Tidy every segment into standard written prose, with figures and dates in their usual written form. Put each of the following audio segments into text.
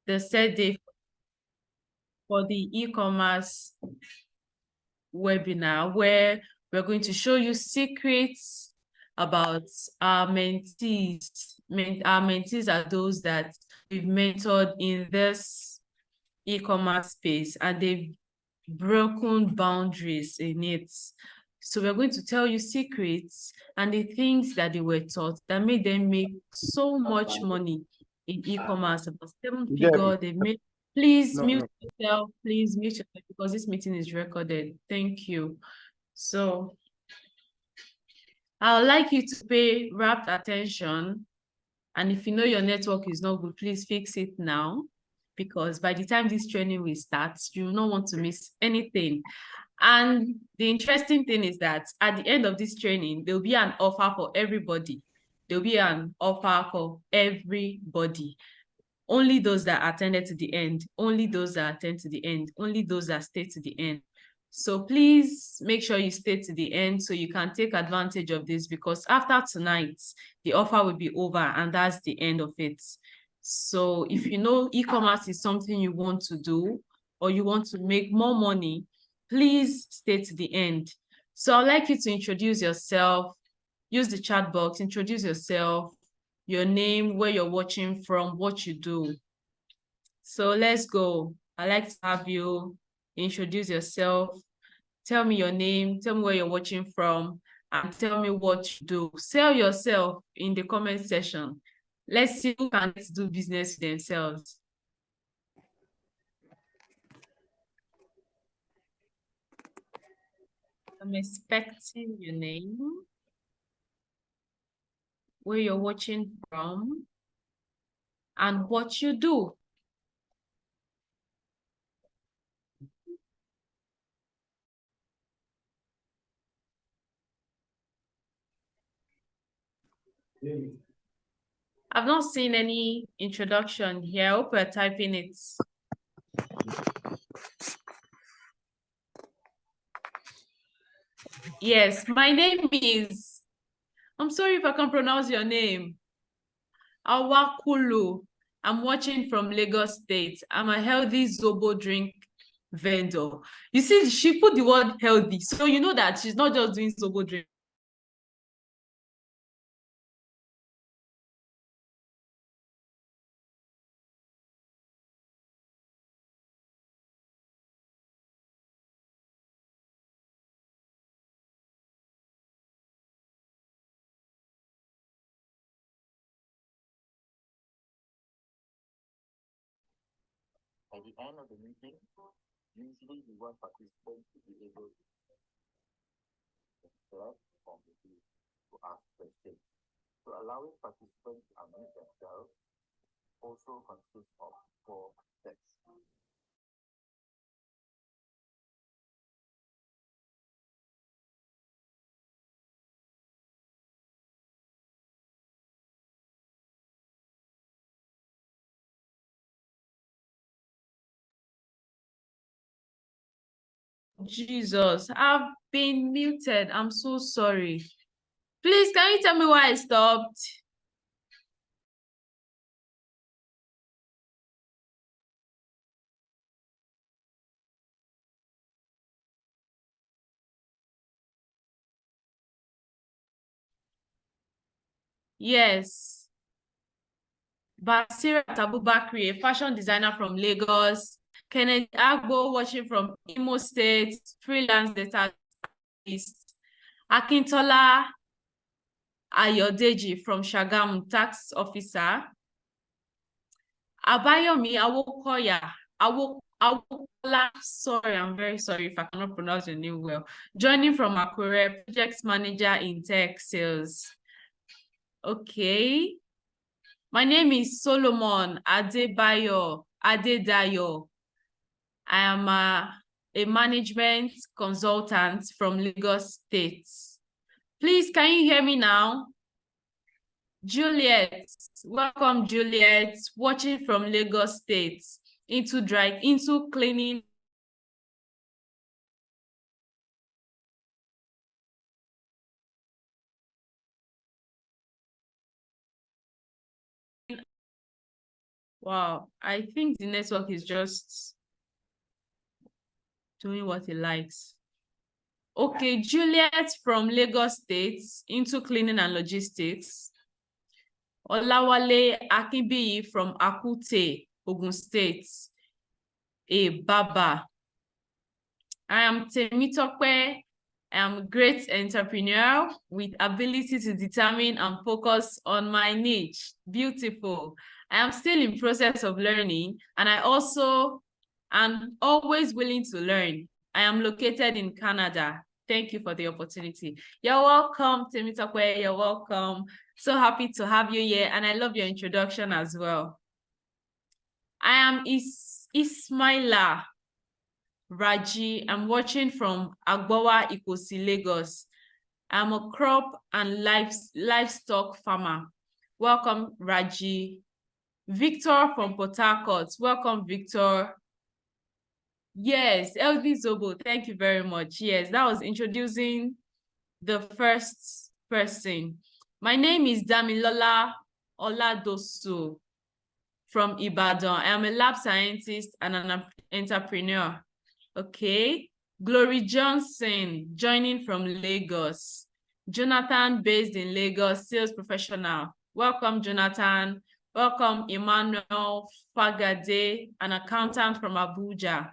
the set day for the e-commerce webinar where we're going to show you secrets about our mentees. Our mentees are those that we've mentored in this e-commerce space and they've broken boundaries in it. So we're going to tell you secrets and the things that they were taught that made them make so much money in e-commerce, about 7 figures they made. Please mute yourself. Please mute yourself because this meeting is recorded. Thank you. So I would like you to pay rapt attention. And if you know your network is not good, please fix it now. Because by the time this training will start, you will not want to miss anything. And the interesting thing is that at the end of this training, there'll be an offer for everybody. There'll be an offer for everybody. Only those that attended to the end, only those that attend to the end, only those that stay to the end. So please make sure you stay to the end so you can take advantage of this, because after tonight, the offer will be over and that's the end of it. So if you know e-commerce is something you want to do or you want to make more money, please stay to the end. So I'd like you to introduce yourself, use the chat box, introduce yourself, your name, where you're watching from, what you do. So let's go. I'd like to have you introduce yourself. Tell me your name, tell me where you're watching from, and tell me what you do. Sell yourself in the comment section. Let's see who can do business themselves. I'm expecting your name, where you're watching from, and what you do. I've not seen any introduction here. I hope we're typing it. Yes, my name is, I'm sorry if I can't pronounce your name, Awakulu. I'm watching from Lagos State. I'm a healthy Zobo drink vendor. You see, she put the word healthy, so you know that she's not just doing Zobo drink. At the end of the meeting, usually we want participants to be able to select from the group to ask questions. So allowing participants to unmute themselves also consists of 4 steps. Jesus, I've been muted. I'm so sorry. Please, can you tell me why I stopped? Yes. Basirat Abubakri, a fashion designer from Lagos. Kenneth Agbo, watching from Imo State, freelance data analyst. Akintola Ayodeji from Shagamu, tax officer. Abayomi Awokoya, Awokola, sorry, I'm very sorry if I cannot pronounce your name well. Joining from Akure, project manager in tech sales. Okay. My name is Solomon Adebayo Adedayo. I am a management consultant from Lagos State. Please, can you hear me now? Juliet, welcome Juliet, watching from Lagos State, into cleaning. Wow, I think the network is just doing what it likes. Okay, Juliet from Lagos State into cleaning and logistics. Olawale Akinbiyi from Akute, Ogun State, a barber. I am Temitope. I am a great entrepreneur with ability to determine and focus on my niche. Beautiful. I am still in process of learning, and I also am always willing to learn. I am located in Canada. Thank you for the opportunity. You're welcome, Temitope. You're welcome. So happy to have you here, and I love your introduction as well. I am Ismaila Raji. I'm watching from Agbowa, Ikosi, Lagos. I'm a crop and livestock farmer. Welcome, Raji. Victor from Port Harcourt. Welcome, Victor. Yes, LD Zobo, thank you very much. Yes, that was introducing the first person. My name is Damilola Oladosu from Ibadan. I am a lab scientist and an entrepreneur. Okay. Glory Johnson joining from Lagos. Jonathan based in Lagos, sales professional. Welcome, Jonathan. Welcome, Emmanuel Fagade, an accountant from Abuja.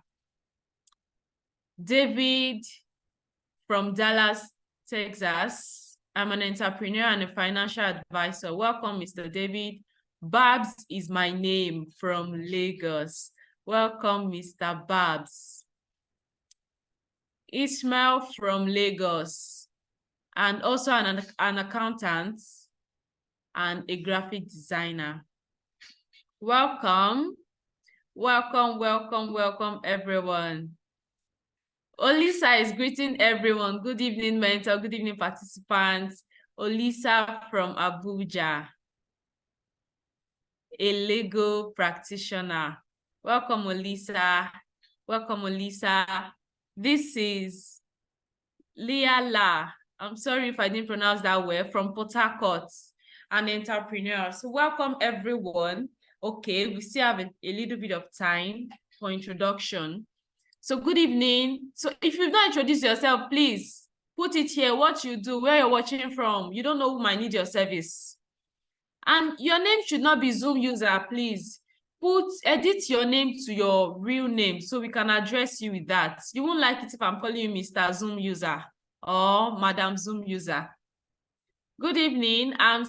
David from Dallas, Texas. I'm an entrepreneur and a financial advisor. Welcome, Mr. David. Babs is my name from Lagos. Welcome, Mr. Babs. Ismail from Lagos, and also an accountant and a graphic designer. Welcome, welcome, welcome, welcome, everyone. Olisa is greeting everyone. Good evening, mentor. Good evening, participants. Olisa from Abuja, a legal practitioner. Welcome, Olisa. Welcome, Olisa. This is Leah La. I'm sorry if I didn't pronounce that well, from Port Harcourt, an entrepreneur. So welcome, everyone. Okay, we still have a little bit of time for introduction. So good evening. So if you've not introduced yourself, please put it here, what you do, where you're watching from. You don't know who might need your service. And your name should not be Zoom user, please. Edit your name to your real name so we can address you with that. You won't like it if I'm calling you Mr. Zoom user or Madam Zoom user. Good evening, I'm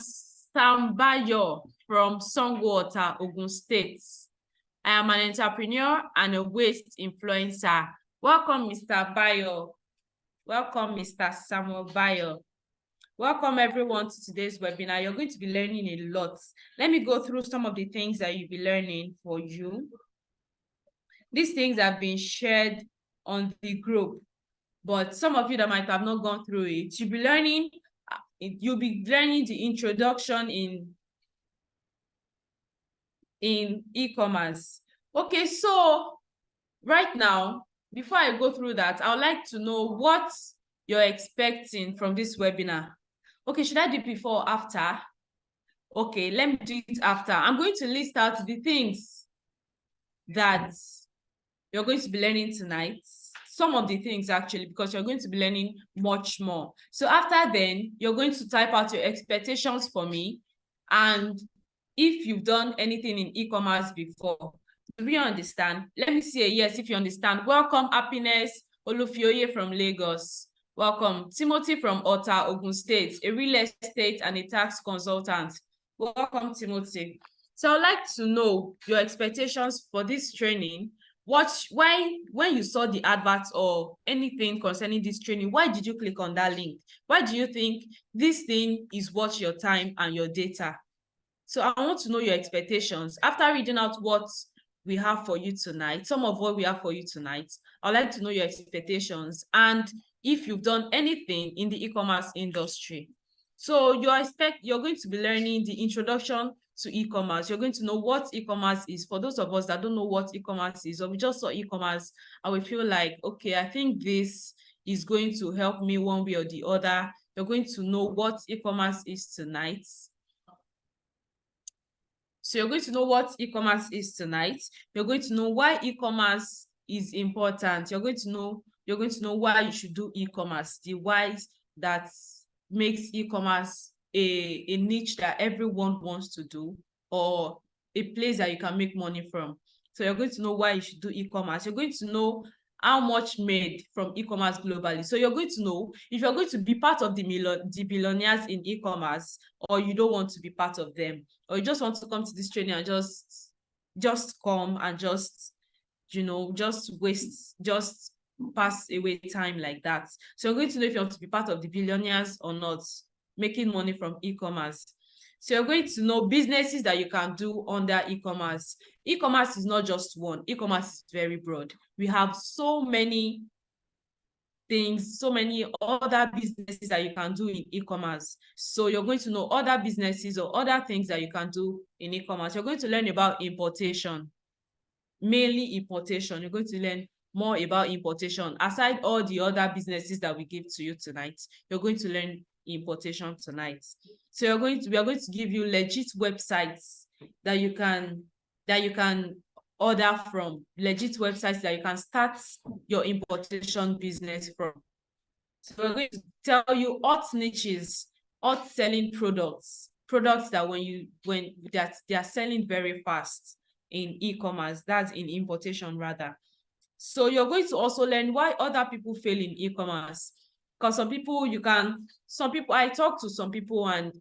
Sambayo from Songwater, Ogun State. I am an entrepreneur and a waste influencer. Welcome, Mr. Bayo. Welcome, Mr. Samuel Bayo. Welcome, everyone, to today's webinar. You're going to be learning a lot. Let me go through some of the things that you'll be learning for you. These things have been shared on the group, but some of you that might have not gone through it, you'll be learning the introduction in e-commerce. Okay, so right now, before I go through that, I would like to know what you're expecting from this webinar. Okay, should I do it before or after? Okay, let me do it after. I'm going to list out the things that you're going to be learning tonight. Some of the things, actually, because you're going to be learning much more. So after then, you're going to type out your expectations for me. And if you've done anything in e-commerce before, do you understand? Let me see a yes if you understand. Welcome, Happiness Olufioye from Lagos. Welcome, Timothy from Ota, Ogun State, a real estate and a tax consultant. Welcome, Timothy. So I'd like to know your expectations for this training. When you saw the advert or anything concerning this training, why did you click on that link? Why do you think this thing is worth your time and your data? So I want to know your expectations. After reading out what we have for you tonight, some of what we have for you tonight, I'd like to know your expectations and if you've done anything in the e-commerce industry. So you're going to be learning the introduction to e-commerce. You're going to know what e-commerce is. For those of us that don't know what e-commerce is, or we just saw e-commerce and we feel like, okay, I think this is going to help me one way or the other. You're going to know what e-commerce is tonight. So you're going to know what e-commerce is tonight. You're going to know why e-commerce is important. You're going to know why you should do e-commerce, the whys that makes e-commerce a niche that everyone wants to do, or a place that you can make money from. So you're going to know why you should do e-commerce. You're going to know how much made from e-commerce globally. So you're going to know if you're going to be part of the billionaires in e-commerce, or you don't want to be part of them, or you just want to come to this training and just come and just just pass away time like that. So you're going to know if you want to be part of the billionaires or not, making money from e-commerce. So you're going to know businesses that you can do under e-commerce. E-commerce is not just one. E-commerce is very broad. We have so many things, so many other businesses that you can do in e-commerce. So you're going to know other businesses or other things that you can do in e-commerce. You're going to learn about importation, mainly importation. You're going to learn more about importation. Aside all the other businesses that we give to you tonight, you're going to learn importation tonight. So we are going to give you legit websites that you can order from, legit websites that you can start your importation business from. So we're going to tell you hot niches, hot selling products that that they are selling very fast in e-commerce, that's in importation rather. So you're going to also learn why other people fail in e-commerce, because I talk to some people and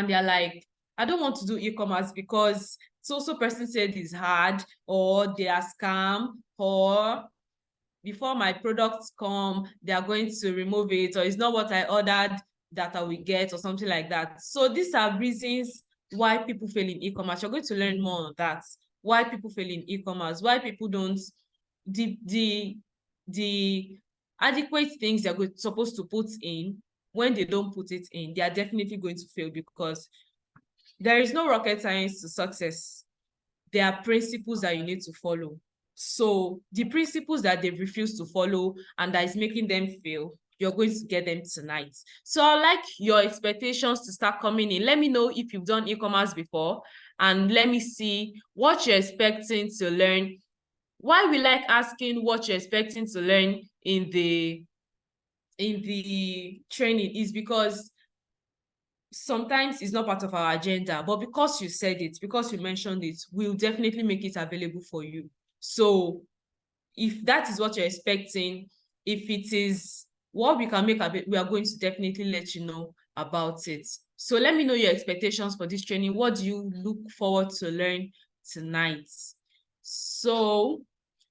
they're like, I don't want to do e-commerce because so person said it's hard, or they are scam, or before my products come, they are going to remove it, or it's not what I ordered that I will get, or something like that. So these are reasons why people fail in e-commerce. You're going to learn more on that. Why people fail in e-commerce, why people don't, the adequate things they're supposed to put in, when they don't put it in, they are definitely going to fail, because there is no rocket science to success. There are principles that you need to follow. So the principles that they refuse to follow and that is making them fail, you're going to get them tonight. So I'd like your expectations to start coming in. Let me know if you've done e-commerce before, and let me see what you're expecting to learn. Why we like asking what you're expecting to learn in the training is because sometimes it's not part of our agenda, but because you said it, because you mentioned it, we'll definitely make it available for you. So if that is what you're expecting, if it is what we can make a bit, we are going to definitely let you know about it. So let me know your expectations for this training. What do you look forward to learn tonight? So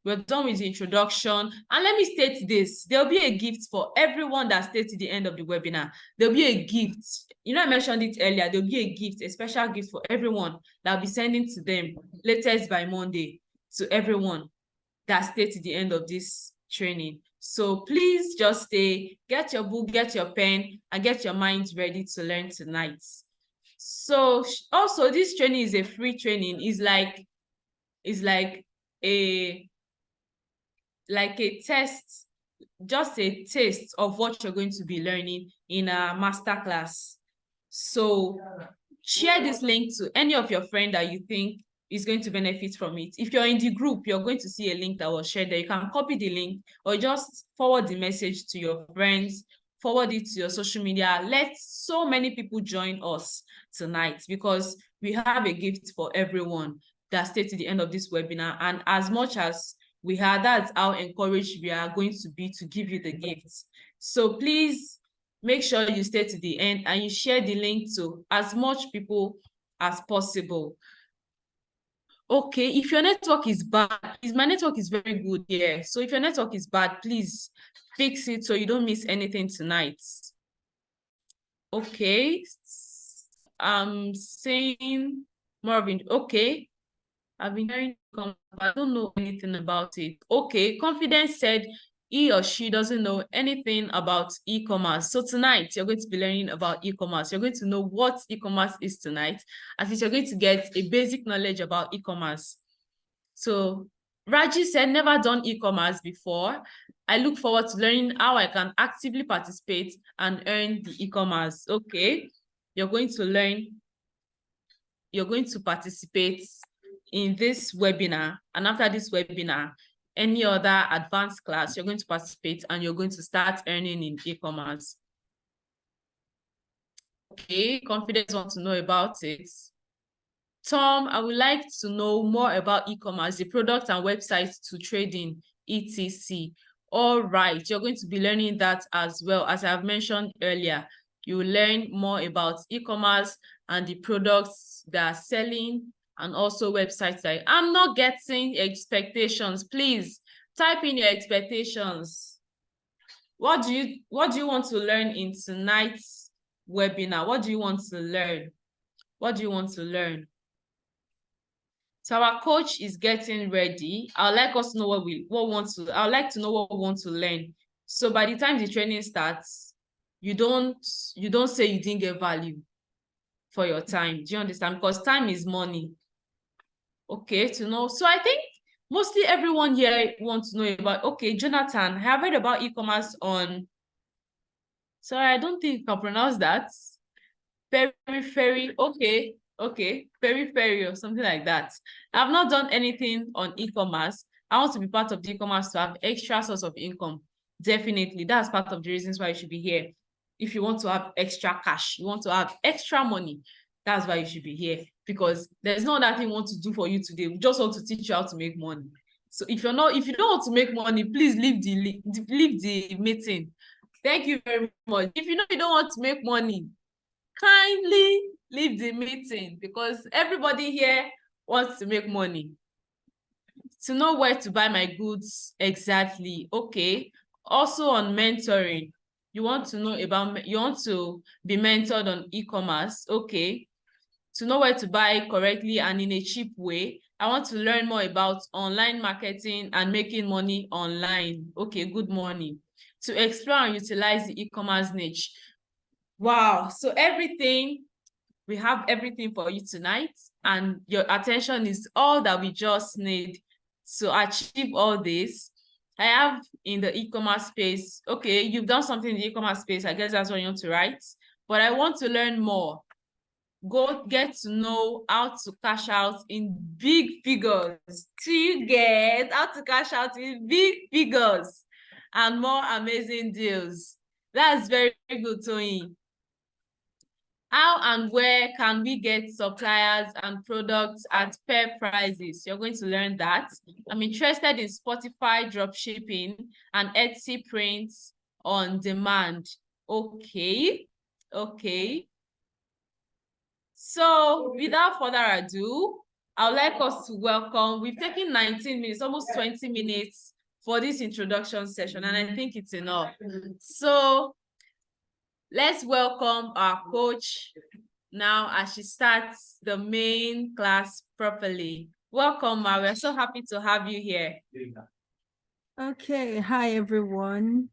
we're done with the introduction, and let me state this: there'll be a gift for everyone that stays to the end of the webinar. There'll be a gift. I mentioned it earlier. There'll be a gift, a special gift for everyone that I'll be sending to them latest by Monday, to everyone that stay to the end of this training. So please just stay, get your book, get your pen, and get your minds ready to learn tonight. So also, this training is a free training. It's like a test, just a taste of what you're going to be learning in a masterclass. So share this link to any of your friends that you think is going to benefit from it. If you're in the group, you're going to see a link that was shared there. You can copy the link or just forward the message to your friends, forward it to your social media. Let so many people join us tonight, because we have a gift for everyone that stayed to the end of this webinar. And as much as we had, that's how encouraged we are going to be to give you the gifts. So please make sure you stay to the end and you share the link to as much people as possible. Okay, if your network is bad, my network is very good here. So if your network is bad, please fix it so you don't miss anything tonight. Okay, I'm saying more of it. Okay, I've been hearing, I don't know anything about it. Okay, Confidence said he or she doesn't know anything about e-commerce. So tonight, you're going to be learning about e-commerce. You're going to know what e-commerce is tonight. At least you're going to get a basic knowledge about e-commerce. So Raji said, never done e-commerce before. I look forward to learning how I can actively participate and earn the e-commerce. Okay, you're going to learn you're going to participate in this webinar, and after this webinar, any other advanced class, you're going to participate and you're going to start earning in e-commerce. Okay, confidence want to know about it. Tom, I would like to know more about e-commerce, the product and websites to trade in, etc. All right, you're going to be learning that as well. As I've mentioned earlier, you will learn more about e-commerce and the products that are selling, and also websites. Like, I'm not getting expectations. Please type in your expectations. What do you want to learn in tonight's webinar? What do you want to learn? What do you want to learn? So our coach is getting ready. I'd like us to know I'd like to know what we want to learn. So by the time the training starts, you don't say you didn't get value for your time. Do you understand? Because time is money. Okay, to know. So I think mostly everyone here wants to know about, okay, Jonathan, I have heard about e-commerce on, sorry, I don't think I can pronounce that. Periphery, okay, periphery or something like that. I've not done anything on e-commerce. I want to be part of the e-commerce to have extra source of income. Definitely, that's part of the reasons why you should be here. If you want to have extra cash, you want to have extra money, that's why you should be here, because there's no other thing we want to do for you today. We just want to teach you how to make money. So if you don't want to make money, please leave the meeting. Thank you very much. If you know you don't want to make money, kindly leave the meeting, because everybody here wants to make money. To know where to buy my goods exactly. Okay. Also on mentoring, you want to be mentored on e-commerce. Okay. To know where to buy correctly and in a cheap way, I want to learn more about online marketing and making money online. Okay, good morning. To explore and utilize the e-commerce niche. Wow, so we have everything for you tonight, and your attention is all that we just need to achieve all this. I have in the e-commerce space, okay, you've done something in the e-commerce space, I guess that's what you want to write, but I want to learn more. Go get to know how to cash out in big figures. Do you get how to cash out in big figures and more amazing deals? That's very good, Tony. How and where can we get suppliers and products at fair prices? You're going to learn that. I'm interested in Spotify dropshipping and Etsy prints on demand. Okay. So without further ado, I would like us to welcome, we've taken 19 minutes, almost 20 minutes for this introduction session, and I think it's enough. So let's welcome our coach now as she starts the main class properly. Welcome, Ma. We're so happy to have you here. Okay, hi everyone.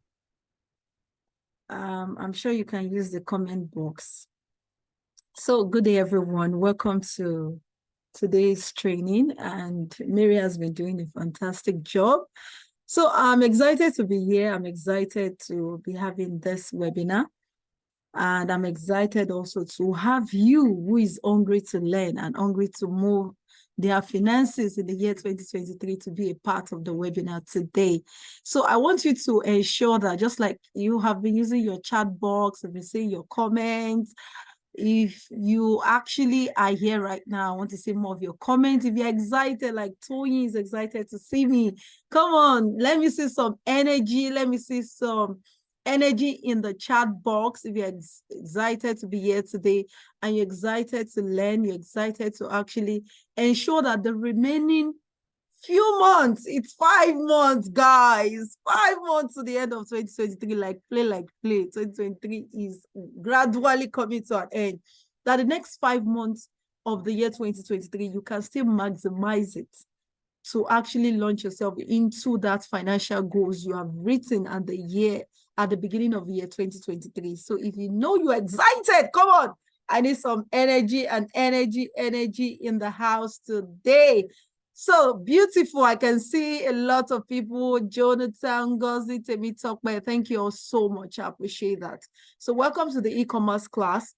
I'm sure you can use the comment box. So good day everyone. Welcome to today's training, and Mary has been doing a fantastic job. So I'm excited to be here. I'm excited to be having this webinar. And I'm excited also to have you who is hungry to learn and hungry to move their finances in the year 2023 to be a part of the webinar today. So I want you to ensure that just like you have been using your chat box, have been saying your comments, if you actually are here right now, I want to see more of your comments. If you're excited, like Tony is excited to see me, come on, let me see some energy. Let me see some energy in the chat box. If you're excited to be here today and you're excited to learn, you're excited to actually ensure that the remaining few months, it's 5 months, guys, 5 months to the end of 2023, like play. 2023 is gradually coming to an end. That the next 5 months of the year 2023, you can still maximize it to actually launch yourself into that financial goals you have written at the beginning of the year 2023. So if you know you're excited, come on. I need some energy in the house today. So beautiful. I can see a lot of people. Jonathan, Ngozi, Temi Tokme. Thank you all so much. I appreciate that. So welcome to the e-commerce class.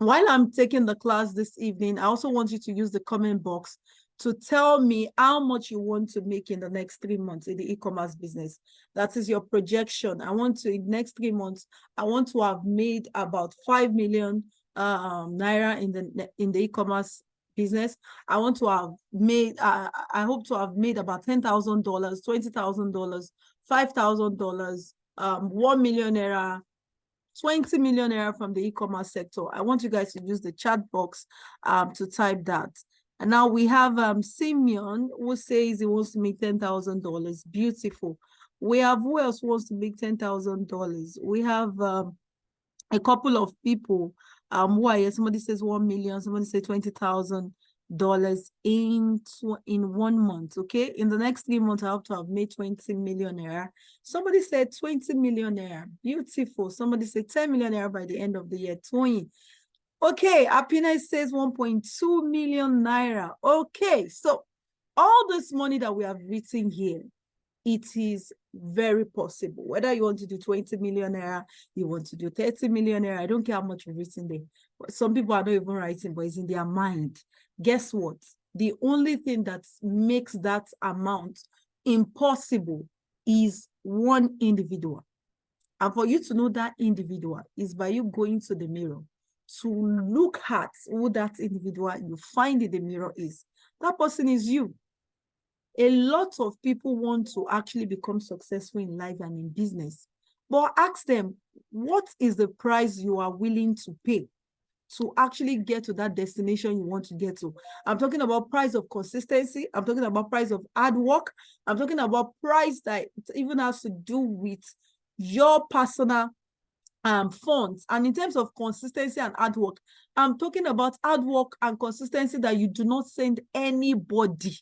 while I'm taking the class this evening, I also want you to use the comment box to tell me how much you want to make in the next 3 months in the e-commerce business. That is your projection. I want to, in the next 3 months, I want to have made about 5 million naira in the e-commerce business. I want to have made, I hope to have made about $10,000, $20,000, $5,000, 1 million naira, 20 million naira from the e-commerce sector. I want you guys to use the chat box to type that. And now we have Simeon, who says he wants to make $10,000. Beautiful. We have, who else wants to make $10,000? We have a couple of people who are here. Somebody says 1 million, somebody says $20,000 in 1 month. Okay, in the next 3 months I have to have made 20 million naira. Somebody said 20 million naira. Beautiful. Somebody said 10 million naira by the end of the year. 20. Okay, Happiness says 1.2 million naira. Okay, so all this money that we have written here, it is very possible. Whether you want to do 20 million naira, you want to do 30 million naira, I don't care how much you've written there. Some people are not even writing, but it's in their mind. Guess what? The only thing that makes that amount impossible is one individual. And for you to know that individual is by you going to the mirror to look at who that individual you find in the mirror is. That person is you. A lot of people want to actually become successful in life and in business, but ask them, what is the price you are willing to pay to actually get to that destination you want to get to? I'm talking about price of consistency. I'm talking about price of hard work. I'm talking about price that it even has to do with your personal funds. And in terms of consistency and hard work, I'm talking about hard work and consistency that you do not send anybody,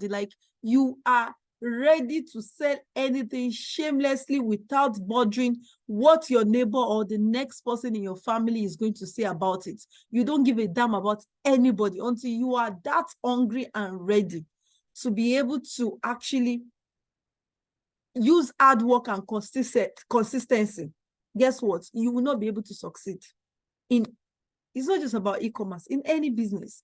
like you are ready to sell anything shamelessly without bothering what your neighbor or the next person in your family is going to say about it. You don't give a damn about anybody until you are that hungry and ready to be able to actually use hard work and consistency. Guess what? You will not be able to succeed. It's not just about e-commerce, in any business.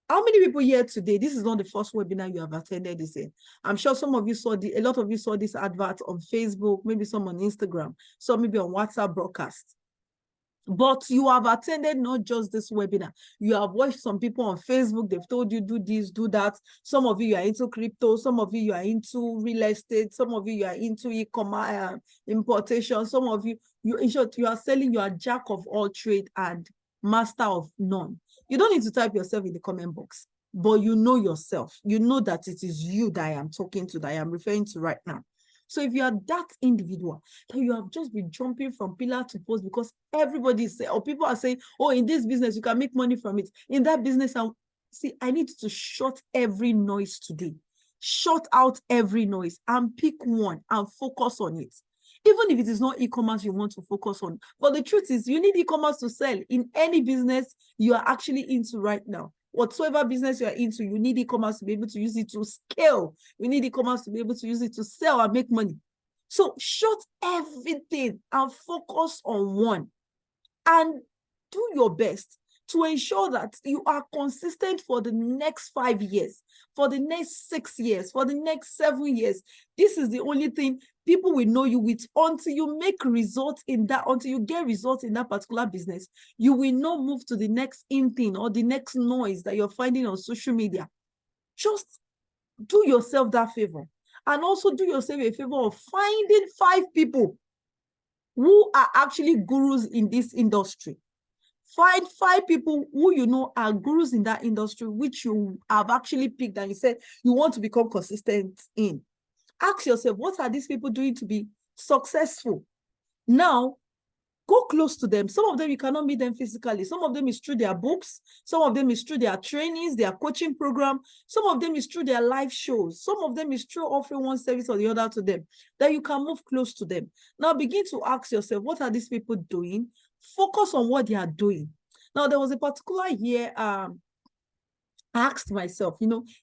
How many people here today? This is not the first webinar you have attended this in. I'm sure some of you saw a lot of you saw this advert on Facebook, maybe some on Instagram, some maybe on WhatsApp broadcast. But you have attended not just this webinar. You have watched some people on Facebook. They've told you do this, do that. Some of you are into crypto. Some of you are into real estate. Some of you are into e-commerce importation. Some of you, in short, you are selling. You are jack of all trade and master of none. You don't need to type yourself in the comment box, but you know yourself. You know that it is you that I am talking to, that I am referring to right now. So if you are that individual that you have just been jumping from pillar to post because everybody is saying, or people are saying, oh, in this business, you can make money from it. In that business, I need to shut every noise today. Shut out every noise and pick one and focus on it. Even if it is not e-commerce you want to focus on. But the truth is, you need e-commerce to sell in any business you are actually into right now. Whatsoever business you are into, you need e-commerce to be able to use it to scale. You need e-commerce to be able to use it to sell and make money. So shut everything and focus on one. And do your best to ensure that you are consistent for the next 5 years, for the next 6 years, for the next 7 years. This is the only thing people will know you with until you make results in that, until you get results in that particular business. You will not move to the next in thing or the next noise that you're finding on social media. Just do yourself that favor. And also do yourself a favor of finding 5 people who are actually gurus in this industry. Find 5 people who you know are gurus in that industry, which you have actually picked and you said you want to become consistent in. Ask yourself, what are these people doing to be successful? Now, go close to them. Some of them, you cannot meet them physically. Some of them is through their books. Some of them is through their trainings, their coaching program. Some of them is through their live shows. Some of them is through offering one service or the other to them, that you can move close to them. Now, begin to ask yourself, what are these people doing? Focus on what they are doing. Now, there was a particular year, I asked myself,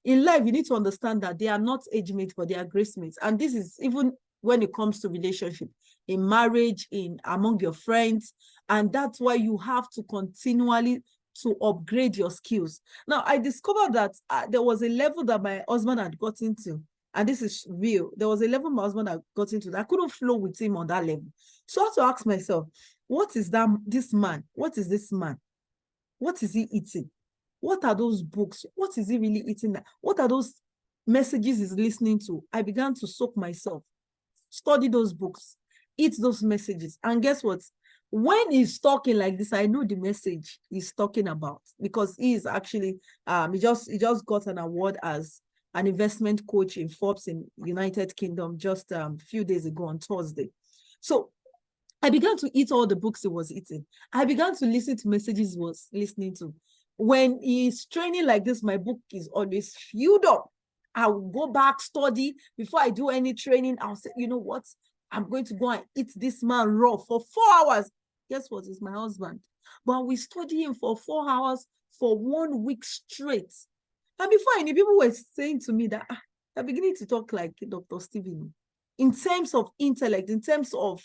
in life, you need to understand that they are not age mates, but they are grace mates. And this is even when it comes to relationship. in marriage, in among your friends. And that's why you have to continually to upgrade your skills. Now, I discovered that there was a level that my husband had gotten to, and this is real. There was a level my husband had gotten to that I couldn't flow with him on that level. So I had to ask myself, what is this man? What is this man? What is he eating? What are those books? What is he really eating? What are those messages he's listening to? I began to soak myself, study those books, eat those messages. And guess what? When he's talking like this, I know the message he's talking about, because he is actually, he just got an award as an investment coach in Forbes in United Kingdom just a few days ago on Thursday. So I began to eat all the books he was eating. I began to listen to messages he was listening to. When he's training like this, my book is always filled up. I will go back, study. Before I do any training, I'll say, you know what? I'm going to go and eat this man raw for 4 hours. Guess what? It's my husband. But we study him for 4 hours for 1 week straight. And before I knew, people were saying to me that they're beginning to talk like Dr. Stephen in terms of intellect, in terms of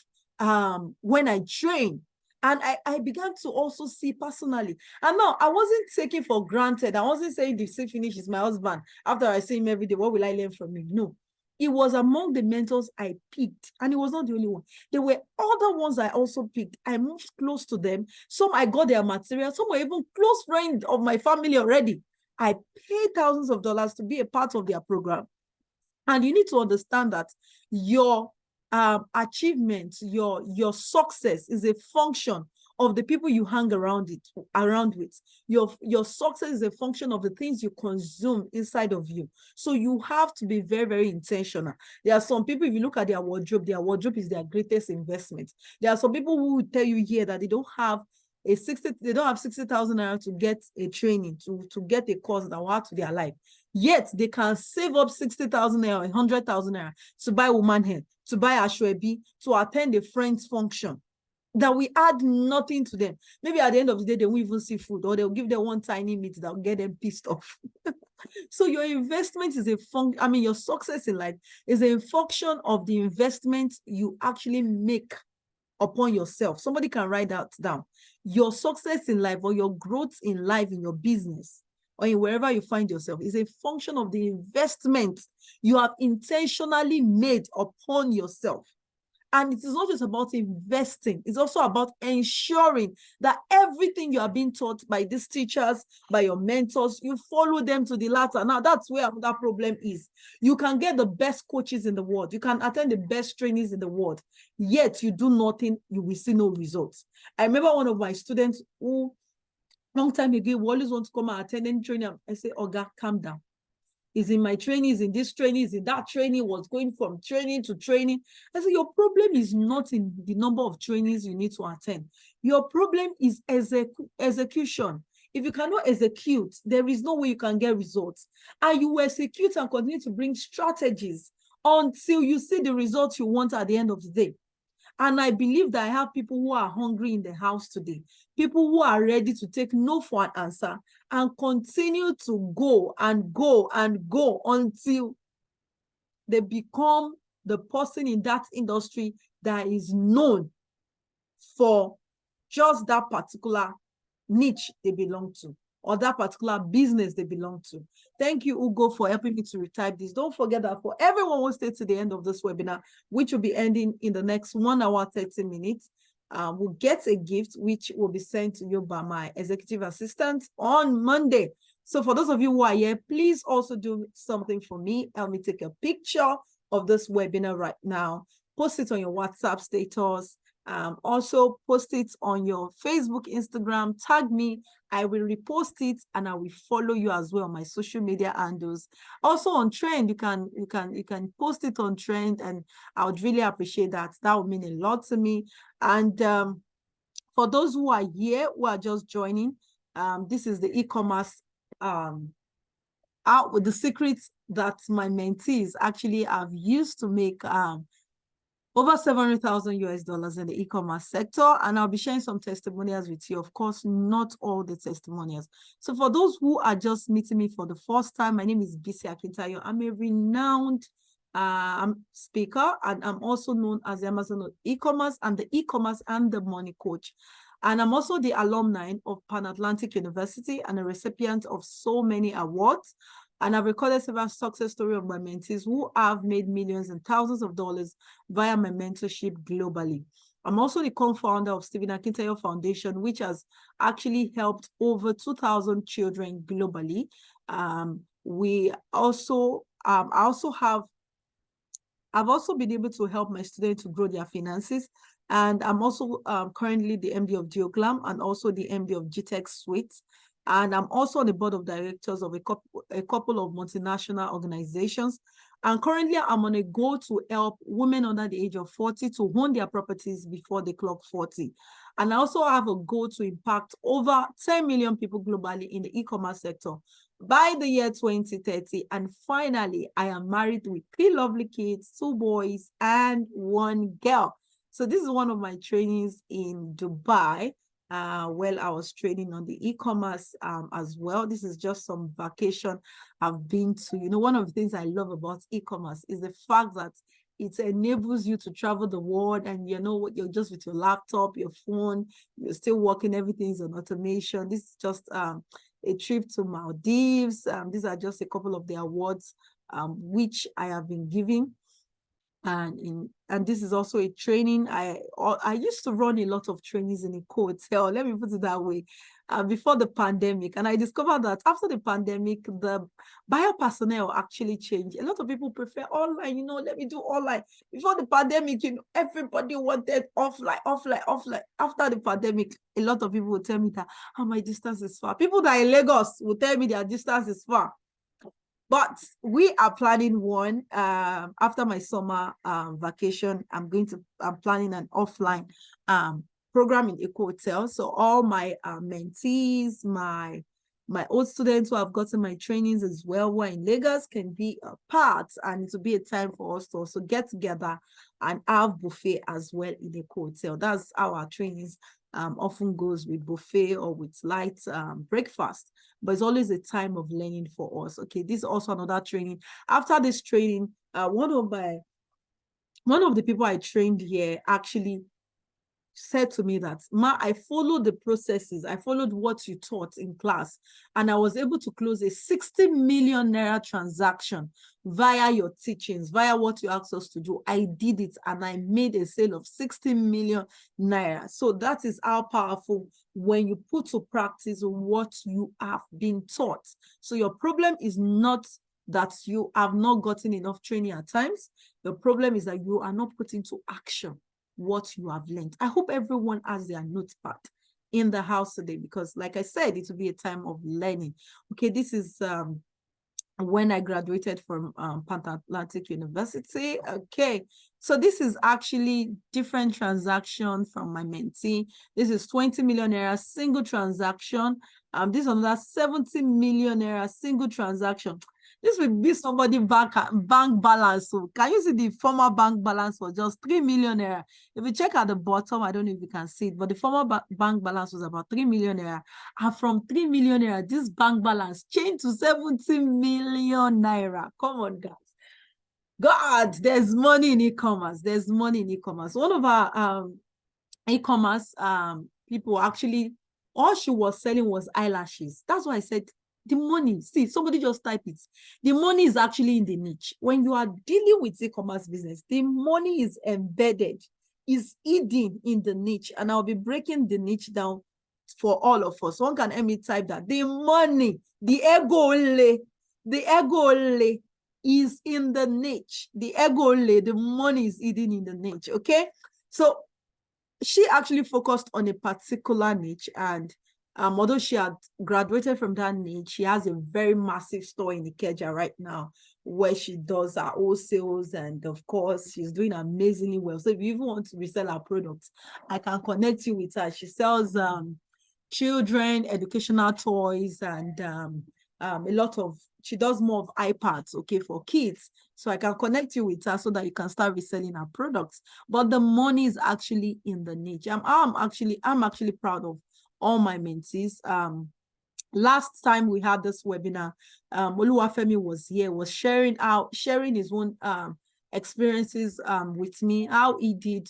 when I train. And I began to also see personally. And now I wasn't taking for granted. I wasn't saying the say finish is my husband. After I see him every day, what will I learn from him? No. It was among the mentors I picked. And it was not the only one. There were other ones I also picked. I moved close to them. Some I got their material. Some were even close friends of my family already. I paid thousands of dollars to be a part of their program. And you need to understand that your achievement, your success is a function of the people you hang around with. Your success is a function of the things you consume inside of you. So you have to be very, very intentional. There are some people, if you look at their wardrobe is their greatest investment. There are some people who will tell you here that they don't have 60,000 naira to get a training, to get a course that will add to their life. Yet they can save up 60,000 naira, 100,000 naira to buy woman hair, to buy ashwebi, to attend a friend's function that we add nothing to them. Maybe at the end of the day, they won't even see food, or they'll give them one tiny meat that will get them pissed off. So your investment is your success in life is a function of the investment you actually make upon yourself. Somebody can write that down. Your success in life, or your growth in life, in your business, or in wherever you find yourself, is a function of the investment you have intentionally made upon yourself. And it is not just about investing, it's also about ensuring that everything you are being taught by these teachers, by your mentors, you follow them to the latter. Now, that's where that problem is. You can get the best coaches in the world, you can attend the best trainings in the world, yet you do nothing, you will see no results. I remember one of my students who, long time ago, always want to come and attend any training. I say, Oga, calm down. Is in my training, is in this training, is in that training, was going from training to training. I said, your problem is not in the number of trainings you need to attend. Your problem is execution. If you cannot execute, there is no way you can get results. And you will execute and continue to bring strategies until you see the results you want at the end of the day. And I believe that I have people who are hungry in the house today, people who are ready to take no for an answer and continue to go and go and go until they become the person in that industry that is known for just that particular niche they belong to, or that particular business they belong to. Thank you, Ugo, for helping me to retype this. Don't forget that for everyone who stayed to the end of this webinar, which will be ending in the next 1 hour, 30 minutes, will get a gift, which will be sent to you by my executive assistant on Monday. So for those of you who are here, please also do something for me. Help me take a picture of this webinar right now. Post it on your WhatsApp status. Also post it on your Facebook, Instagram, tag me. I will repost it and I will follow you as well on my social media handles. Also on Trend, you can post it on Trend, and I would really appreciate that. That would mean a lot to me. And for those who are here, who are just joining, this is the e-commerce out with the secrets that my mentees actually have used to make over 700,000 US dollars in the e-commerce sector. And I'll be sharing some testimonials with you. Of course, not all the testimonials. So for those who are just meeting me for the first time, my name is Bisi Akintayo. I'm a renowned I'm speaker, and I'm also known as the Amazon of e-commerce and the e-commerce and the money coach. And I'm also the alumni of Pan-Atlantic University and a recipient of so many awards. And I've recorded several success stories of my mentees who have made millions and thousands of dollars via my mentorship globally. I'm also the co-founder of Stephen Akintayo Foundation, which has actually helped over 2,000 children globally. I've also been able to help my students to grow their finances. And I'm also currently the MD of GeoGlam and also the MD of GTech Suite. And I'm also on the board of directors of a couple of multinational organizations. And currently I'm on a goal to help women under the age of 40 to own their properties before they clock 40. And I also have a goal to impact over 10 million people globally in the e-commerce sector by the year 2030. And finally, I am married with 3 lovely kids, 2 boys and 1 girl. So this is one of my trainings in Dubai. Well, I was training on the e-commerce as well. This is just some vacation I've been to. You know, one of the things I love about e-commerce is the fact that it enables you to travel the world, and you know what, you're just with your laptop, your phone, you're still working, everything's on automation. This is just a trip to Maldives. These are just a couple of the awards which I have been giving. And this is also a training. I used to run a lot of trainings in a hotel, let me put it that way, before the pandemic. And I discovered that after the pandemic, the buyer personnel actually changed. A lot of people prefer online, you know, let me do online. Before the pandemic, you know, everybody wanted offline. After the pandemic, a lot of people will tell me that, oh, my distance is far. People that are in Lagos will tell me their distance is far. But we are planning one after my summer vacation. I'm planning an offline program in a hotel. So all my mentees, my old students who have gotten my trainings as well, who are in Lagos, can be a part, and it will be a time for us to also get together and have buffet as well in the hotel. That's how our trainings often goes, with buffet or with light breakfast. But it's always a time of learning for us. Okay, this is also another training. After this training, one of the people I trained here actually said to me that, Ma, I followed the processes, I followed what you taught in class, and I was able to close a 60 million naira transaction via your teachings, via what you asked us to do. I did it, and I made a sale of 60 million naira. So that is how powerful when you put to practice what you have been taught. So your problem is not that you have not gotten enough training at times. The problem is that you are not putting to action what you have learned. I hope everyone has their notepad in the house today, because like I said, it will be a time of learning. Okay, this is when I graduated from Pan-Atlantic University. Okay, so this is actually different transaction from my mentee. This is 20 million naira single transaction. This is another 70 million naira single transaction. This will be somebody bank balance. So can you see the former bank balance was just 3 million naira? If you check at the bottom, I don't know if you can see it, but the former bank balance was about 3 million naira. And from 3 million naira, this bank balance changed to 70 million naira. Come on, guys. God, there's money in e-commerce. There's money in e-commerce. One of our e-commerce people, actually, all she was selling was eyelashes. That's why I said the money. See, somebody just type it. The money is actually in the niche. When you are dealing with e-commerce business, the money is embedded, is hidden in the niche. And I'll be breaking the niche down for all of us. One can help me type that. The money, the ego is in the niche. The ego, the money is hidden in the niche. Okay, so she actually focused on a particular niche, and although she had graduated from that niche, she has a very massive store in Ikeja right now where she does her wholesales, and of course she's doing amazingly well. So if you even want to resell her products, I can connect you with her. She sells children educational toys, and a lot of, she does more of iPads, okay, for kids. So I can connect you with her so that you can start reselling her products. But the money is actually in the niche. I'm actually proud of all my mentees. last time we had this webinar, Oluwafemi was here, was sharing his own experiences with me, how he did,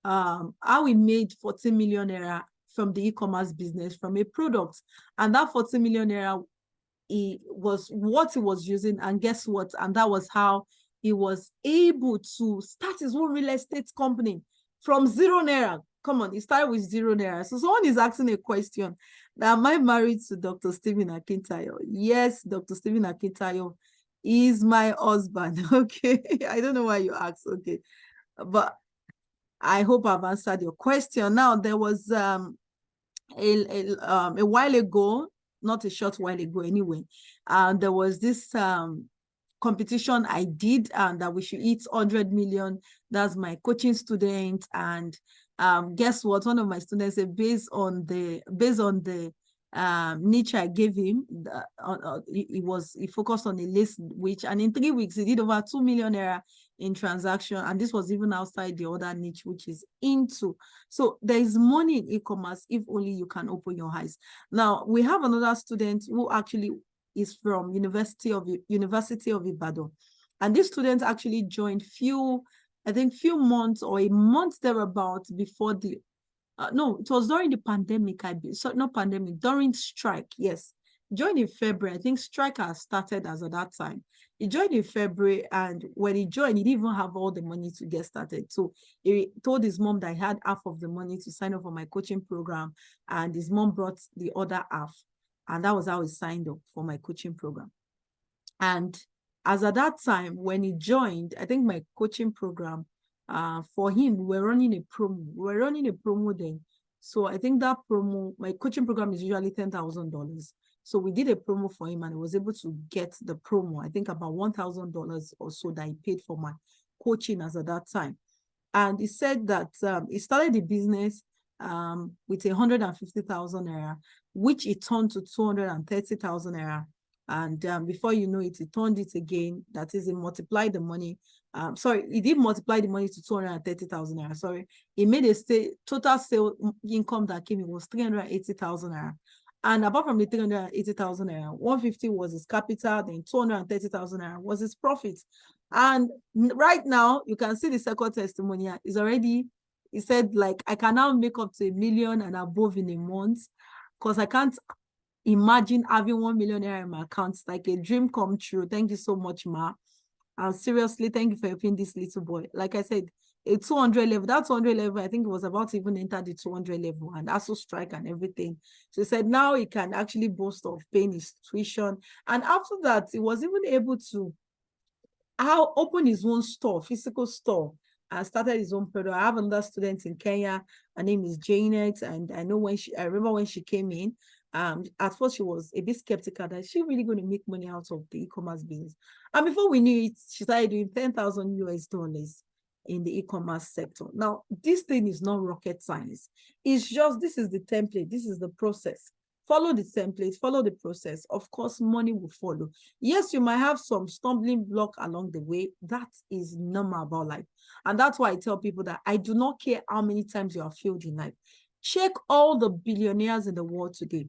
how he made 40 million naira from the e-commerce business, from a product. And that 40 million naira was what he was using, and guess what? And that was how he was able to start his own real estate company from 0 naira. Come on, he started with 0 naira. So someone is asking a question. Now, am I married to Dr. Stephen Akintayo? Yes, Dr. Stephen Akintayo is my husband. Okay. I don't know why you asked. Okay. But I hope I've answered your question. Now, there was a while ago, not a short while ago anyway, there was this competition I did, and that we should hit 100 million. That's my coaching student. And guess what? One of my students said, based on the niche I gave him, he focused on a list which, and in 3 weeks he did over 2 million naira in transaction, and this was even outside the other niche which is into. So there is money in e-commerce if only you can open your eyes. Now we have another student who actually is from University of Ibadan, and this student actually joined few months or a month thereabout before the no, it was during the pandemic. Not pandemic, during strike. Yes, joined in February. I think strike has started as of that time. He joined in February, and when he joined, he didn't even have all the money to get started. So he told his mom that he had half of the money to sign up for my coaching program, and his mom brought the other half, and that was how he signed up for my coaching program. And as at that time, when he joined, I think my coaching program, for him, we were running a promo then. So I think that promo, my coaching program is usually $10,000. So we did a promo for him, and he was able to get the promo, I think about $1,000 or so that he paid for my coaching as at that time. And he said that he started the business with 150,000 naira, which he turned to 230,000 naira. And before you know it, he turned it again. That is, he multiplied the money. He did multiply the money to 230,000 naira. Sorry, he made a total sale income that came in was 380,000 naira. And apart from the 380,000 naira, 150 was his capital, then 230,000 naira was his profit. And right now, you can see the second testimonial is already, he said, like, I can now make up to 1 million and above in a month, because I can't imagine having 1 million naira in my account. It's like a dream come true. Thank you so much, Ma. And seriously, thank you for helping this little boy. Like I said, a 200 level, that 200 level, I think it was about to even enter the 200 level, and also strike and everything. So he said now he can actually boast of paying his tuition. And after that, he was even able to open his own store, physical store, and started his own product. I have another student in Kenya. Her name is Janet, and I remember when she came in, at first she was a bit skeptical that she's really going to make money out of the e-commerce business. And before we knew it, she started doing 10,000 US dollars in the e-commerce sector. Now, this thing is not rocket science. It's just, this is the template. This is the process. Follow the template, follow the process. Of course, money will follow. Yes, you might have some stumbling block along the way. That is normal about life. And that's why I tell people that I do not care how many times you have failed in life. Check all the billionaires in the world today.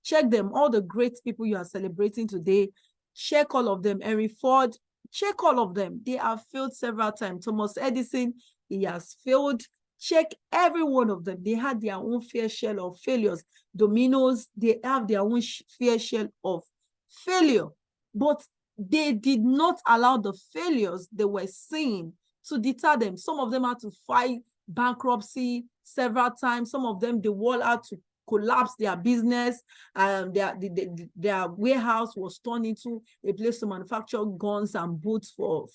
Check them, all the great people you are celebrating today. Check all of them. Henry Ford, check all of them. They have failed several times. Thomas Edison, he has failed. Check every one of them. They had their own fair share of failures. Domino's, they have their own fair share of failure. But they did not allow the failures they were seeing to deter them. Some of them had to fight bankruptcy several times. Some of them, the world had to collapse their business. Their warehouse was turned into a place to manufacture guns and boots for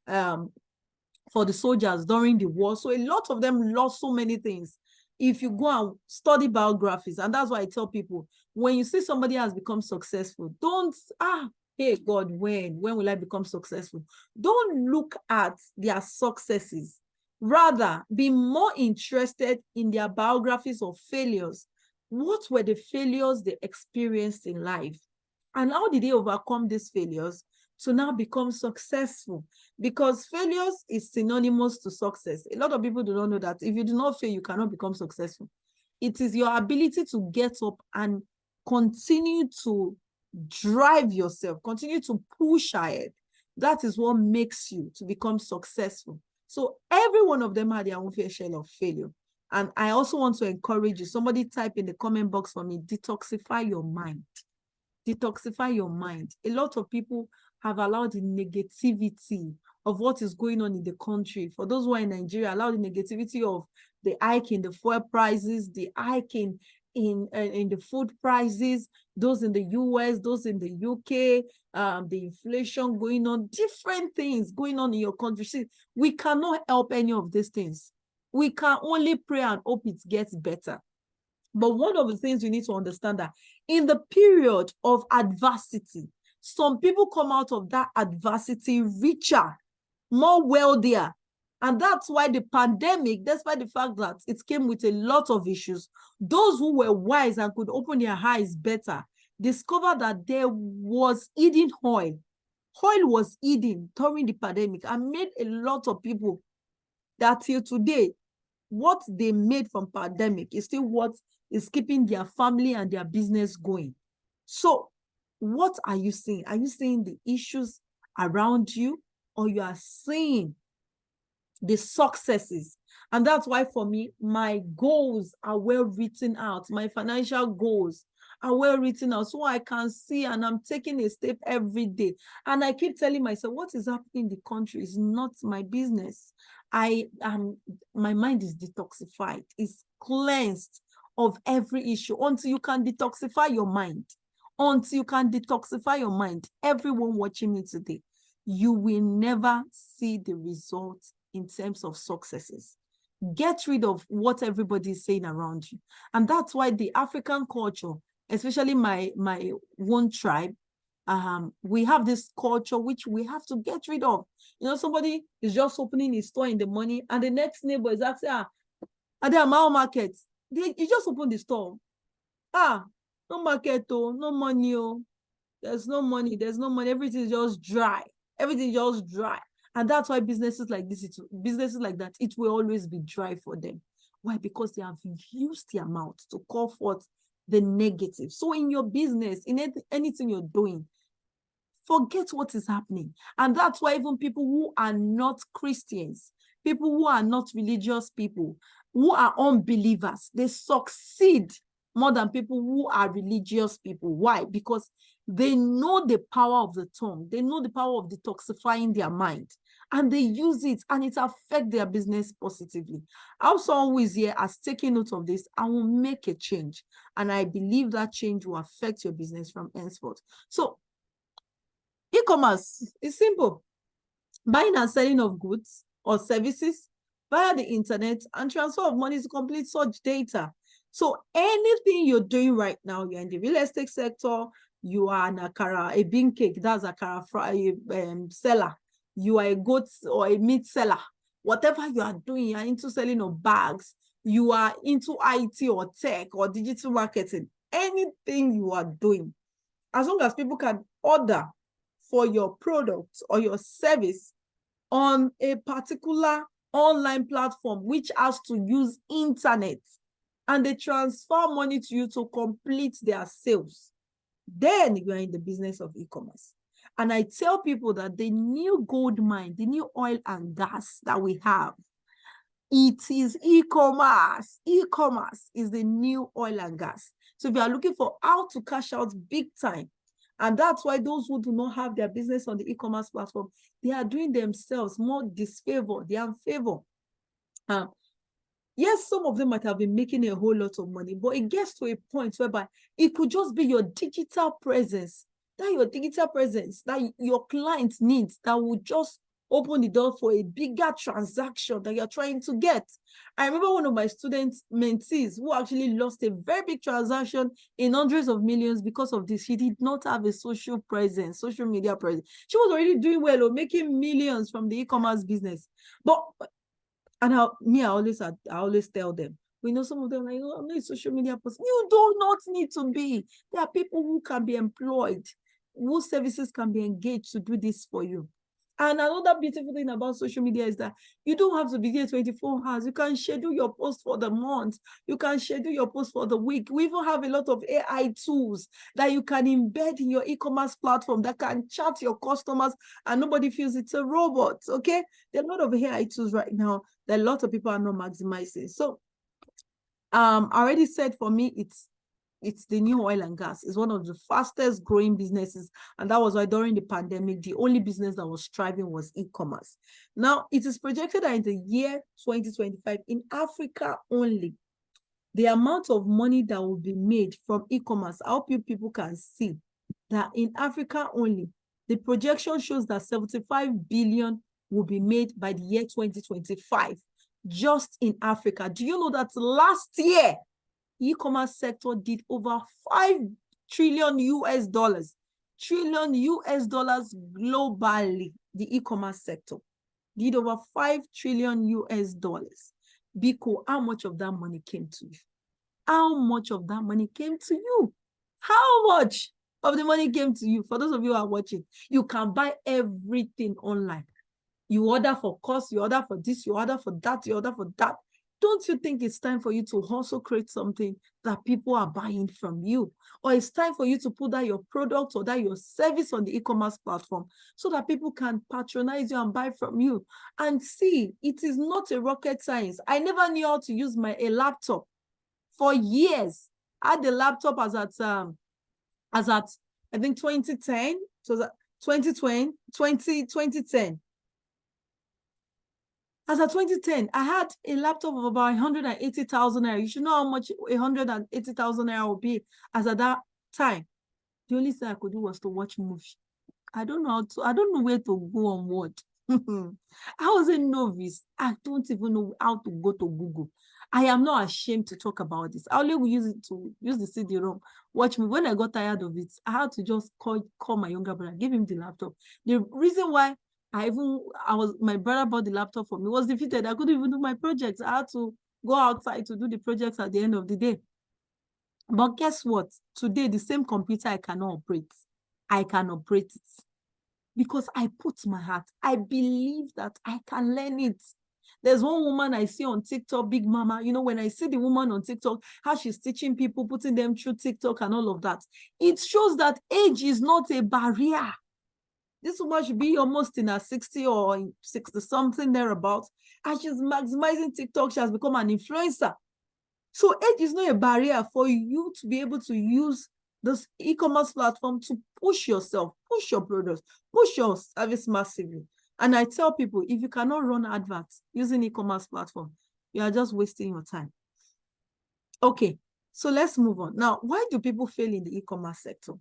the soldiers during the war. So a lot of them lost so many things. If you go and study biographies, and that's why I tell people, when you see somebody has become successful, don't, hey God, when will I become successful? Don't look at their successes. Rather, be more interested in their biographies of failures. What were the failures they experienced in life? And how did they overcome these failures to now become successful? Because failures is synonymous to success. A lot of people do not know that if you do not fail, you cannot become successful. It is your ability to get up and continue to drive yourself, continue to push ahead. That is what makes you to become successful. So every one of them had their own fair share of failure. And I also want to encourage you. Somebody type in the comment box for me, detoxify your mind. Detoxify your mind. A lot of people have allowed the negativity of what is going on in the country. For those who are in Nigeria, allow the negativity of the hike in the fuel prices, the hike in the food prices, those in the US, those in the UK, the inflation going on, different things going on in your country. See, we cannot help any of these things. We can only pray and hope it gets better. But one of the things you need to understand that in the period of adversity, some people come out of that adversity richer, more wealthier. And that's why the pandemic, despite the fact that it came with a lot of issues, those who were wise and could open their eyes better discovered that there was hidden oil. Oil was hidden during the pandemic and made a lot of people that till today, what they made from pandemic is still what is keeping their family and their business going. So what are you seeing? Are you seeing the issues around you, or you are seeing the successes? And that's why for me, my goals are well written out. My financial goals are well written out, so I can see, and I'm taking a step every day. And I keep telling myself, what is happening in the country is not my business. My mind is detoxified, it's cleansed of every issue. Until you can detoxify your mind, everyone watching me today, you will never see the results in terms of successes. Get rid of what everybody is saying around you. And that's why the African culture, especially my own tribe, we have this culture which we have to get rid of. You know, somebody is just opening his store in the morning, and the next neighbor is asking, are there Mao market? You just open the store. No market, no money, there's no money, everything is just dry. And that's why businesses like that, it will always be dry for them. Why? Because they have used their mouth to call forth the negative. So in your business, in anything you're doing, forget what is happening. And that's why even people who are not Christians, people who are not religious people, who are unbelievers, they succeed more than people who are religious people. Why? Because they know the power of the tongue. They know the power of detoxifying their mind, and they use it, and it affects their business positively. How someone who is here has taken note of this and will make a change. And I believe that change will affect your business from henceforth. So e-commerce is simple. Buying and selling of goods or services via the internet and transfer of money to complete such data. So anything you're doing right now, you're in the real estate sector, you are an akara, a bean cake, that's akara seller, you are a goat or a meat seller, whatever you are doing, you're into selling of bags, you are into IT or tech or digital marketing, anything you are doing, as long as people can order for your product or your service on a particular online platform which has to use internet, and they transfer money to you to complete their sales, then you are in the business of e-commerce. And I tell people that the new gold mine, the new oil and gas that we have, it is e-commerce. E-commerce is the new oil and gas. So if you are looking for how to cash out big time, and that's why those who do not have their business on the e-commerce platform, they are doing themselves more disfavor than favor. Yes, some of them might have been making a whole lot of money, but it gets to a point whereby it could just be your digital presence, that your client needs, that will just open the door for a bigger transaction that you're trying to get. I remember one of my students, mentees, who actually lost a very big transaction in hundreds of millions because of this. She did not have a social media presence. She was already doing well or making millions from the e-commerce business. And I always tell them, we know some of them like, I'm not a social media person. You do not need to be. There are people who can be employed, whose services can be engaged to do this for you. And another beautiful thing about social media is that you don't have to be there 24 hours. You can schedule your post for the month. You can schedule your post for the week. We even have a lot of AI tools that you can embed in your e-commerce platform that can chat your customers and nobody feels it's a robot, okay? There are a lot of AI tools right now that a lot of people are not maximizing. So I already said for me, it's the new oil and gas. It's one of the fastest growing businesses. And that was why during the pandemic, the only business that was thriving was e-commerce. Now, it is projected that in the year 2025, in Africa only, the amount of money that will be made from e-commerce, I hope you people can see that in Africa only, the projection shows that 75 billion will be made by the year 2025, just in Africa. Do you know that last year, e-commerce sector did over 5 trillion US dollars, globally? The e-commerce sector did over 5 trillion US dollars. Biko, how much of that money came to you? How much of that money came to you? How much of the money came to you? For those of you who are watching, you can buy everything online. You order for course, you order for this, you order for that, you order for that. Don't you think it's time for you to also create something that people are buying from you? Or it's time for you to put that your product or that your service on the e-commerce platform so that people can patronize you and buy from you? And see, it is not a rocket science. I never knew how to use a laptop for years. I had the laptop as at I think 2010, so that 2010. As of 2010, I had a laptop of about 180,000 naira. You should know how much 180,000 naira will be as at that time. The only thing I could do was to watch movies. I don't know where to go on what. I was a novice. I don't even know how to go to Google. I am not ashamed to talk about this. I only use the CD-ROM, watch me. When I got tired of it, I had to just call my younger brother, give him the laptop. The reason why my brother bought the laptop for me was defeated. I couldn't even do my projects. I had to go outside to do the projects at the end of the day. But guess what? Today, the same computer I cannot operate. I can operate it because I put my heart. I believe that I can learn it. There's one woman I see on TikTok, Big Mama. You know, when I see the woman on TikTok, how she's teaching people, putting them through TikTok and all of that, it shows that age is not a barrier. This woman should be almost in her 60 or 60 something thereabouts, and she's maximizing TikTok. She has become an influencer. So age is not a barrier for you to be able to use this e-commerce platform to push yourself, push your products, push your service massively. And I tell people, if you cannot run adverts using e-commerce platform, you are just wasting your time. Okay, so let's move on. Now, why do people fail in the e-commerce sector?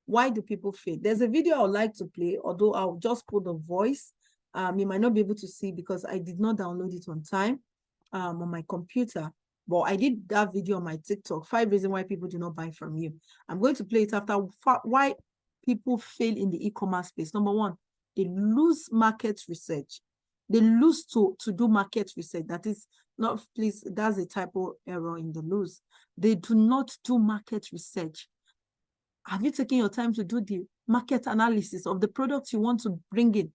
Why do people fail? There's a video I would like to play, although I'll just put the voice. You might not be able to see because I did not download it on time on my computer. But I did that video on my TikTok, 5 reasons why people do not buy from you. I'm going to play it after why people fail in the e-commerce space. Number one, they lose market research. They lose to do market research. That is not, please, that's a typo error in the lose. They do not do market research. Have you taken your time to do the market analysis of the products you want to bring in?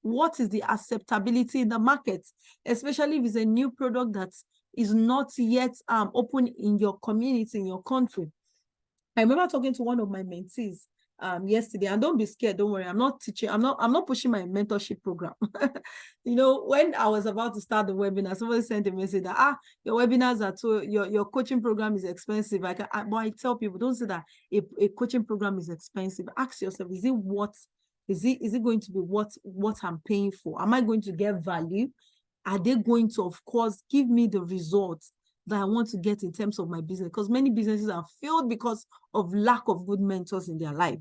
What is the acceptability in the market, especially if it's a new product that is not yet open in your community, in your country? I remember talking to one of my mentees yesterday, and don't be scared, don't worry, I'm not teaching, I'm not pushing my mentorship program. You know, when I was about to start the webinar, somebody sent a message that your webinars are too, your coaching program is expensive. But I tell people, don't say that a coaching program is expensive. Ask yourself, is it going to be what I'm paying for? Am I going to get value? Are they going to, of course, give me the results that I want to get in terms of my business? Because many businesses are failed because of lack of good mentors in their life.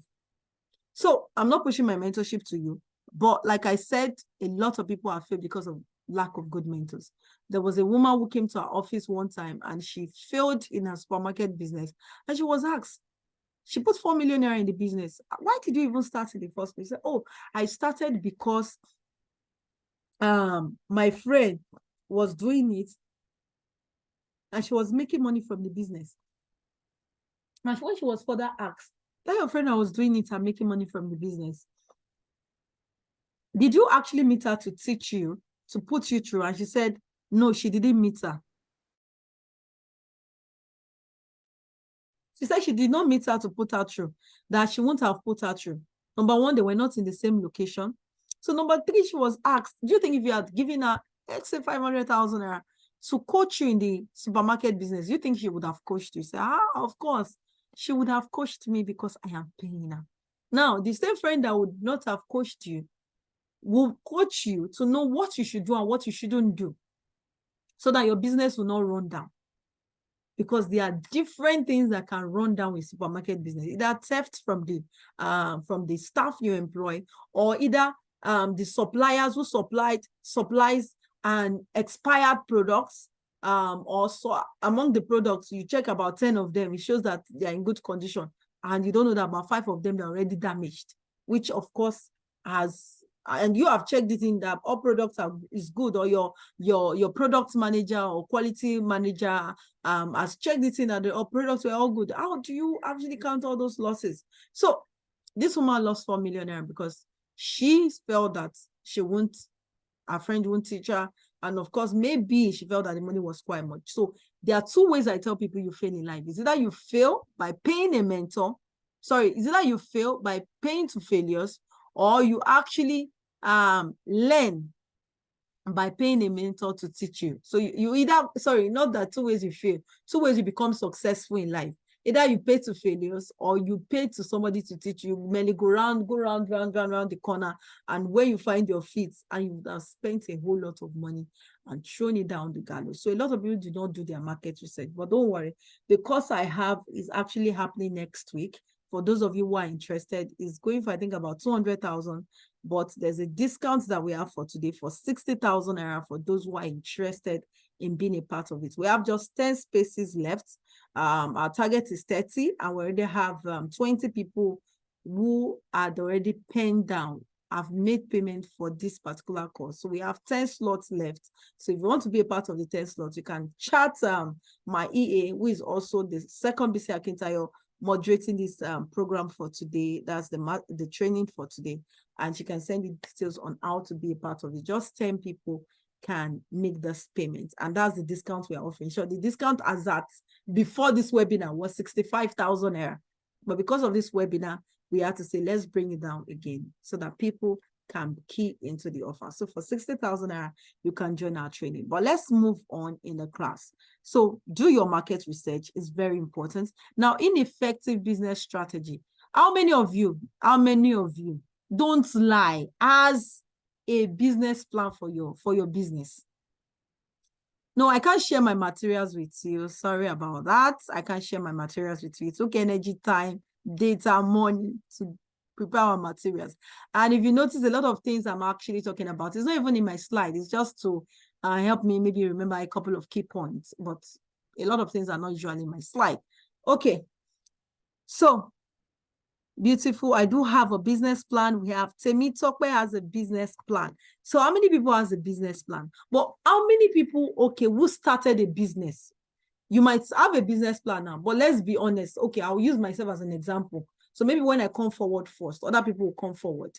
So I'm not pushing my mentorship to you, but like I said, a lot of people are failed because of lack of good mentors. There was a woman who came to our office one time and she failed in her supermarket business. And she was asked, she put 4 million naira in the business. Why did you even start in the first place? She said, oh, I started because my friend was doing it and she was making money from the business. And when she was further asked, that your friend I was doing it and making money from the business, Did you actually meet her to teach you, to put you through? And she said, no, she didn't meet her. She said she did not meet her to put her through, that she wouldn't have put her through. Number one, they were not in the same location. So number three, she was asked, do you think if you had given her, let's say 500,000 naira to coach you in the supermarket business, you think she would have coached you? Say, of course, she would have coached me because I am paying her. Now, the same friend that would not have coached you will coach you to know what you should do and what you shouldn't do so that your business will not run down. Because there are different things that can run down with supermarket business. Either theft from the staff you employ, or either the suppliers who supplies and expired products, or so among the products you check about 10 of them, it shows that they are in good condition, and you don't know that about 5 of them are already damaged, which of course has, and you have checked it in that all products is good, or your product manager or quality manager has checked it in that all products were all good. How do you actually count all those losses? So this woman lost 4 million naira because she felt that her friend won't teach her, and of course maybe she felt that the money was quite much. So there are two ways I tell people you fail in life. Is either you fail by paying a mentor, is either you fail by paying to failures, or you actually learn by paying a mentor to teach you. So you either, not that two ways you fail, two ways you become successful in life. Either you pay to failures, or you pay to somebody to teach you. You merely go round the corner, and when you find your feet, and you have spent a whole lot of money and thrown it down the gallows. So a lot of people do not do their market research, but don't worry, the course I have is actually happening next week. For those of you who are interested, is going for, I think, about 200,000, but there's a discount that we have for today for 60,000 naira for those who are interested in being a part of it. We have just 10 spaces left. Our target is 30, and we already have 20 people who had already penned down, have made payment for this particular course. So we have 10 slots left. So if you want to be a part of the 10 slots, you can chat my EA, who is also the second BC Akintayo, moderating this program for today. That's the training for today, and she can send you details on how to be a part of it. Just 10 people can make this payment, and that's the discount we are offering. So the discount as at before this webinar was 65,000 naira, but because of this webinar, we had to say let's bring it down again so that people can key into the offer. So for 60,000 naira, you can join our training. But let's move on in the class. So do your market research is very important. Now, ineffective business strategy. How many of you don't lie as a business plan for your business? No, I can't share my materials with you. Sorry about that. I can't share my materials with you. It took energy, time, data, money to prepare our materials. And if you notice, a lot of things I'm actually talking about, it's not even in my slide. It's just to help me maybe remember a couple of key points. But a lot of things are not usually in my slide. Okay. So, beautiful. I do have a business plan. We have Temitope has a business plan. So how many people has a business plan? But how many people, who started a business? You might have a business plan now, but let's be honest. Okay, I'll use myself as an example. So maybe when I come forward first, other people will come forward.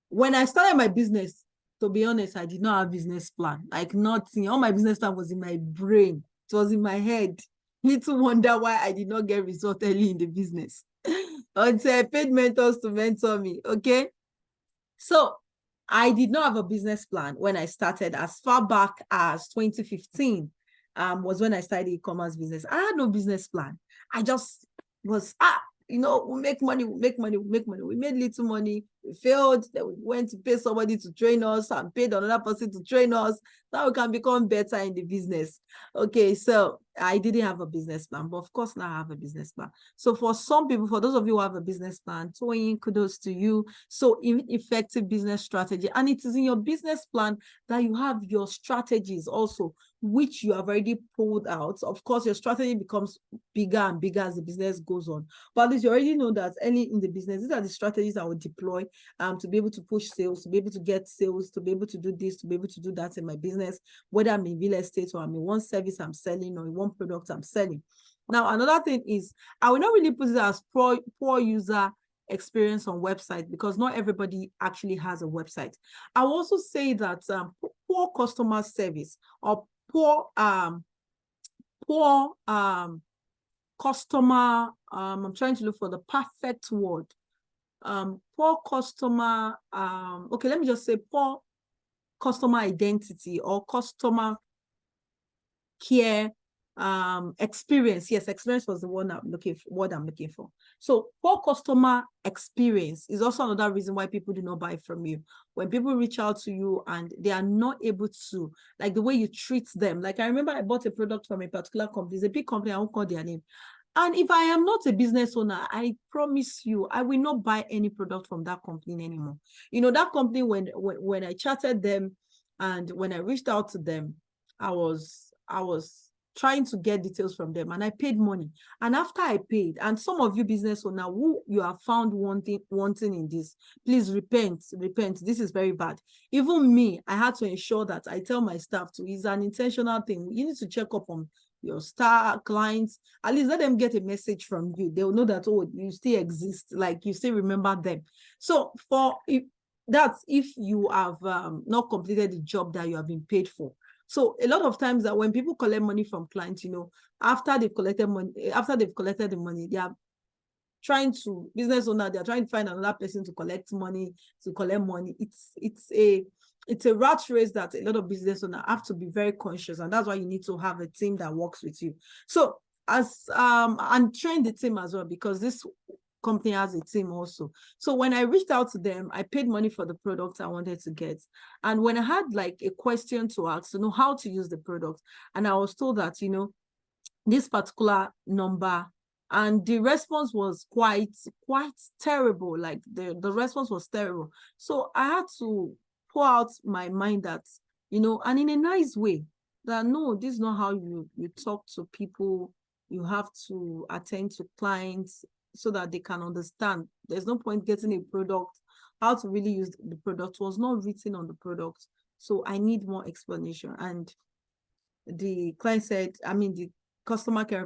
When I started my business, to be honest, I did not have a business plan. Like nothing. All my business plan was in my brain. It was in my head. Little wonder why I did not get results early in the business. Until I paid mentors to mentor me, okay? So I did not have a business plan when I started. As far back as 2015 was when I started e-commerce business. I had no business plan. I just was, we make money. We made little money. We failed. Then we went to pay somebody to train us and paid another person to train us. Now we can become better in the business. Okay, so I didn't have a business plan, but of course now I have a business plan. So for some people, for those of you who have a business plan, kudos to you. So effective business strategy. And it is in your business plan that you have your strategies also, which you have already pulled out. Of course, your strategy becomes bigger and bigger as the business goes on. But at least you already know that early in the business, these are the strategies I will deploy to be able to push sales, to be able to get sales, to be able to do this, to be able to do that in my business, whether I'm in real estate or I'm in one service I'm selling or in one product I'm selling. Now, another thing is I will not really put it as poor user experience on website, because not everybody actually has a website. I will also say that poor customer service or poor customer, I'm trying to look for the perfect word. Poor customer, okay, let me just say poor customer identity or customer care experience. Yes, experience was the one I'm looking for. So poor customer experience is also another reason why people do not buy from you. When people reach out to you and they are not able to, like the way you treat them. Like I remember I bought a product from a particular company. It's a big company, I won't call their name. And if I am not a business owner, I promise you, I will not buy any product from that company anymore. You know, that company, when I chatted them and when I reached out to them, I was trying to get details from them and I paid money. And after I paid, and some of you business owner who you have found wanting in this, please repent. This is very bad. Even me, I had to ensure that I tell my staff to, it's an intentional thing. You need to check up on your star clients, at least let them get a message from you. They'll know that, oh, you still exist, like you still remember them. So if you have not completed the job that you have been paid for. So a lot of times that when people collect money from clients, you know, after they've collected the money, they are trying to, business owner, they're trying to find another person to collect money. It's a rat race that a lot of business owners have to be very conscious, and that's why you need to have a team that works with you. So and train the team as well, because this company has a team also. So when I reached out to them, I paid money for the product I wanted to get. And when I had like a question to ask to know how to use the product, and I was told that, you know, this particular number, and the response was quite terrible. Like the response was terrible. So I had to pour out my mind that, you know, and in a nice way, that no, this is not how you talk to people. You have to attend to clients so that they can understand. There's no point getting a product. How to really use the product was not written on the product. So I need more explanation. And the client said, the customer care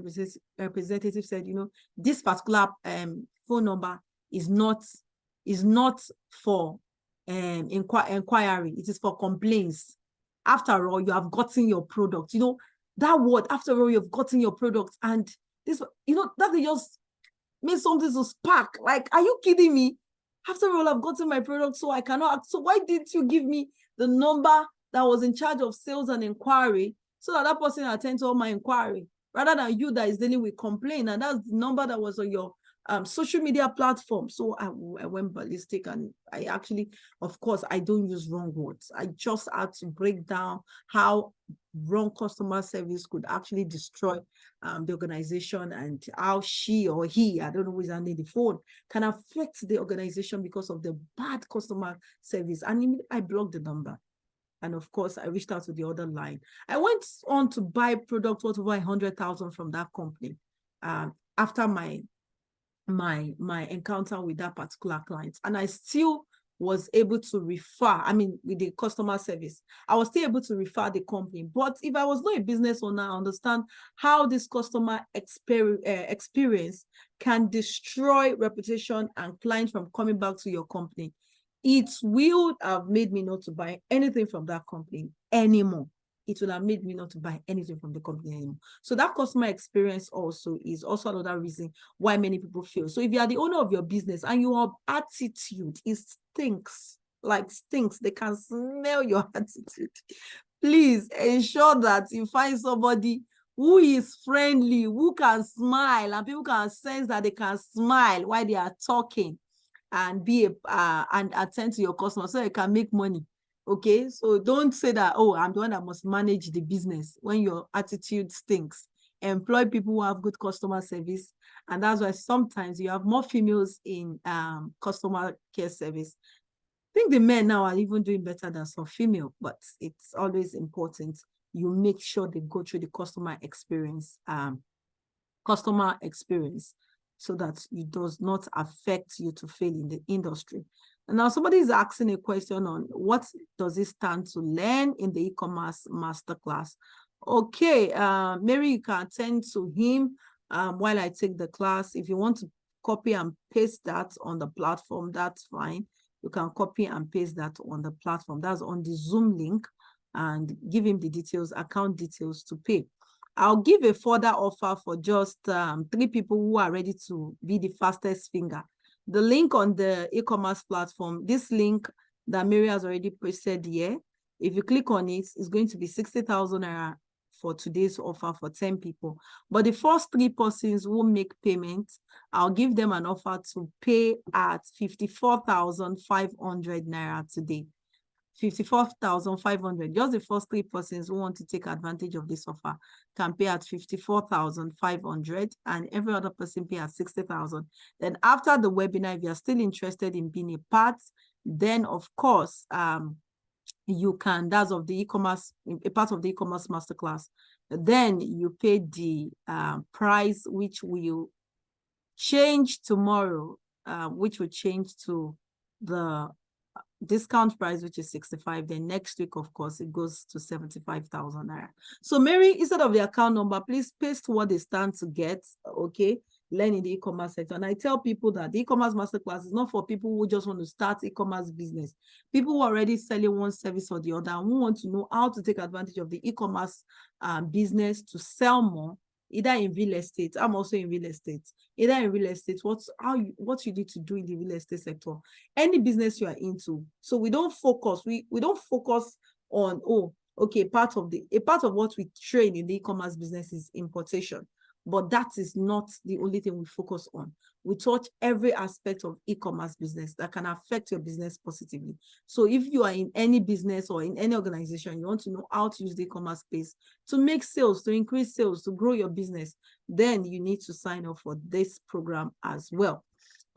representative said, you know, this particular phone number is not for inquiry. It is for complaints. After all, you have gotten your product. You know, that word, after all, you've gotten your product. And this, you know, that they just made something to spark. Like, are you kidding me? After all, I've gotten my product, so I cannot act. So why didn't you give me the number that was in charge of sales and inquiry, so that person attend to all my inquiry, rather than you that is dealing with complaint? And that's the number that was on your social media platform. So I went ballistic, and I actually, of course, I don't use wrong words. I just had to break down how wrong customer service could actually destroy the organization, and how she or he, I don't know who is handling the phone, can affect the organization because of the bad customer service. And I blocked the number. And of course, I reached out to the other line. I went on to buy product worth over 100,000 from that company after my encounter with that particular client. And I still was able to refer, with the customer service, I was still able to refer the company. But if I was not a business owner, I understand how this customer experience can destroy reputation and clients from coming back to your company. It will have made me not to buy anything from that company anymore. It will have made me not to buy anything from the company anymore. So that customer experience also is also another reason why many people fail. So if you are the owner of your business and you have attitude, it stinks, like stinks. They can smell your attitude. Please ensure that you find somebody who is friendly, who can smile, and people can sense that they can smile while they are talking, and and attend to your customers so you can make money. Okay, so don't say that, oh, I'm the one that must manage the business, when your attitude stinks. Employ people who have good customer service, and that's why sometimes you have more females in customer care service. I think the men now are even doing better than some female, but it's always important you make sure they go through the customer experience, so that it does not affect you to fail in the industry. And now somebody is asking a question on what does it stand to learn in the e-commerce masterclass. Okay, Mary, you can attend to him while I take the class. If you want to copy and paste that on the platform, that's fine. You can copy and paste that on the platform. That's on the Zoom link, and give him the details, account details to pay. I'll give a further offer for just 3 people who are ready to be the fastest finger. The link on the e-commerce platform, this link that Mary has already posted here, if you click on it, it's going to be 60,000 naira for today's offer for 10 people. But the first 3 persons who make payment, I'll give them an offer to pay at 54,500 naira today. 54,500. Just the first 3 persons who want to take advantage of this offer can pay at 54,500, and every other person pay at 60,000. Then after the webinar, if you're still interested in being a part, then of course, you can, that's of the e-commerce, a part of the e-commerce masterclass. Then you pay the price, which will change tomorrow, which will change to the discount price, which is 65. Then next week, of course, it goes to 75,000 naira. So Mary, instead of the account number, please paste what they stand to get, okay? Learn in the e-commerce sector. And I tell people that the e-commerce masterclass is not for people who just want to start e-commerce business. People who are already selling one service or the other, and who want to know how to take advantage of the e-commerce business to sell more, either in real estate. I'm also in real estate. Either in real estate, what you need to do in the real estate sector, any business you are into. So we don't focus, we don't focus on, oh, okay, a part of what we train in the e-commerce business is importation. But that is not the only thing we focus on. We touch every aspect of e-commerce business that can affect your business positively. So if you are in any business or in any organization, you want to know how to use the e-commerce space to make sales, to increase sales, to grow your business, then you need to sign up for this program as well.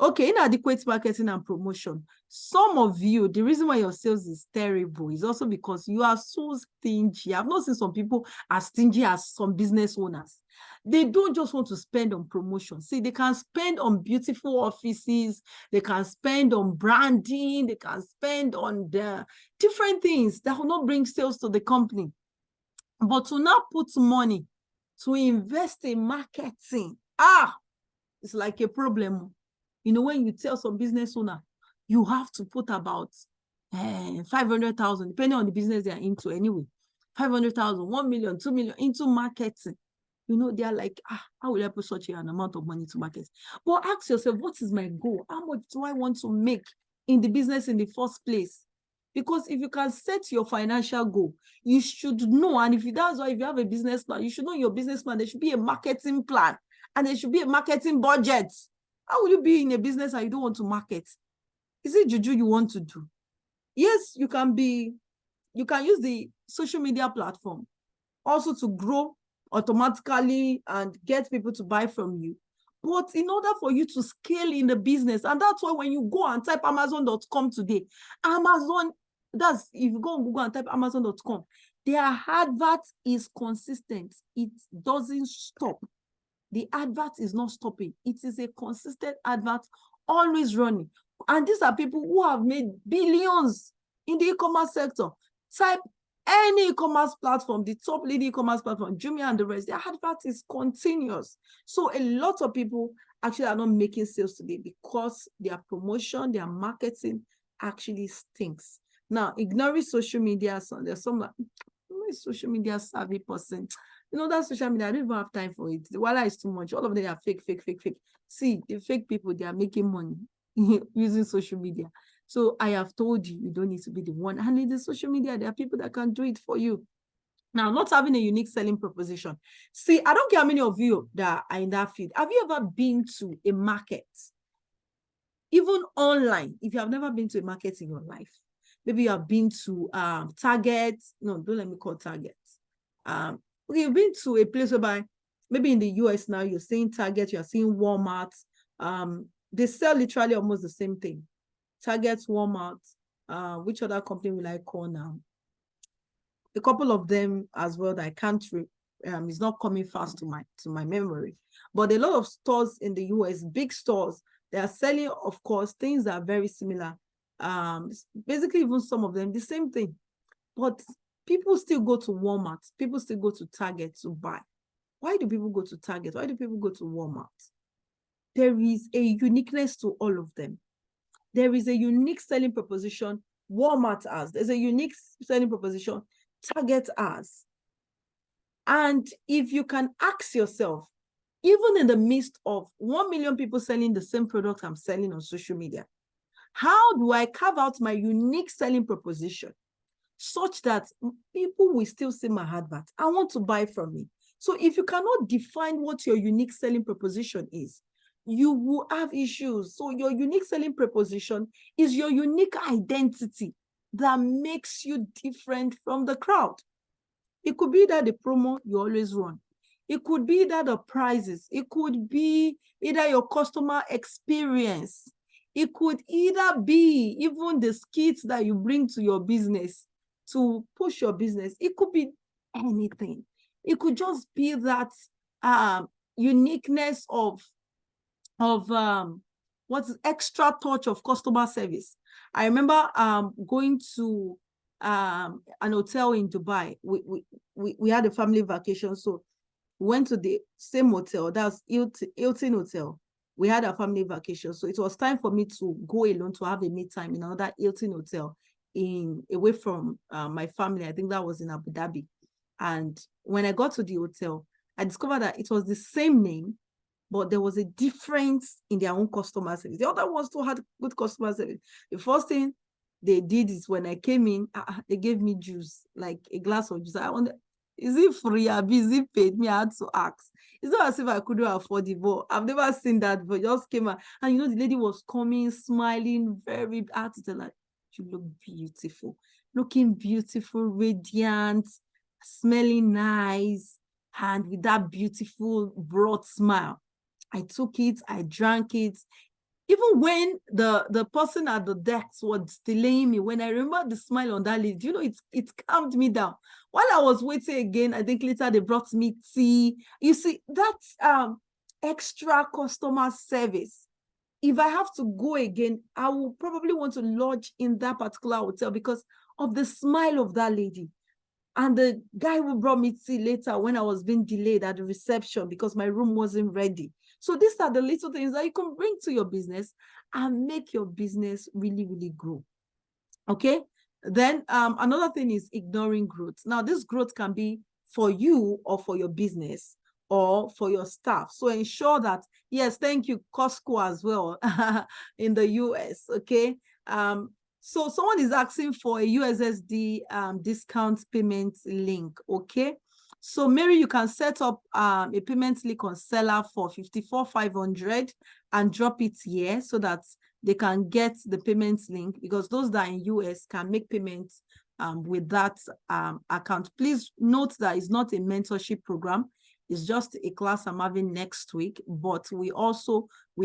Okay, inadequate marketing and promotion. Some of you, the reason why your sales is terrible is also because you are so stingy. I've not seen some people as stingy as some business owners. They don't just want to spend on promotion. See, they can spend on beautiful offices, they can spend on branding, they can spend on the different things that will not bring sales to the company. But to now put money to invest in marketing, it's like a problem. You know, when you tell some business owner, you have to put about 500,000, depending on the business they are into anyway, 500,000, 1 million, 2 million into marketing. You know, they are like, how will I put such an amount of money to market? But ask yourself, what is my goal? How much do I want to make in the business in the first place? Because if you can set your financial goal, you should know. And if that's why, if you have a business plan, you should know your business plan. There should be a marketing plan, and there should be a marketing budget. How will you be in a business and you don't want to market? Is it juju you want to do? Yes, you can use the social media platform also to grow automatically and get people to buy from you. But in order for you to scale in the business, and that's why when you go and type Amazon.com today, if you go on Google and type Amazon.com, their advert is consistent. It doesn't stop. The advert is not stopping. It is a consistent advert, always running. And these are people who have made billions in the e-commerce sector. Type any e-commerce platform, the top leading e-commerce platform, Jumia and the rest, their advert is continuous. So a lot of people actually are not making sales today because their promotion, their marketing actually stinks. Now, ignoring social media, so there's some social media savvy person. You know, that social media, I don't even have time for it. The wallet is too much. All of them are fake. See, the fake people, they are making money using social media. So I have told you, you don't need to be the one. And in the social media, there are people that can do it for you. Now, not having a unique selling proposition. See, I don't care how many of you that are in that field. Have you ever been to a market? Even online, if you have never been to a market in your life, maybe you have been to Target. No, don't let me call Target. Okay, you've been to a place whereby maybe in the US now, you're seeing Target, you're seeing Walmart. They sell literally almost the same thing. Target, Walmart, which other company will I call now? A couple of them as well that I can't, it's not coming fast to my memory. But a lot of stores in the US, big stores, they are selling, of course, things that are very similar. Basically, even some of them, the same thing. But people still go to Walmart. People still go to Target to buy. Why do people go to Target? Why do people go to Walmart? there is a uniqueness to all of them. There is a unique selling proposition Walmart has. There's a unique selling proposition Target has. And if you can ask yourself, even in the midst of 1 million people selling the same product I'm selling on social media, how do I carve out my unique selling proposition such that people will still see my advert? I want to buy from me. So if you cannot define what your unique selling proposition is, you will have issues. So your unique selling proposition is your unique identity that makes you different from the crowd. It could be that the promo you always run. It could be that the prices. It could be either your customer experience. It could either be even the skits that you bring to your business to push your business. It could be anything. It could just be that uniqueness of what's extra touch of customer service. I remember going to an hotel in Dubai. We had a family vacation, so we went to the same hotel. That's Hilton Hotel. We had a family vacation, so it was time for me to go alone to have a meet time in another Hilton Hotel away from my family. I think that was in Abu Dhabi. And when I got to the hotel, I discovered that it was the same name, but there was a difference in their own customer service. The other ones too had good customer service. The first thing they did is when I came in, they gave me juice, like a glass of juice. I wonder, is it free? Is it paid? Me, I had to ask. It's not as if I couldn't afford it, but I've never seen that, but just came out. And the lady was coming, smiling, very hard to tell her, you look beautiful, looking beautiful, radiant, smelling nice, and with that beautiful, broad smile. I took it, I drank it. Even when the person at the desk was delaying me, when I remember the smile on that lady, it calmed me down. While I was waiting again, I think later they brought me tea. You see, that's extra customer service. If I have to go again, I will probably want to lodge in that particular hotel because of the smile of that lady. And the guy who brought me tea later when I was being delayed at the reception because my room wasn't ready. So these are the little things that you can bring to your business and make your business really, really grow. Okay. Then another thing is ignoring growth. Now, this growth can be for you or for your business or for your staff. So ensure that, yes, thank you, Costco as well in the US. Okay. So someone is asking for a USD discount payment link. Okay. So Mary, you can set up a payment link on Seller for 54,500 and drop it here so that they can get the payment link, because those that are in US can make payments with that account. Please note that it's not a mentorship program. It's just a class I'm having next week, but we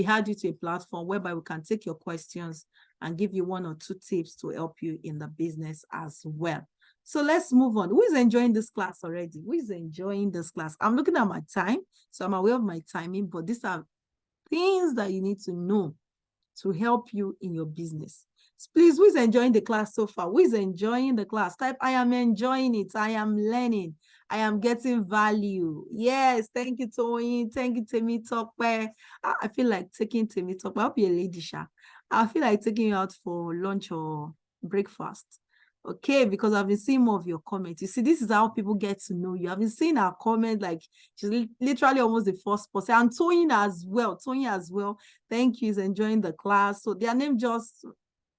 had you to a platform whereby we can take your questions and give you 1 or 2 tips to help you in the business as well. So let's move on. Who is enjoying this class already? Who is enjoying this class? I'm looking at my time, so I'm aware of my timing, but these are things that you need to know to help you in your business. So please, who is enjoying the class so far? Who is enjoying the class? Type, I am enjoying it. I am learning. I am getting value. Yes, thank you, Tony. Thank you, Temi Tokwe. I feel like taking Temi Tokwe. I'll be a lady, Sha. I feel like taking you out for lunch or breakfast. Okay, because I've been seeing more of your comments. You see, this is how people get to know you. I've been seeing our comment, like she's literally almost the first person. And Toyin as well. Thank you. He's enjoying the class. So their name just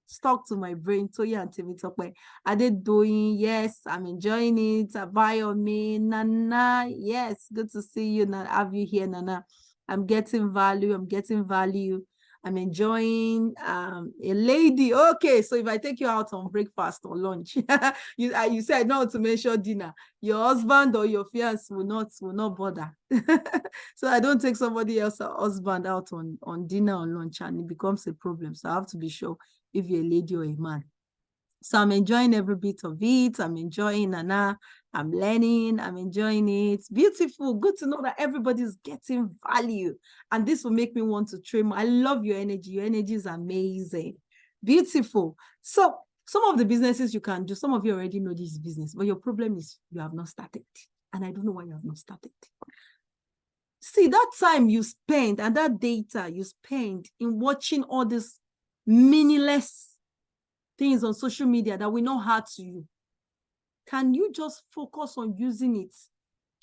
stuck to my brain. Toyin and Temitope. Are they doing? Yes, I'm enjoying it. Abayomi, Nana. Yes, good to see you. Have you here, Nana? I'm getting value. I'm enjoying a lady. Okay, so if I take you out on breakfast or lunch, you said not to mention dinner. Your husband or your fiance will not bother. So I don't take somebody else's husband out on dinner or lunch, and it becomes a problem. So I have to be sure if you're a lady or a man. So I'm enjoying every bit of it. I'm enjoying Nana. I'm learning. I'm enjoying it. Beautiful. Good to know that everybody's getting value. And this will make me want to train. I love your energy. Your energy is amazing. Beautiful. So some of the businesses you can do, some of you already know this business, but your problem is you have not started. And I don't know why you have not started. See, that time you spend and that data you spend in watching all these meaningless things on social media that will not hurt to you, can you just focus on using it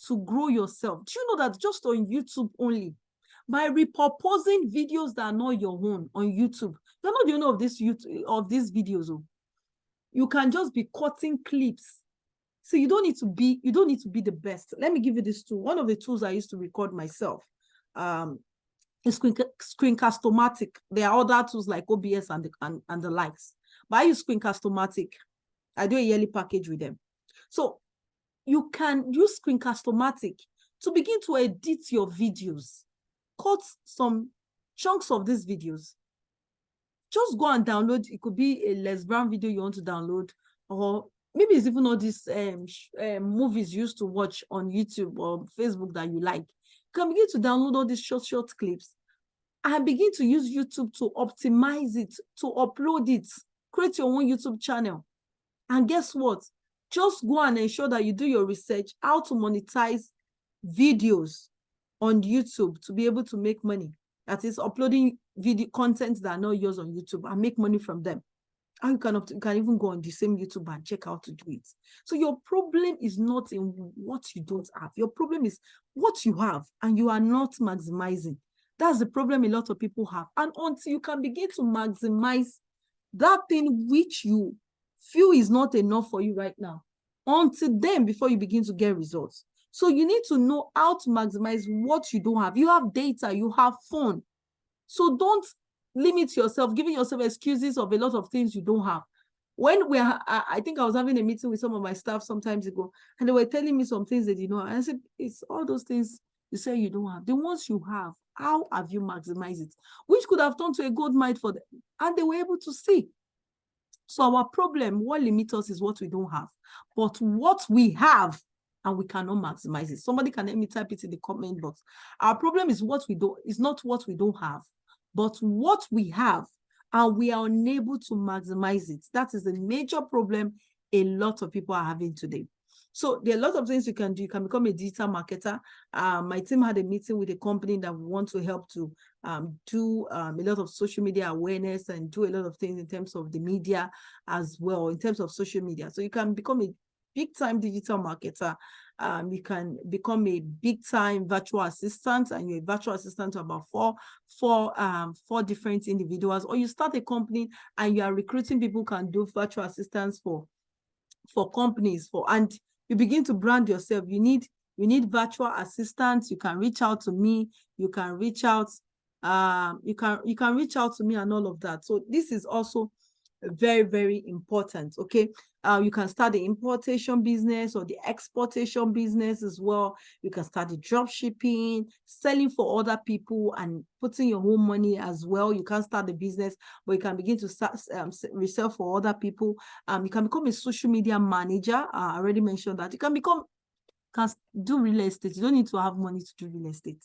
to grow yourself? Do you know that just on YouTube only, by repurposing videos that are not your own on YouTube, you're not the owner of these videos. Oh. You can just be cutting clips. So you don't need to be the best. Let me give you this tool. One of the tools I used to record myself is Screencast-O-Matic. There are other tools like OBS and the likes. But I use Screencast-O-Matic. I do a yearly package with them. So you can use Screencast-O-Matic to begin to edit your videos. Cut some chunks of these videos. Just go and download. It could be a Les Brown video you want to download, or maybe it's even all these movies you used to watch on YouTube or Facebook that you like. You can begin to download all these short clips and begin to use YouTube to optimize it, to upload it, create your own YouTube channel. And guess what? Just go and ensure that you do your research how to monetize videos on YouTube to be able to make money. That is uploading video content that are not yours on YouTube and make money from them. And you can even go on the same YouTube and check how to do it. So your problem is not in what you don't have. Your problem is what you have and you are not maximizing. That's the problem a lot of people have. And until you can begin to maximize that thing which you feel is not enough for you right now, until then, before you begin to get results. So you need to know how to maximize what you don't have. You have data, you have phone. So don't limit yourself, giving yourself excuses of a lot of things you don't have. When I think I was having a meeting with some of my staff sometimes ago, and they were telling me some things they didn't know. And I said, it's all those things you say you don't have. The ones you have, how have you maximized it? Which could have turned to a gold mine for them. And they were able to see. So our problem, what limits us is what we don't have. But what we have, and we cannot maximize it. Somebody can let me type it in the comment box. Our problem is not what we don't have, but what we have, and we are unable to maximize it. That is a major problem a lot of people are having today. So there are a lot of things you can do. You can become a digital marketer. My team had a meeting with a company that we want to help to do a lot of social media awareness and do a lot of things in terms of the media as well, in terms of social media. So you can become a big-time digital marketer. You can become a big-time virtual assistant, and you're a virtual assistant to about four different individuals. Or you start a company and you are recruiting people who can do virtual assistants for companies, and you begin to brand yourself. You need virtual assistants. You can reach out to me. You can reach out. You can reach out to me and all of that. So this is also very, very important. Okay. You can start the importation business or the exportation business as well. You can start the drop shipping, selling for other people and putting your own money as well. You can start the business, but you can begin to start resell for other people. You can become a social media manager. I already mentioned that. You can do real estate. You don't need to have money to do real estate.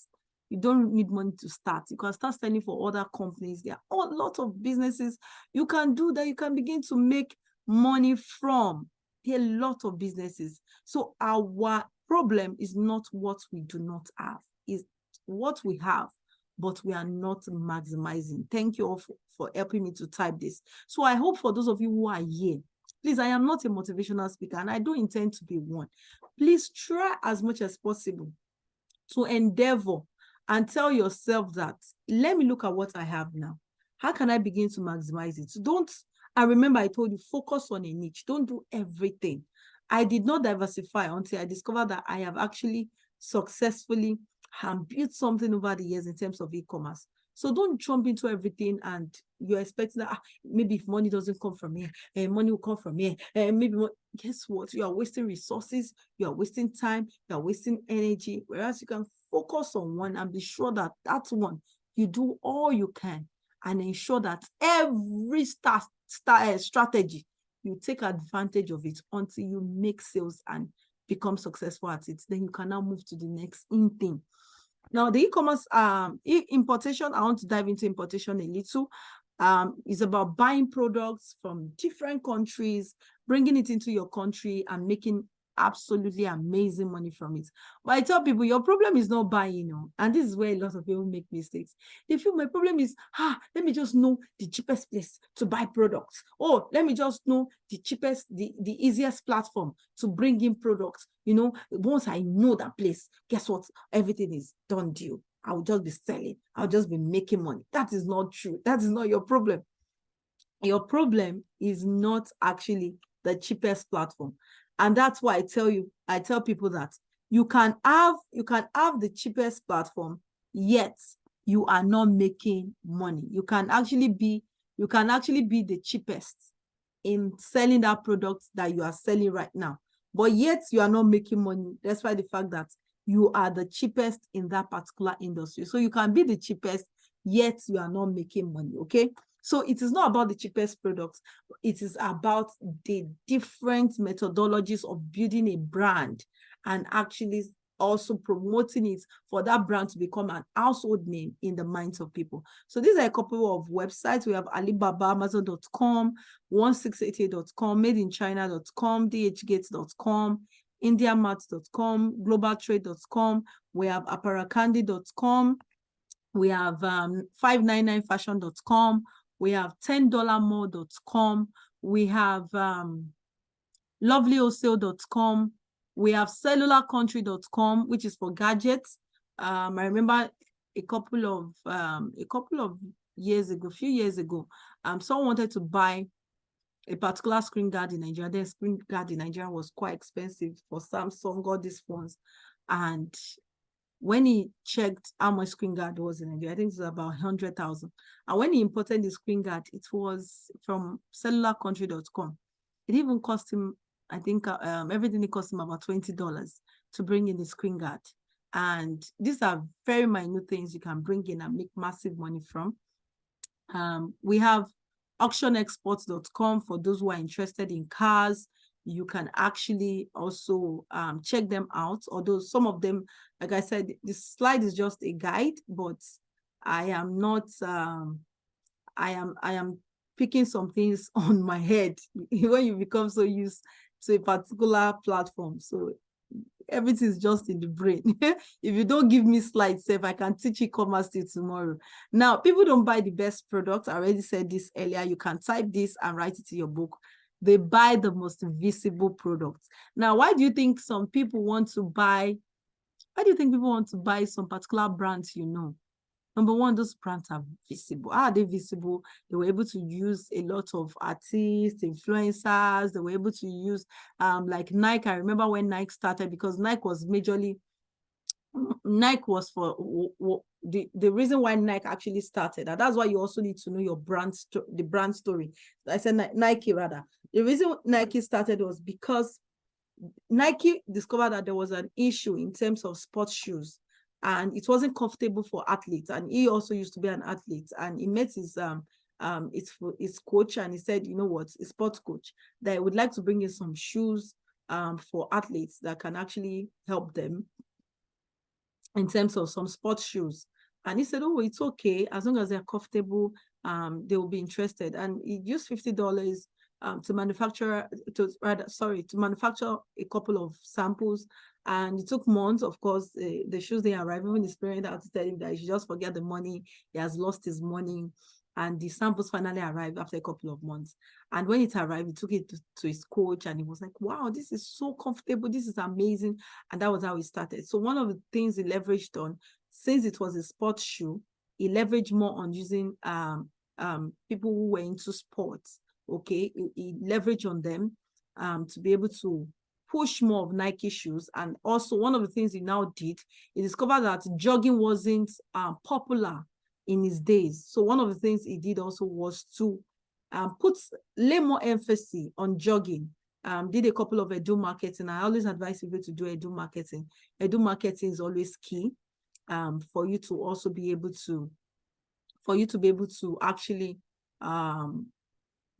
You don't need money to start. You can start selling for other companies. There are a lot of businesses you can do that you can begin to make money from. There are a lot of businesses. So our problem is not what we do not have, it's what we have, but we are not maximizing. Thank you all for helping me to type this. So I hope for those of you who are here, please, I am not a motivational speaker and I don't intend to be one. Please try as much as possible to endeavor and tell yourself that, let me look at what I have now. How can I begin to maximize it? I remember I told you, focus on a niche. Don't do everything. I did not diversify until I discovered that I have actually successfully built something over the years in terms of e-commerce. So don't jump into everything and you're expecting that maybe if money doesn't come from here, money will come from here. Guess what? You are wasting resources, you are wasting time, you are wasting energy. Whereas you can focus on one and be sure that that's one. You do all you can and ensure that every strategy, you take advantage of it until you make sales and become successful at it. Then you can now move to the next thing. Now, the e-commerce importation, I want to dive into importation a little. Is about buying products from different countries, bringing it into your country and making absolutely amazing money from it. But I tell people, your problem is not buying, and this is where a lot of people make mistakes. They feel my problem is, let me just know the cheapest place to buy products. Oh, let me just know the cheapest, the easiest platform to bring in products. Once I know that place, guess what? Everything is done deal. I will just be selling. I'll just be making money. That is not true. That is not your problem. Your problem is not actually the cheapest platform. And that's why I tell people that you can have the cheapest platform, yet you are not making money. You can actually be the cheapest in selling that product that you are selling right now, but yet you are not making money, despite the fact that you are the cheapest in that particular industry. So you can be the cheapest, yet you are not making money, okay? So it is not about the cheapest products. It is about the different methodologies of building a brand and actually also promoting it for that brand to become an household name in the minds of people. So these are a couple of websites. We have Alibaba, Amazon.com, 1688.com, madeinchina.com, dhgates.com, indiamart.com, globaltrade.com. We have aparacandy.com. We have 599fashion.com. We have $10more.com. We have lovelywholesale.com. We have cellularcountry.com, which is for gadgets. I remember a couple of years ago, someone wanted to buy a particular screen guard in Nigeria. The screen guard in Nigeria was quite expensive for Samsung, all these phones. And when he checked how much screen guard was in Nigeria, I think it was about 100,000. And when he imported the screen guard, it was from cellularcountry.com. It even cost him, I think, everything it cost him about $20 to bring in the screen guard. And these are very minute things you can bring in and make massive money from. We have auctionexports.com for those who are interested in cars. You can actually also check them out, although some of them, like I said, this slide is just a guide, but I am not, I am picking some things on my head when you become so used to a particular platform. So everything is just in the brain. If you don't give me slides, if I can teach e-commerce till tomorrow. Now, people don't buy the best products. I already said this earlier. You can type this and write it in your book. They buy the most visible products. Now, why do you think people want to buy some particular brands? Number one, those brands are visible. How are they visible? They were able to use a lot of artists, influencers. They were able to use like Nike. I remember when Nike started, because Nike was for the reason why Nike actually started. And that's why you also need to know your the brand story. I said Nike rather. The reason Nike started was because Nike discovered that there was an issue in terms of sports shoes, and it wasn't comfortable for athletes. And he also used to be an athlete, and he met his coach, and he said, you know what, a sports coach, that he would like to bring in some shoes for athletes that can actually help them in terms of some sports shoes. And he said, oh, it's okay, as long as they're comfortable, they will be interested. And he used $50 to manufacture a couple of samples. And it took months. Of course, the shoes didn't arrive. Even his parents had to tell him that he should just forget the money. He has lost his money. And the samples finally arrived after a couple of months. And when it arrived, he took it to his coach, and he was like, wow, this is so comfortable. This is amazing. And that was how he started. So one of the things he leveraged on, since it was a sports shoe, he leveraged more on using people who were into sports. Okay, he leveraged on them to be able to push more of Nike shoes. And also one of the things he now did, he discovered that jogging wasn't popular in his days. So one of the things he did also was to lay more emphasis on jogging. Did a couple of Edu marketing. I always advise people to do Edu marketing. Edu marketing is always key for you to also be able to actually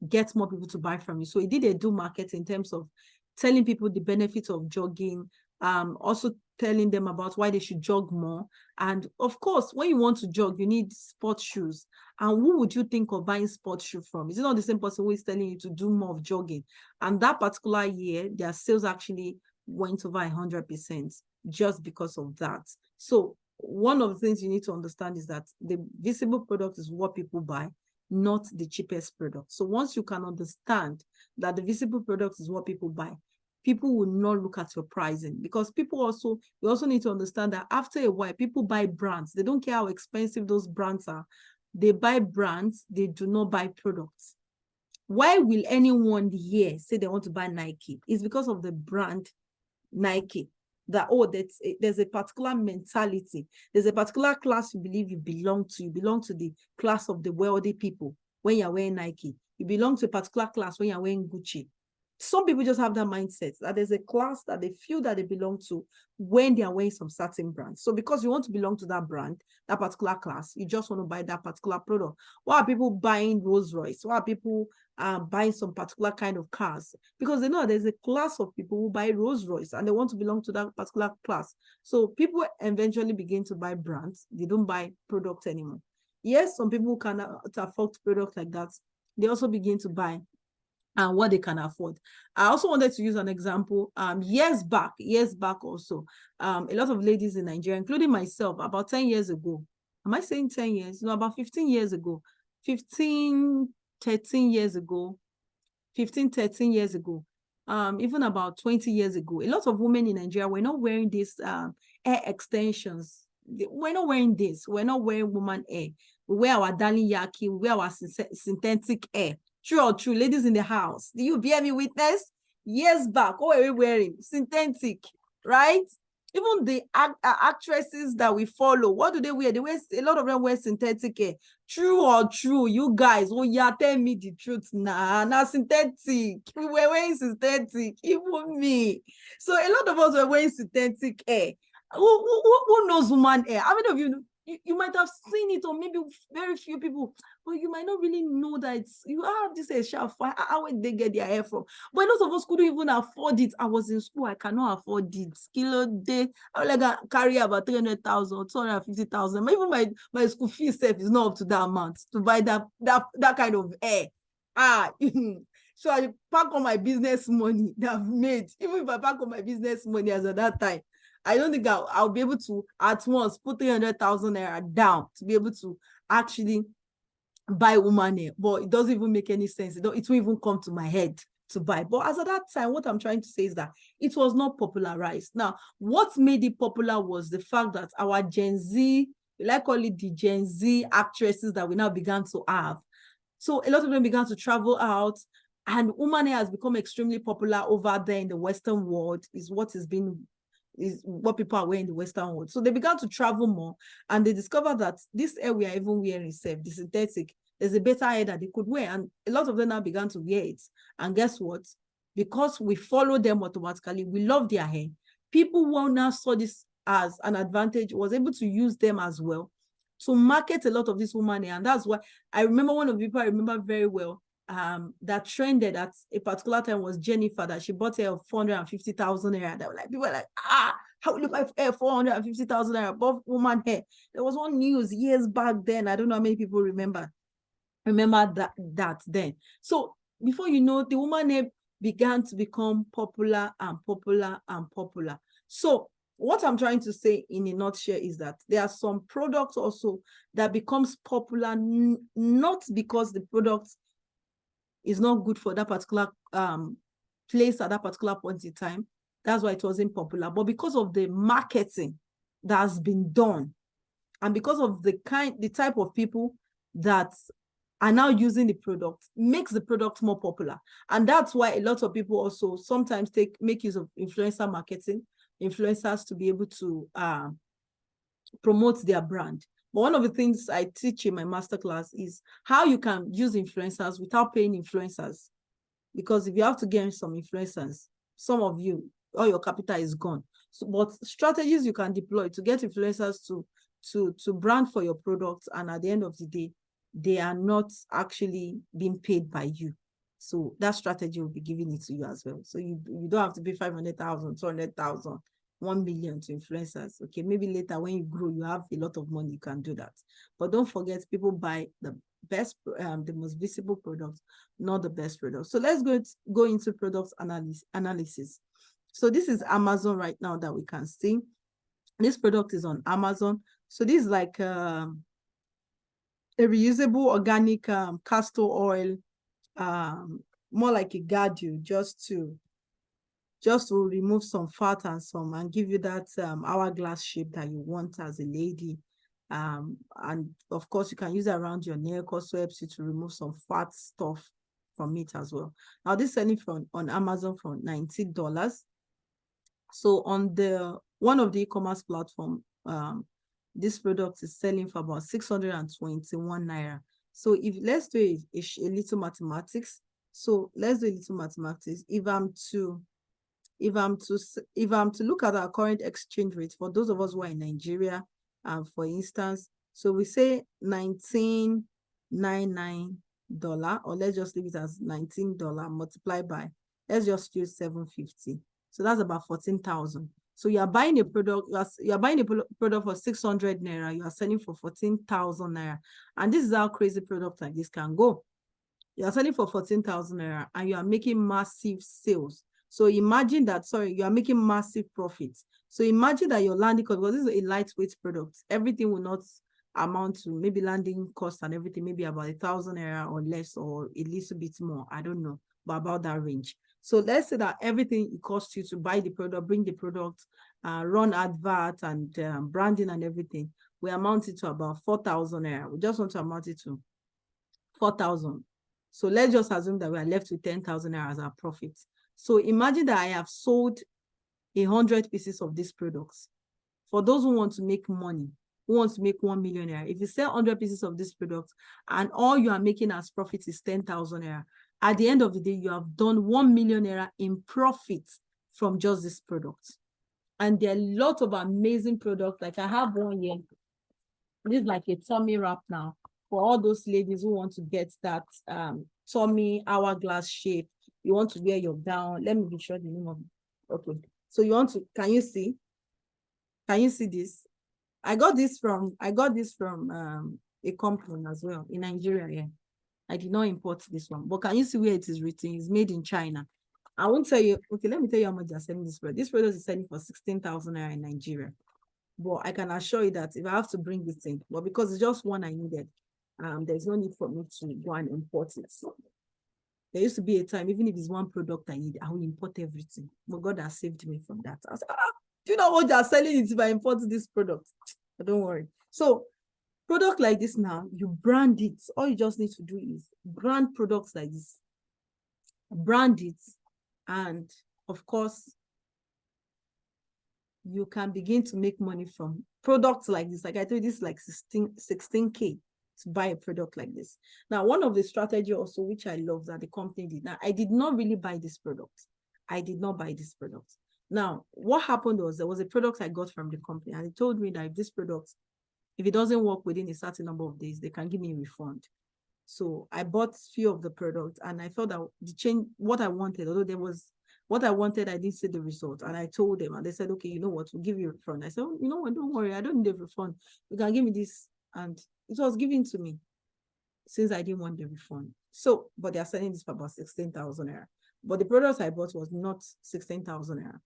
get more people to buy from you. So he did Edu marketing in terms of telling people the benefits of jogging, also telling them about why they should jog more. And of course, when you want to jog, you need sports shoes. And who would you think of buying sports shoe from? Is it not the same person who is telling you to do more of jogging? And that particular year, their sales actually went over 100% just because of that. So one of the things you need to understand is that the visible product is what people buy, not the cheapest product. So once you can understand that the visible product is what people buy, people will not look at your pricing, because you also need to understand that after a while, people buy brands. They don't care how expensive those brands are. They buy brands, they do not buy products. Why will anyone here say they want to buy Nike? It's because of the brand Nike. That, oh, there's a particular mentality. There's a particular class you believe you belong to. You belong to the class of the wealthy people when you're wearing Nike. You belong to a particular class when you're wearing Gucci. Some people just have that mindset that there's a class that they feel that they belong to when they are wearing some certain brands. So because you want to belong to that brand, that particular class, you just want to buy that particular product. Why are people buying Rolls Royce? Why are people buying some particular kind of cars? Because they know there's a class of people who buy Rolls Royce and they want to belong to that particular class. So people eventually begin to buy brands. They don't buy products anymore. Yes, some people can afford products like that. They also begin to buy and what they can afford. I also wanted to use an example. Years back also, a lot of ladies in Nigeria, including myself, about 10 years ago. Am I saying 10 years? No, about 15 years ago. 13 years ago. Even about 20 years ago, a lot of women in Nigeria were not wearing these hair extensions. We're not wearing this. We're not wearing woman hair. We wear our darling yaki. We wear our synthetic hair. True or true, ladies in the house? Do you bear me witness? Years back, what were we wearing? Synthetic, right? Even the actresses that we follow, what do they wear? They wear, a lot of them wear synthetic hair. True or true, you guys? Oh yeah, tell me the truth. Nah, synthetic. We were wearing synthetic, even me. So a lot of us were wearing synthetic hair. Who knows woman hair? How many of you? You might have seen it, or maybe very few people, but you might not really know that you have this hair shelf. How would they get their hair from? But a lot of us couldn't even afford it. I was in school, I cannot afford it. Kilo day, I would like carry about 300,000 or 250,000. Even my school fee itself is not up to that amount to buy that kind of hair. So I pack on my business money that I've made. Even if I pack on my business money as at that time, I don't think I'll be able to at once put 300,000 naira down to be able to actually buy woman hair. But it doesn't even make any sense. It won't even come to my head to buy. But as at that time, what I'm trying to say is that it was not popularized. Now, what made it popular was the fact that our Gen Z, we like call it the Gen Z actresses that we now began to have. So a lot of them began to travel out, and woman hair has become extremely popular over there in the Western world, is what people are wearing in the Western world. So they began to travel more, and they discovered that this hair we are even wearing itself, the synthetic, there's a better hair that they could wear. And a lot of them now began to wear it. And guess what? Because we follow them automatically, we love their hair. People who now saw this as an advantage was able to use them as well to market a lot of this woman hair. And that's why I remember one of the people I remember very well, that trended at a particular time was Jennifer, that she bought hair of 450,000 naira. That were like, people were like, how will you buy hair 450,000 naira above woman hair? There was one news years back then. I don't know how many people remember that then. So before you know, the woman hair began to become popular and popular and popular. So what I'm trying to say in a nutshell is that there are some products also that becomes popular, not because the product is not good for that particular place at that particular point in time. That's why it wasn't popular. But because of the marketing that has been done, and because of the type of people that are now using the product, makes the product more popular. And that's why a lot of people also sometimes make use of influencer marketing, influencers, to be able to promote their brand. But one of the things I teach in my masterclass is how you can use influencers without paying influencers. Because if you have to get some influencers, some of you, all your capital is gone. So, but strategies you can deploy to get influencers to brand for your products, and at the end of the day, they are not actually being paid by you. So that strategy will be giving it to you as well. So you don't have to pay 500,000, 200,000, 1 million to influencers. Okay, maybe later when you grow, you have a lot of money, you can do that. But don't forget, people buy the best, the most visible products, not the best products. So let's go into product analysis. So this is Amazon right now that we can see. This product is on Amazon. So this is like a reusable organic castor oil, more like a Gadu, just to remove some fat and give you that hourglass shape that you want as a lady. And of course, you can use it around your neck, also helps you to remove some fat stuff from it as well. Now, this is selling on Amazon for $19. So on one of the e-commerce platform, this product is selling for about 621 naira. So if let's do a little mathematics. So let's do a little mathematics. If I'm to look at our current exchange rate for those of us who are in Nigeria, for instance, so we say $19.99, or let's just leave it as $19 multiplied by, let's just use 750. So that's about 14,000. So you are buying a product, you are buying a product for 600 naira, you are selling for 14,000 naira. And this is how crazy product like this can go. You are selling for 14,000 naira and you are making massive sales. So imagine that, you are making massive profits. So imagine that your landing cost, because this is a lightweight product, everything will not amount to maybe landing cost and everything, maybe about 1,000 naira or less, or a little bit more. I don't know, but about that range. So let's say that everything it costs you to buy the product, bring the product, run advert and branding and everything, we amount it to about 4,000 naira. We just want to amount it to 4,000. So let's just assume that we are left with 10,000 naira as our profit. So imagine that I have sold 100 pieces of these products. For those who want to make money, who wants to make 1 million naira, if you sell 100 pieces of this product and all you are making as profit is 10,000 naira, at the end of the day, you have done 1 million naira in profit from just this product. And there are a lot of amazing products. Like I have one here. This is like a tummy wrap now for all those ladies who want to get that tummy hourglass shape. You want to wear your gown. Let me be sure the name of it. Okay. So you want to, can you see this? I got this from a company as well in Nigeria. Yeah. I did not import this one, but can you see where it is written? It's made in China. I won't tell you. Okay, let me tell you how much they're selling this product. This product is selling for 16,000 naira in Nigeria. But I can assure you that if I have to bring this in, but because it's just one I needed, there's no need for me to go and import it. So there used to be a time, even if it's one product I need, I will import everything. But God has saved me from that. I was like, do you know what they're selling it if I import this product? But don't worry. So product like this now, you brand it. All you just need to do is brand products like this. Brand it. And of course, you can begin to make money from products like this. Like I told you, this is like 16K to buy a product like this. Now, one of the strategy also, which I love that the company did. Now, I did not really buy this product. I did not buy this product. Now, what happened was there was a product I got from the company, and they told me that if this product, if it doesn't work within a certain number of days, they can give me a refund. So I bought few of the products, and I felt that the change what I wanted, although there was what I wanted, I didn't see the result. And I told them, and they said, okay, you know what, we'll give you a refund. I said, oh, you know what, don't worry, I don't need a refund. You can give me this. And it was given to me since I didn't want the refund. So, but they are selling this for about 16,000 naira. But the products I bought was not 16,000 naira.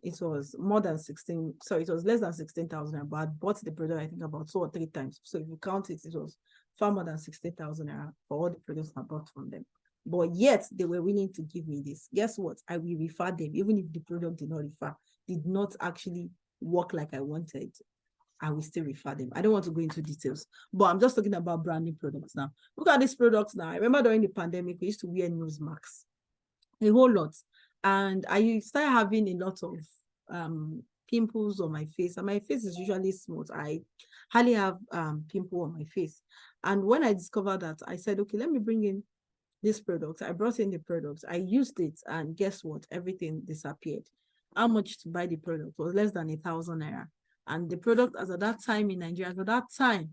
It was more than 16, sorry, it was less than 16,000 naira, but I bought the product, I think, about 2 or 3 times. So if you count it, it was far more than 16,000 naira for all the products I bought from them. But yet they were willing to give me this. Guess what? I will refer them, even if the product did not actually work like I wanted. I will still refer them. I don't want to go into details, but I'm just talking about branding products now. Look at these products now. I remember during the pandemic, we used to wear nose masks, a whole lot. And I started having a lot of pimples on my face, and my face is usually smooth. I hardly have pimple on my face. And when I discovered that, I said, okay, let me bring in this product. I brought in the product, I used it, and guess what? Everything disappeared. How much to buy the product? It was less than 1,000 naira. And the product, as at that time in Nigeria, at that time,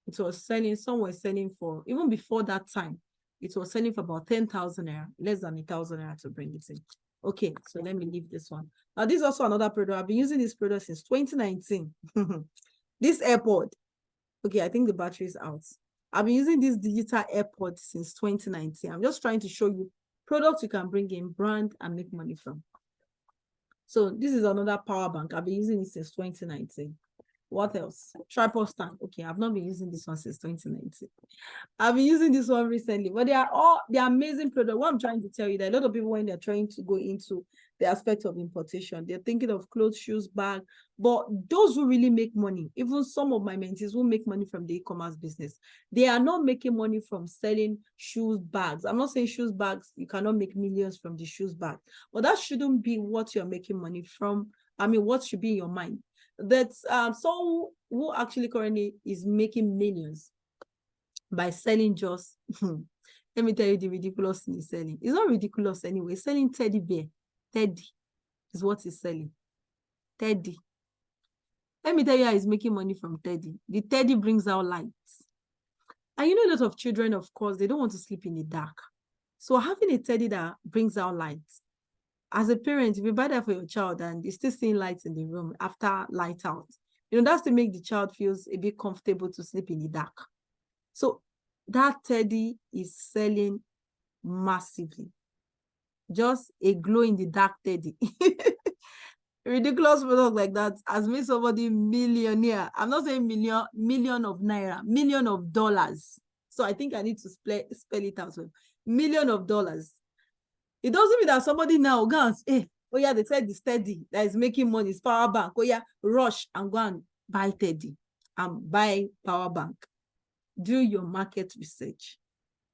it was selling, some were selling for, even before that time, it was selling for about 10,000 naira, less than 1,000 naira to bring it in. Okay, so let me leave this one. Now, this is also another product. I've been using this product since 2019. This AirPod. Okay, I think the battery is out. I've been using this digital AirPod since 2019. I'm just trying to show you products you can bring in, brand, and make money from. So this is another power bank. I've been using it since 2019. What else? Tripod stand. Okay, I've not been using this one since 2019. I've been using this one recently, but they're amazing products. What I'm trying to tell you, that a lot of people, when they're trying to go into the aspect of importation, they're thinking of clothes, shoes, bag, but those who really make money, even some of my mentees who make money from the e-commerce business, they are not making money from selling shoes, bags. I'm not saying shoes, bags, you cannot make millions from the shoes, bag, but that shouldn't be what you're making money from. I mean, what should be in your mind? That's someone who actually currently is making millions by selling just let me tell you the ridiculous thing he's selling. It's not ridiculous anyway. He's selling teddy bear. Teddy is what he's selling. Teddy. Let me tell you how he's making money from teddy. The teddy brings out lights. And you know, a lot of children, of course, they don't want to sleep in the dark. So having a teddy that brings out lights, as a parent, if you buy that for your child and you're still seeing lights in the room after light out, you know, that's to make the child feels a bit comfortable to sleep in the dark. So that teddy is selling massively. Just a glow in the dark teddy. Ridiculous product like that has made somebody millionaire. I'm not saying million of naira, million of dollars. So I think I need to spell it out. Million of dollars. It doesn't mean that somebody now goes, hey, oh yeah, they said the teddy that is making money is power bank. Oh yeah, rush and go and buy teddy and buy power bank. Do your market research.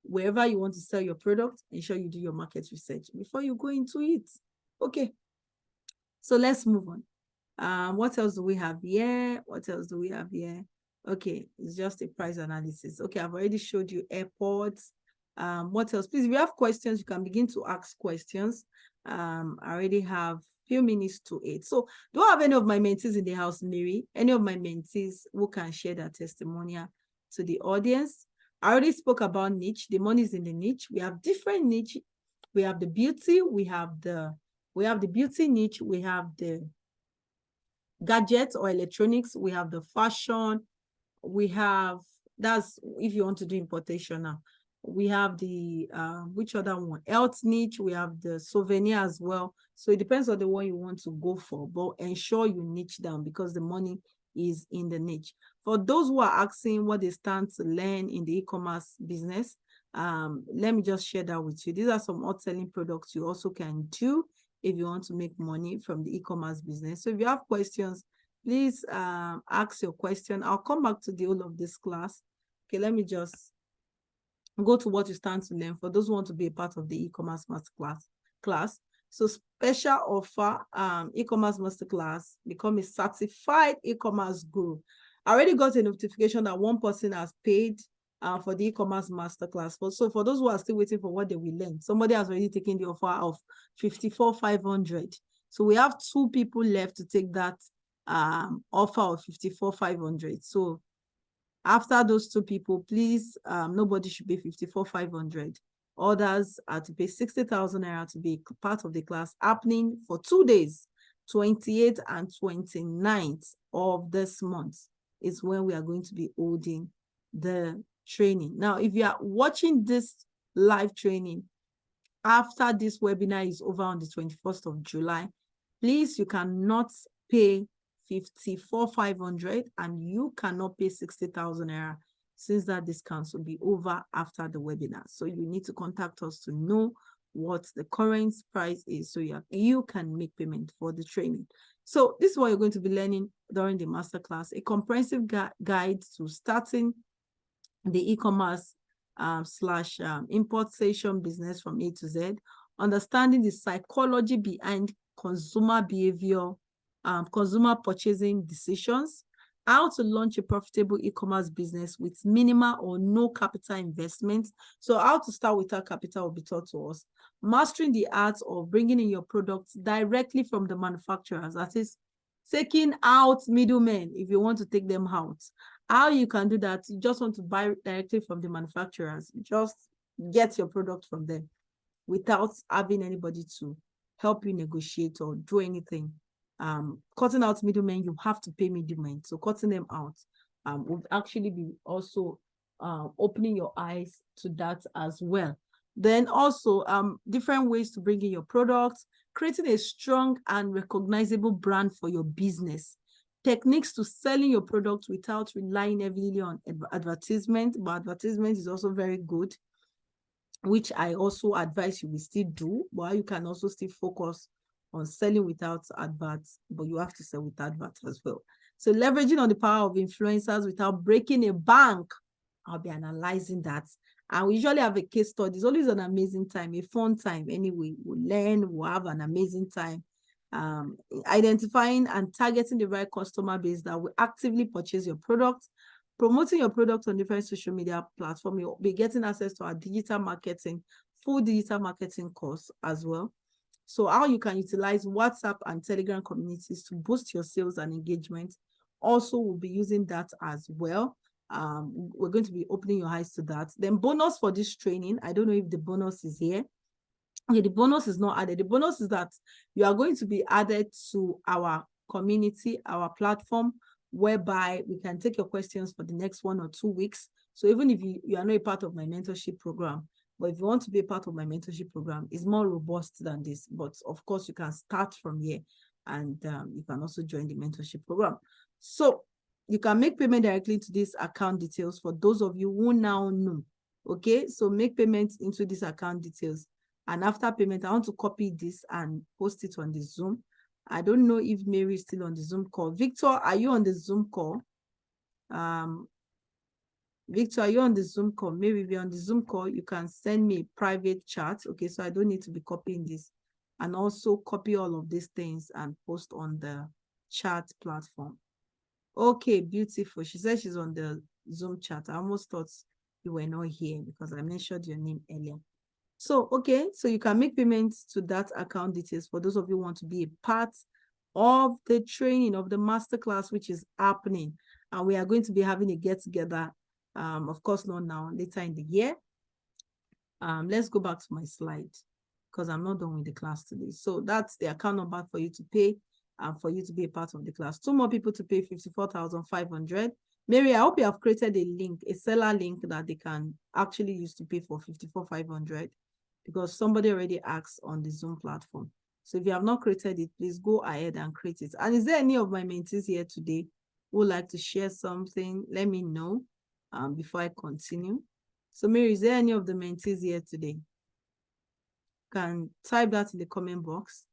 Wherever you want to sell your product, ensure you do your market research before you go into it. Okay. So let's move on. What else do we have here? What else do we have here? Okay, it's just a price analysis. Okay, I've already showed you airports. What else? Please, if you have questions, you can begin to ask questions. I already have few minutes to 8. So do I have any of my mentees in the house, Mary? Any of my mentees who can share their testimonial to the audience? I already spoke about niche. The money is in the niche. We have different niche. We have the beauty. We have the beauty niche. We have the gadgets or electronics. We have the fashion. We have, that's if you want to do importation now. We have the which other one? Health niche. We have the souvenir as well. So it depends on the one you want to go for, but ensure you niche down because the money is in the niche. For those who are asking what they stand to learn in the e-commerce business, let me just share that with you. These are some hot selling products you also can do if you want to make money from the e-commerce business. So if you have questions, please ask your question. I'll come back to the whole of this class. Okay, let me just go to what you stand to learn for those who want to be a part of the e-commerce masterclass class. So special offer, e-commerce masterclass, become a certified e-commerce guru. I already got a notification that one person has paid for the e-commerce masterclass. So for those who are still waiting for what they will learn, somebody has already taken the offer of 54,500. So we have 2 people left to take that offer of 54,500. So after those 2 people, please, nobody should pay 54,500. Others are to pay 60,000 naira to be part of the class happening for 2 days, 28th and 29th of this month is when we are going to be holding the training. Now, if you are watching this live training after this webinar is over on the 21st of July, please, you cannot pay 54,500 and you cannot pay 60,000 naira since that discount will be over after the webinar. So you need to contact us to know what the current price is so you can make payment for the training. So this is what you're going to be learning during the masterclass, a comprehensive guide to starting the e-commerce / importation business from A to Z, understanding the psychology behind consumer behavior, consumer purchasing decisions, how to launch a profitable e-commerce business with minimal or no capital investment. So how to start without capital will be taught to us. Mastering the art of bringing in your products directly from the manufacturers, that is taking out middlemen if you want to take them out. How you can do that, you just want to buy directly from the manufacturers. Just get your product from them without having anybody to help you negotiate or do anything. Cutting out middlemen, you have to pay middlemen. So cutting them out would actually be also opening your eyes to that as well. Then also different ways to bring in your products, creating a strong and recognizable brand for your business, techniques to selling your product without relying heavily on advertisement, but advertisement is also very good, which I also advise you will still do, but you can also still focus on selling without adverts, but you have to sell with adverts as well. So leveraging on the power of influencers without breaking a bank, I'll be analyzing that. And we usually have a case study. It's always an amazing time, a fun time anyway. We'll learn, we'll have an amazing time. Identifying and targeting the right customer base that will actively purchase your product, promoting your product on different social media platforms. You'll be getting access to our digital marketing, full digital marketing course as well. So how you can utilize WhatsApp and Telegram communities to boost your sales and engagement. Also, we'll be using that as well. We're going to be opening your eyes to that. Then bonus for this training, I don't know if the bonus is here. Okay, the bonus is not added. The bonus is that you are going to be added to our community, our platform, whereby we can take your questions for the next 1 or 2 weeks. So even if you are not a part of my mentorship program, but if you want to be a part of my mentorship program, it's more robust than this. But of course, you can start from here, and you can also join the mentorship program. So you can make payment directly to this account details for those of you who now know. Okay, so make payments into this account details. And after payment, I want to copy this and post it on the Zoom. I don't know if Mary is still on the Zoom call. Victor, are you on the Zoom call? Victor, are you on the Zoom call? Maybe if you're on the Zoom call, you can send me a private chat. Okay, so I don't need to be copying this. And also copy all of these things and post on the chat platform. Okay, beautiful. She said she's on the Zoom chat. I almost thought you were not here because I mentioned your name earlier. So, okay, so you can make payments to that account details for those of you who want to be a part of the training of the masterclass, which is happening. And we are going to be having a get-together, of course, not now, later in the year. Let's go back to my slide because I'm not done with the class today. So that's the account number for you to pay and for you to be a part of the class. 2 more people to pay 54,500. Mary, I hope you have created a link, a seller link that they can actually use to pay for 54,500 because somebody already asked on the Zoom platform. So if you have not created it, please go ahead and create it. And is there any of my mentees here today who would like to share something? Let me know before I continue. So Mary, is there any of the mentees here today? Can type that in the comment box.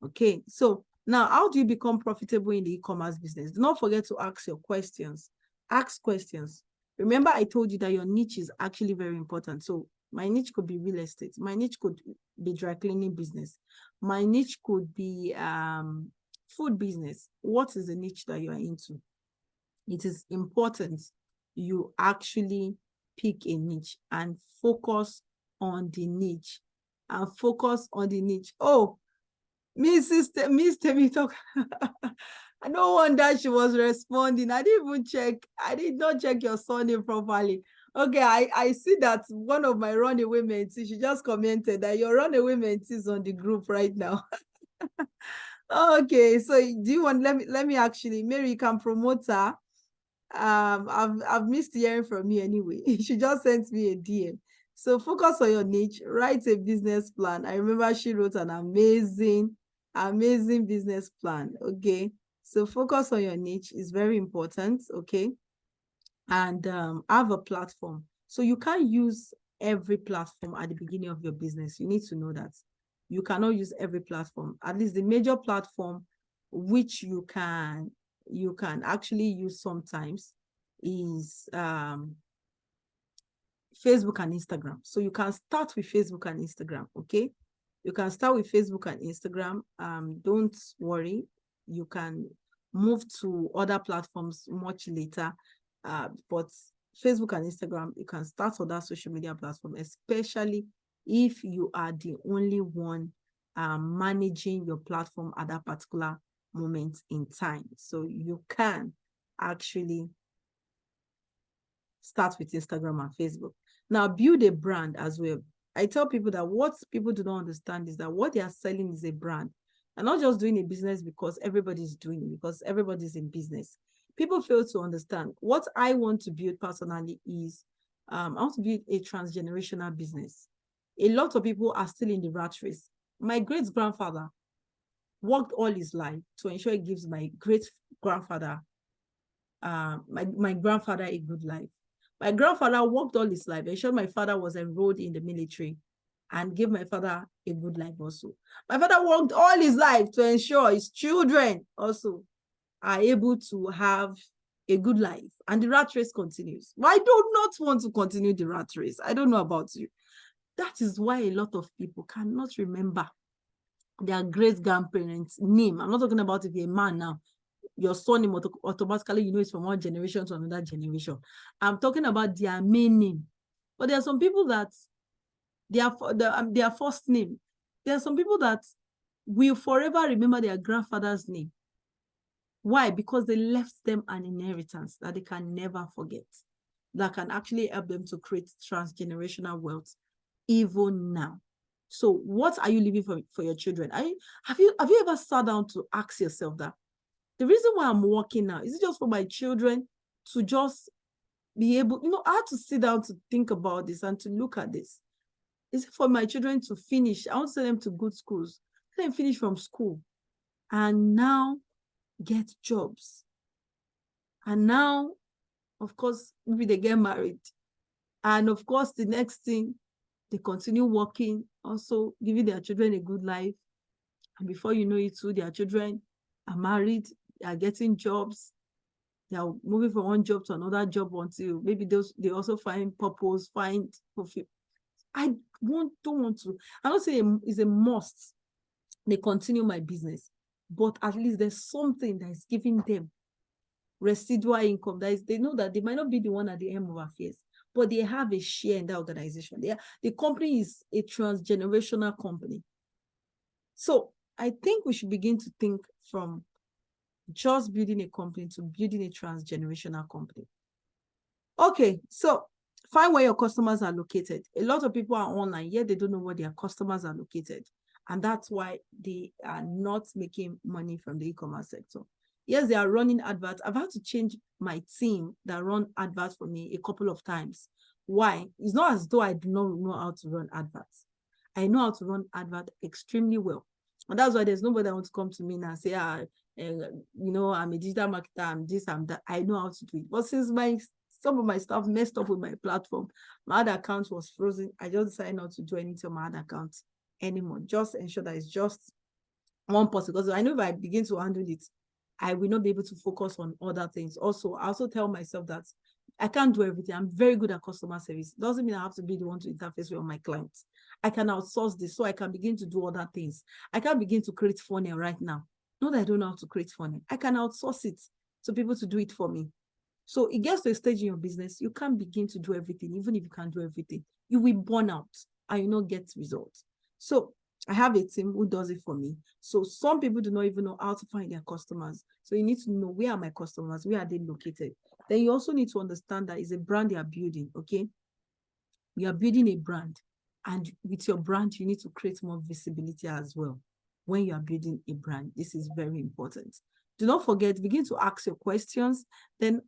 Okay, so now how do you become profitable in the e-commerce business? Do not forget to ask your questions. Ask questions. Remember, I told you that your niche is actually very important. So my niche could be real estate. My niche could be dry cleaning business. My niche could be food business. What is the niche that you are into? It is important you actually pick a niche and focus on the niche. And focus on the niche. Oh, Miss Temi talk. No wonder she was responding. I didn't even check. I did not check your surname properly. Okay, I see that one of my runaway mentees, she just commented that your runaway mentee is on the group right now. Okay, so do you want, let me actually, Mary, you can promote her. I've missed hearing from you anyway. She just sent me a DM. So focus on your niche, write a business plan. I remember she wrote an amazing business plan. Okay, so focus on your niche is very important. Okay, and have a platform. So you can't use every platform at the beginning of your business. You need to know that you cannot use every platform. At least the major platform which you can actually use sometimes is Facebook and Instagram. So you can start with Facebook and Instagram. Okay, you can start with Facebook and Instagram. Don't worry, you can move to other platforms much later, but Facebook and Instagram, you can start on that social media platform, especially if you are the only one managing your platform at that particular moment in time. So you can actually start with Instagram and Facebook. Now build a brand as well. I tell people that what people do not understand is that what they are selling is a brand. And not just doing a business because everybody's doing it, because everybody's in business. People fail to understand. What I want to build personally is, I want to build a transgenerational business. A lot of people are still in the rat race. My great-grandfather worked all his life to ensure he gives my great-grandfather, my grandfather, a good life. My grandfather worked all his life, ensured my father was enrolled in the military and gave my father a good life also. My father worked all his life to ensure his children also are able to have a good life, and the rat race continues. But I do not want to continue the rat race. I don't know about you. That is why a lot of people cannot remember their great-grandparents' name. I'm not talking about if you're a man now, your surname automatically, you know, it's from one generation to another generation. I'm talking about their main name. But there are some people that their first name. There are some people that will forever remember their grandfather's name. Why? Because they left them an inheritance that they can never forget, that can actually help them to create transgenerational wealth even now. So what are you leaving for your children? Have you ever sat down to ask yourself that? The reason why I'm working now, is it just for my children to just be able, I had to sit down to think about this and to look at this. Is it for my children to finish? I want to send them to good schools. Let them finish from school and now get jobs. And now, of course, maybe they get married. And of course, the next thing, they continue working, also giving their children a good life. And before you know it too, their children are married, they are getting jobs. They are moving from one job to another job until maybe they also find purpose, find fulfill. I don't want to. I don't say it's a must. They continue my business, but at least there's something that is giving them residual income. They know that they might not be the one at the end of affairs, but they have a share in that organization. The company is a transgenerational company. So I think we should begin to think from just building a company to building a transgenerational company. Okay, so find where your customers are located. A lot of people are online, yet they don't know where their customers are located. And that's why they are not making money from the e-commerce sector. Yes, they are running adverts. I've had to change my team that run adverts for me a couple of times. Why? It's not as though I do not know how to run adverts. I know how to run adverts extremely well. And that's why there's nobody that wants to come to me and say, I'm a digital marketer, I'm this, I'm that. I know how to do it. But since some of my stuff messed up with my platform, my other account was frozen, I just decided not to do anything on my other account anymore. Just ensure that it's just one person, because I know if I begin to handle it, I will not be able to focus on other things. Also, I also tell myself that I can't do everything. I'm very good at customer service. Doesn't mean I have to be the one to interface with my clients. I can outsource this so I can begin to do other things. I can begin to create funnel right now. Not that I don't know how to create funnel. I can outsource it to people to do it for me. So it gets to a stage in your business, you can't begin to do everything. Even if you can't do everything, you will burn out and you not get results. So I have a team who does it for me. So some people do not even know how to find their customers. So you need to know, where are my customers? Where are they located? Then you also need to understand that it's a brand they are building, okay? You are building a brand. And with your brand, you need to create more visibility as well. When you are building a brand, this is very important. Do not forget, begin to ask your questions. Then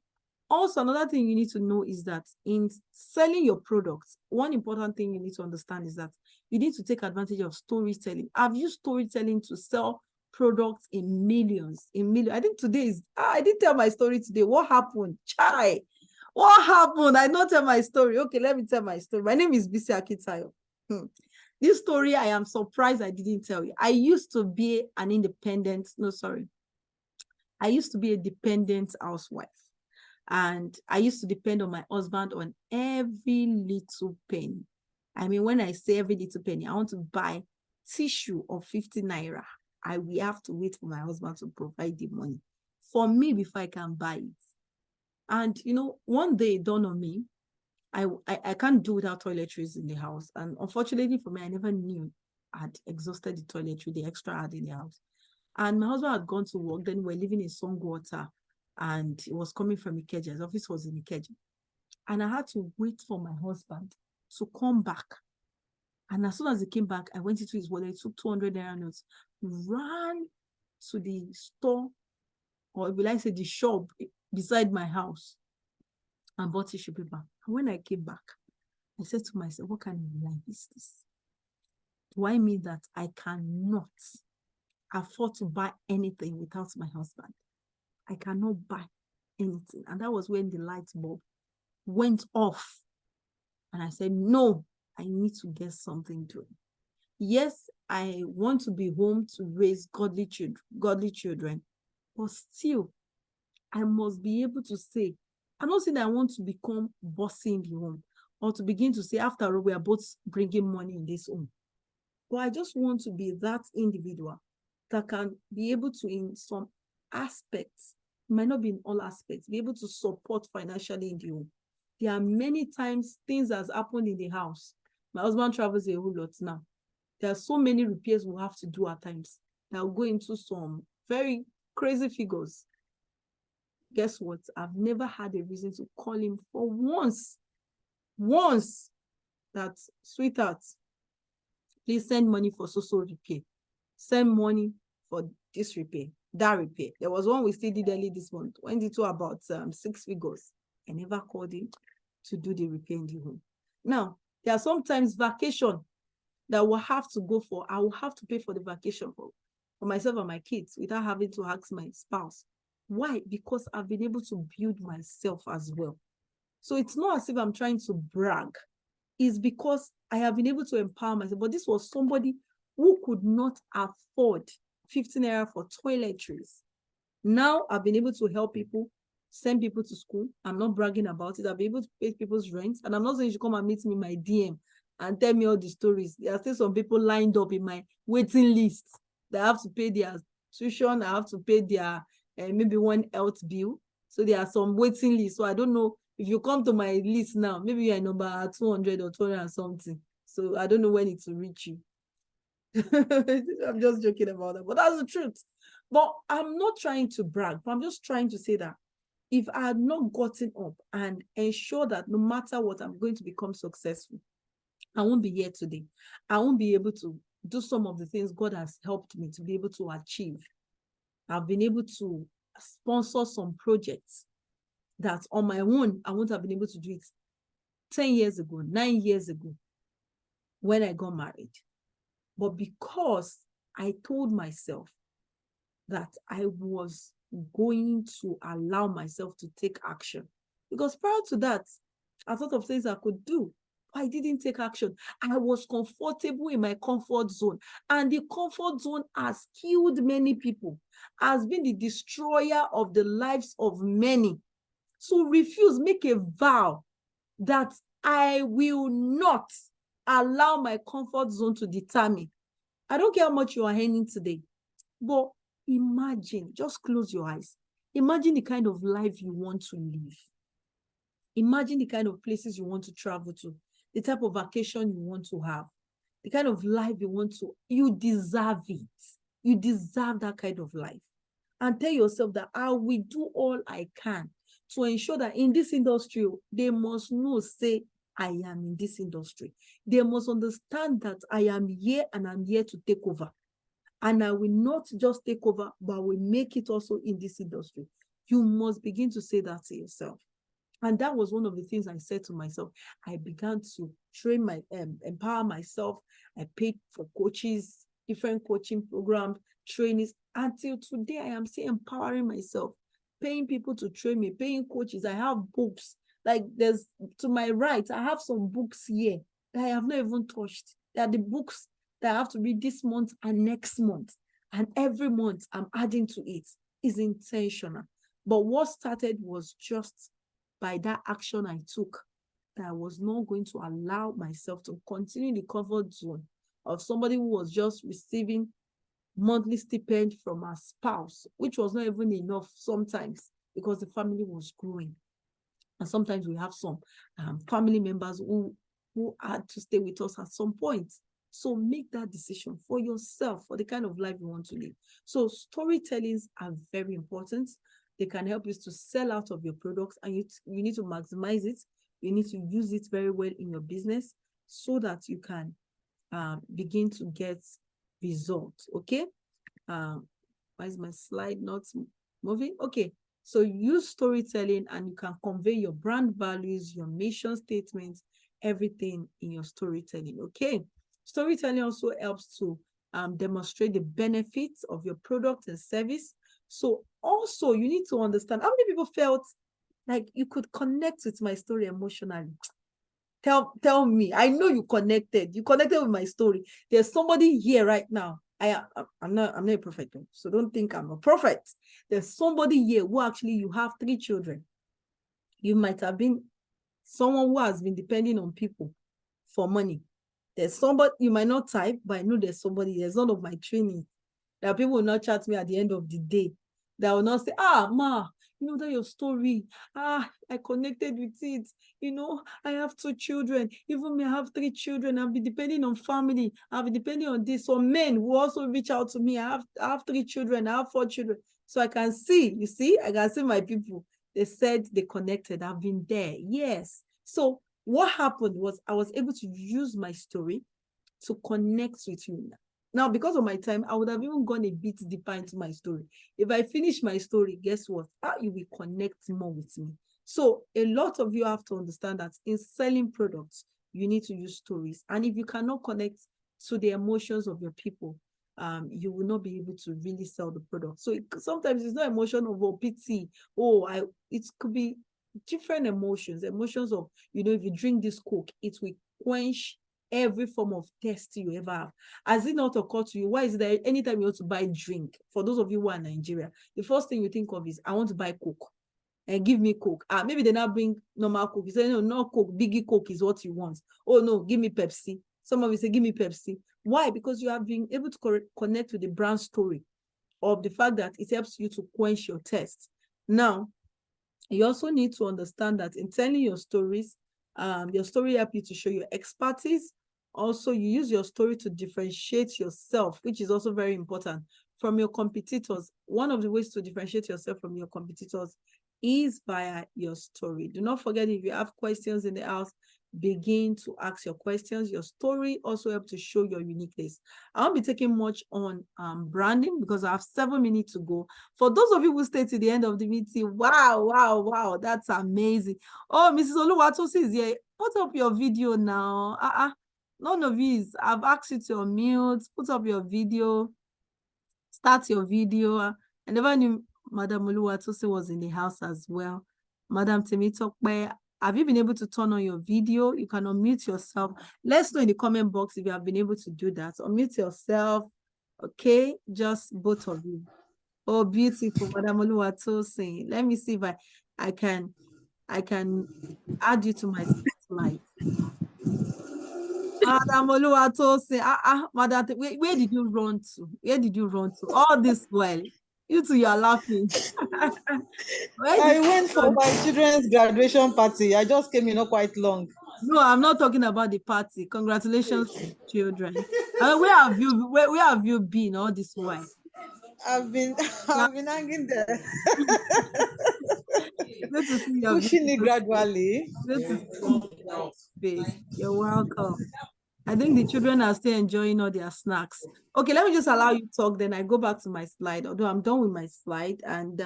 also, another thing you need to know is that in selling your products, one important thing you need to understand is that you need to take advantage of storytelling. I've used storytelling to sell products in millions. I think today I didn't tell my story today. What happened? Chai, what happened? I not tell my story. Okay, let me tell my story. My name is Bisi Akitayo. This story, I am surprised I didn't tell you. I used to be I used to be a dependent housewife. And I used to depend on my husband on every little penny. I mean, when I say every little penny, I want to buy tissue of 50 naira. I will have to wait for my husband to provide the money for me before I can buy it. And, one day it dawned on me, I can't do without toiletries in the house. And unfortunately for me, I never knew I'd exhausted the toiletry, the extra I had in the house. And my husband had gone to work. Then we're living in Songwater. And it was coming from Ikeja. His office was in Ikeja. And I had to wait for my husband to come back. And as soon as he came back, I went into his wallet, took 200 naira notes, ran to the store, or will I say the shop beside my house, and bought tissue paper. And when I came back, I said to myself, what kind of life is this? Do I mean that I cannot afford to buy anything without my husband? I cannot buy anything. And that was when the light bulb went off. And I said, no, I need to get something doing. Yes, I want to be home to raise godly children, but still, I must be able to say, I'm not saying that I want to become bossy in the home or to begin to say, after all, we are both bringing money in this home. But I just want to be that individual that can be able to, in some aspects, it might not be in all aspects, be able to support financially in the home. There are many times things has happened in the house. My husband travels a whole lot now. There are so many repairs we have to do at times that will go into some very crazy figures. Guess what? I've never had a reason to call him for once that, sweetheart, please send money for so repair. Send money for this repair, that repair. There was one we still did early this month, went into about 6 figures. I never called him to do the repair in the home. Now, there are sometimes vacation that we'll have to go for. I will have to pay for the vacation for myself and my kids without having to ask my spouse. Why? Because I've been able to build myself as well. So it's not as if I'm trying to brag. It's because I have been able to empower myself. But this was somebody who could not afford 15 naira for toiletries. Now I've been able to help people, send people to school. I'm not bragging about it. I've been able to pay people's rent. And I'm not saying you should come and meet me in my DM and tell me all the stories. There are still some people lined up in my waiting list that have to pay their tuition. I have to pay their maybe one health bill. So there are some waiting lists. So I don't know if you come to my list now, maybe you're number 200 or 200 and something. So I don't know when it will reach you. I'm just joking about that, but that's the truth. But I'm not trying to brag, but I'm just trying to say that if I had not gotten up and ensure that no matter what, I'm going to become successful, I won't be here today. I won't be able to do some of the things God has helped me to be able to achieve. I've been able to sponsor some projects that on my own, I wouldn't have been able to do it 10 years ago, 9 years ago, when I got married. But because I told myself that I was going to allow myself to take action. Because prior to that, I thought of things I could do, but I didn't take action. I was comfortable in my comfort zone. And the comfort zone has killed many people, has been the destroyer of the lives of many. So refuse, make a vow that I will not allow my comfort zone to determine. I don't care how much you are earning today, but imagine, just close your eyes. Imagine the kind of life you want to live. Imagine the kind of places you want to travel to, the type of vacation you want to have, the kind of life you want to, you deserve it. You deserve that kind of life. And tell yourself that I will do all I can to ensure that in this industry, they must know, say, I am in this industry. They must understand that I am here and I'm here to take over. And I will not just take over, but I will make it also in this industry. You must begin to say that to yourself. And that was one of the things I said to myself. I began to train empower myself. I paid for coaches, different coaching programs, trainings. Until today, I am still empowering myself, paying people to train me, paying coaches. I have books. Like there's, to my right, I have some books here that I have not even touched. They are the books that I have to read this month and next month. And every month I'm adding to it. Is intentional. But what started was just by that action I took, that I was not going to allow myself to continue in the comfort zone of somebody who was just receiving monthly stipend from her spouse, which was not even enough sometimes because the family was growing. And sometimes we have some family members who had to stay with us at some point. So make that decision for yourself, for the kind of life you want to live. So storytellings are very important. They can help you to sell out of your products, and you need to maximize it. You need to use it very well in your business so that you can begin to get results. Okay. Why is my slide not moving? Okay. So use storytelling and you can convey your brand values, your mission statements, everything in your storytelling. Okay. Storytelling also helps to demonstrate the benefits of your product and service. So also you need to understand how many people felt like you could connect with my story emotionally. Tell me. I know you connected. You connected with my story. There's somebody here right now. I'm not a prophet, so don't think I'm a prophet. There's somebody here who actually you have 3 children. You might have been someone who has been depending on people for money. There's somebody, you might not type, but I know there's somebody, there's none of my training. There are people who will not chat me at the end of the day. That will not say, Ma, you know that your story, I connected with it. You know, I have 2 children. Even me, I have 3 children. I've been depending on family. I've been depending on this. So men who also reach out to me. I have 3 children. I have 4 children. So I can see, you see, I can see my people. They said they connected. I've been there. Yes. So what happened was I was able to use my story to connect with you. Now, because of my time, I would have even gone a bit deeper into my story. If I finish my story, guess what? You will connect more with me. So a lot of you have to understand that in selling products, you need to use stories. And if you cannot connect to the emotions of your people, you will not be able to really sell the product. So sometimes it's not emotion of pity. It could be different emotions of, if you drink this Coke, it will quench every form of thirst you ever have. Has it not occurred to you? Why is it that anytime you want to buy drink, for those of you who are in Nigeria, the first thing you think of is, I want to buy Coke and give me Coke. Maybe they now bring normal Coke. You say, no, not Coke, biggie Coke is what you want. Oh no, give me Pepsi. Some of you say, give me Pepsi. Why? Because you have been able to connect with the brand story of the fact that it helps you to quench your thirst. Now, you also need to understand that in telling your stories, your story helps you to show your expertise. Also, you use your story to differentiate yourself, which is also very important, from your competitors. One of the ways to differentiate yourself from your competitors is via your story. Do not forget, if you have questions in the house, begin to ask your questions. Your story also helps to show your uniqueness. I won't be taking much on branding because I have 7 minutes to go. For those of you who stay to the end of the meeting, wow, that's amazing. Oh, Mrs. Oluwatosi is here. Put up your video now. None of you I've asked you to unmute. Put up your video. Start your video. I never knew Madam Oluwatosi was in the house as well. Madam Temitokpe, have you been able to turn on your video? You can unmute yourself. Let's know in the comment box if you have been able to do that. Unmute yourself. Okay, just both of you. Oh, beautiful, Madam Oluwatosi. Let me see if I can add you to my spotlight. Madam Oluwatosi, Madam, where did you run to? Where did you run to? All this while, you two, you are laughing. I went for my children's graduation party. I just came in not quite long. No, I'm not talking about the party. Congratulations to the children. Where have you been all this while? I've been hanging there. Good to see your Pushing it gradually. Good to see your face. You're welcome. I think the children are still enjoying all their snacks. Okay, let me just allow you talk, then I go back to my slide, although I'm done with my slide. And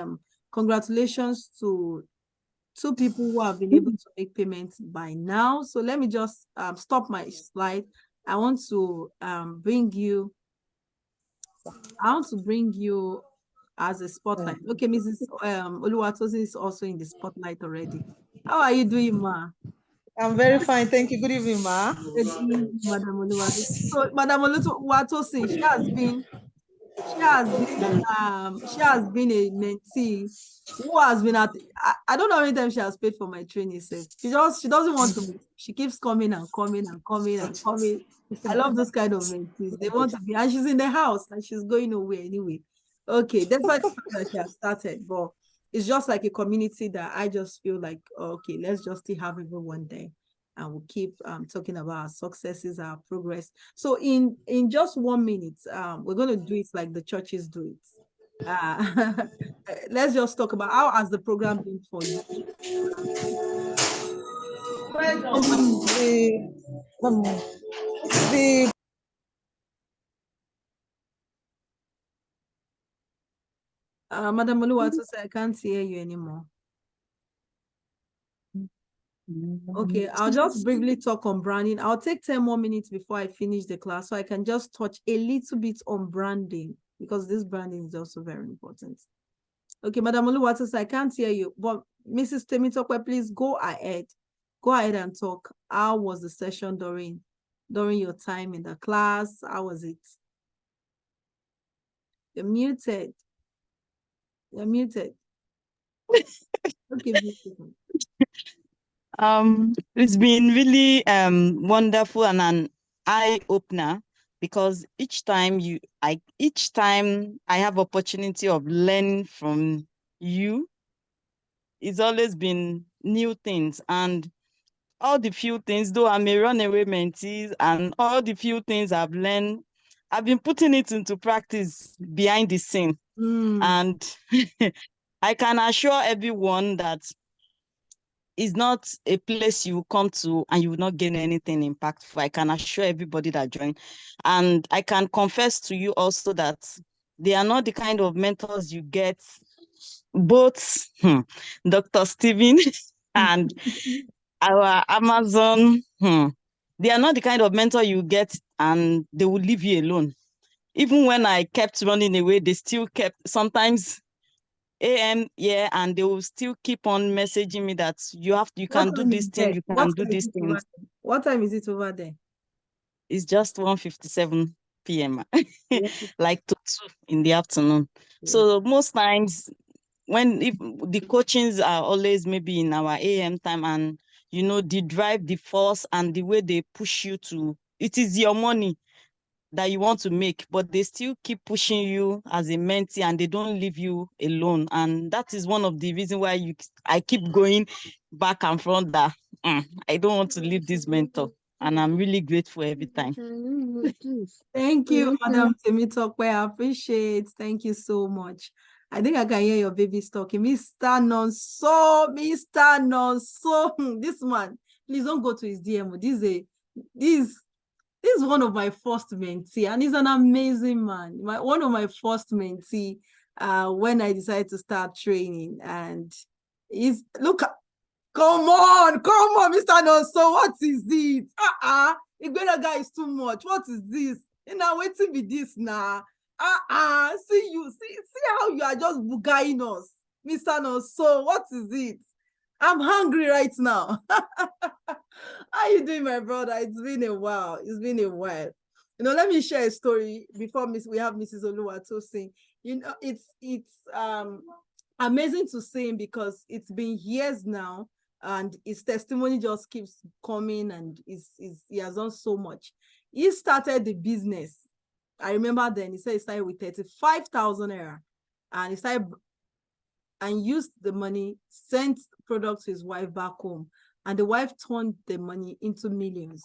congratulations to 2 people who have been able to make payments by now. So let me just stop my slide. I want to bring you as a spotlight. Okay, Mrs. Oluwatosi is also in the spotlight already. How are you doing, ma? I'm very fine. Thank you. Good evening, ma. Good evening, Madam Oluwatosi. So, Madam Oluwatosi, she has been a mentee who has been I don't know how many times she has paid for my training. So she doesn't want to. She keeps coming and coming and coming and coming. I love those kind of mentees. They want to be, and she's in the house and she's going nowhere anyway. Okay, despite the fact that she has started, but it's just like a community that I just feel like, okay, let's just still have everyone there. And we'll keep talking about our successes, our progress. So in just 1 minute, we're going to do it like the churches do it. Let's just talk about how has the program been for you? Madam Oluwatosi, I can't hear you anymore. Okay, I'll just briefly talk on branding. I'll take 10 more minutes before I finish the class, so I can just touch a little bit on branding, because this branding is also very important. Okay, Madam Oluwatosi, I can't hear you, but Mrs. Temitope, please go ahead. Go ahead and talk. How was the session during your time in the class? How was it? You're muted. You're muted. Okay, beautiful. It's been really wonderful and an eye opener, because each time I have opportunity of learning from you, it's always been new things. And all the few things, though I'm a runaway mentee, and all the few things I've learned, I've been putting it into practice behind the scene. And I can assure everyone that it's not a place you come to and you will not gain anything impactful. I can assure everybody that joined. And I can confess to you also that they are not the kind of mentors you get, both Dr. Steven and our Amazon. They are not the kind of mentor you get and they will leave you alone. Even when I kept running away, they still kept, sometimes AM, yeah, and they will still keep on messaging me that you can do this thing, you can do this thing. What time is it over there? It's just 1:57 p.m. like to 2 in the afternoon. So most times if the coachings are always maybe in our AM time, and the drive, the force, and the way they push you to, it is your money that you want to make, but they still keep pushing you as a mentee and they don't leave you alone. And that is one of the reasons why I keep going back and front that I don't want to leave this mentor. And I'm really grateful every time. Thank you, Madam Temitope. I appreciate. Thank you so much. I think I can hear your babies talking. Mr. Nonso, Mr. Nonso. This man, please don't go to his DM. This is one of my first mentee, and he's an amazing man. One of my first mentee when I decided to start training. And come on, Mr. Nonso, what is it? Igberaga is too much. What is this? Now waiting be this now. See how you are just bugaing us, Mr. Nonso. What is it? I'm hungry right now. How you doing, my brother? It's been a while. Let me share a story before we have Mrs. Oluwatosi. It's amazing to see him, because it's been years now, and his testimony just keeps coming, and he has done so much. He started the business. I remember then he said he started with 35,000 naira, and he started and used the money, sent products to his wife back home, and the wife turned the money into millions.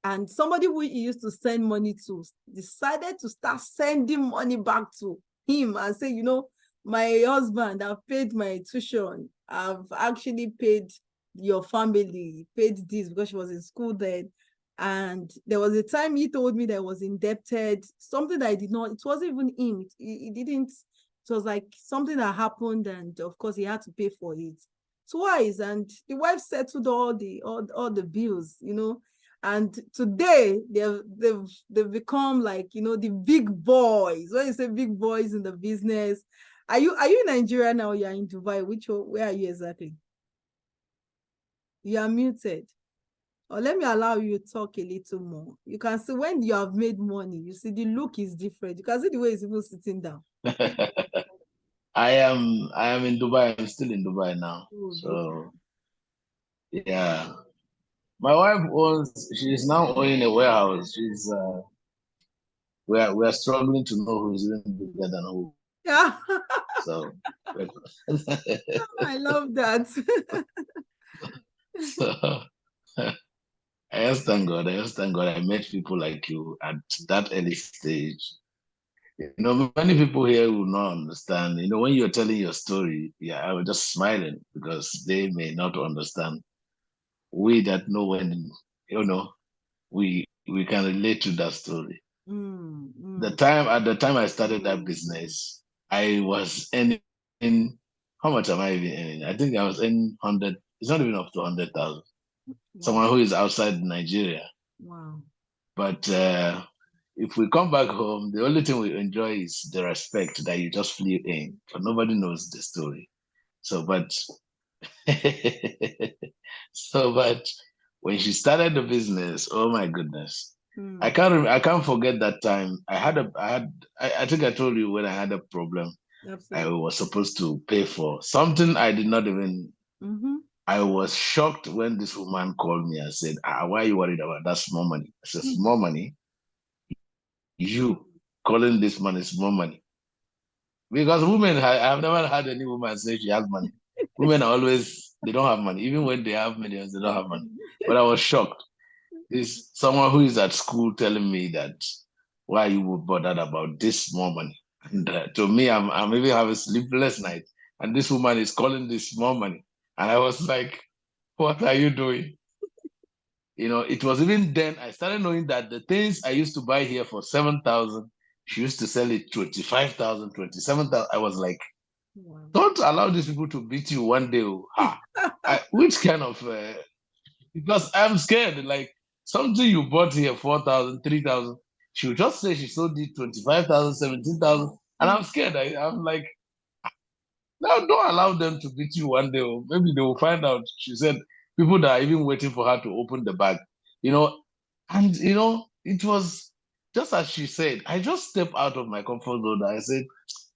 And somebody who he used to send money to decided to start sending money back to him and say, my husband, I've paid my tuition, I've actually paid your family, paid this, because she was in school then. And there was a time he told me that I was indebted, something that I did not, it wasn't even him, he didn't. It was like something that happened, and of course he had to pay for it twice, and the wife settled all the bills, and today they've become like, the big boys. When you say big boys in the business, are you in Nigeria now? You're in Dubai. Where are you exactly? You are muted. Or let me allow you to talk a little more. You can see when you have made money, you see the look is different. You can see the way he's even sitting down. I am in Dubai. I'm still in Dubai now. So yeah. My wife she's now owning a warehouse. We're struggling to know who's even bigger than who. Yeah. So I love that. So I just thank God. I met people like you at that early stage. Many people here will not understand. When you're telling your story, I was just smiling because they may not understand. We that know when, we can relate to that story. At the time I started that business, I was earning, how much am I even earning? I think I was earning 100, it's not even up to 100,000. Wow. someone who is outside Nigeria. Wow. But if we come back home, the only thing we enjoy is the respect that you just flew in, but nobody knows the story. So, but but when she started the business, oh my goodness, Mm. I can't forget that time. I think I told you when I had a problem. I Absolutely. was supposed to pay for something I did not even. Mm-hmm. I was shocked when this woman called me and said, why are you worried about that small money? I said, small money? You calling this money small money? Because women, I've never had any woman say she has money. Women are always, they don't have money. Even when they have millions, they don't have money. But I was shocked. Is someone who is at school telling me that, why you would bothered about this small money? And to me, I'm even having sleepless night. And this woman is calling this small money. And I was like, what are you doing? It was even then I started knowing that the things I used to buy here for 7,000, she used to sell it 25,000, 27,000. I was like, Wow. don't allow these people to beat you one day. Oh. Which kind of, because I'm scared. Like something you bought here, 4,000, 3,000, she would just say she sold it 25,000, 17,000. And I'm scared. I'm like, now, don't allow them to beat you one day. Or maybe they will find out. She said people that are even waiting for her to open the bag, you know, and it was just as she said. I just stepped out of my comfort zone. I said,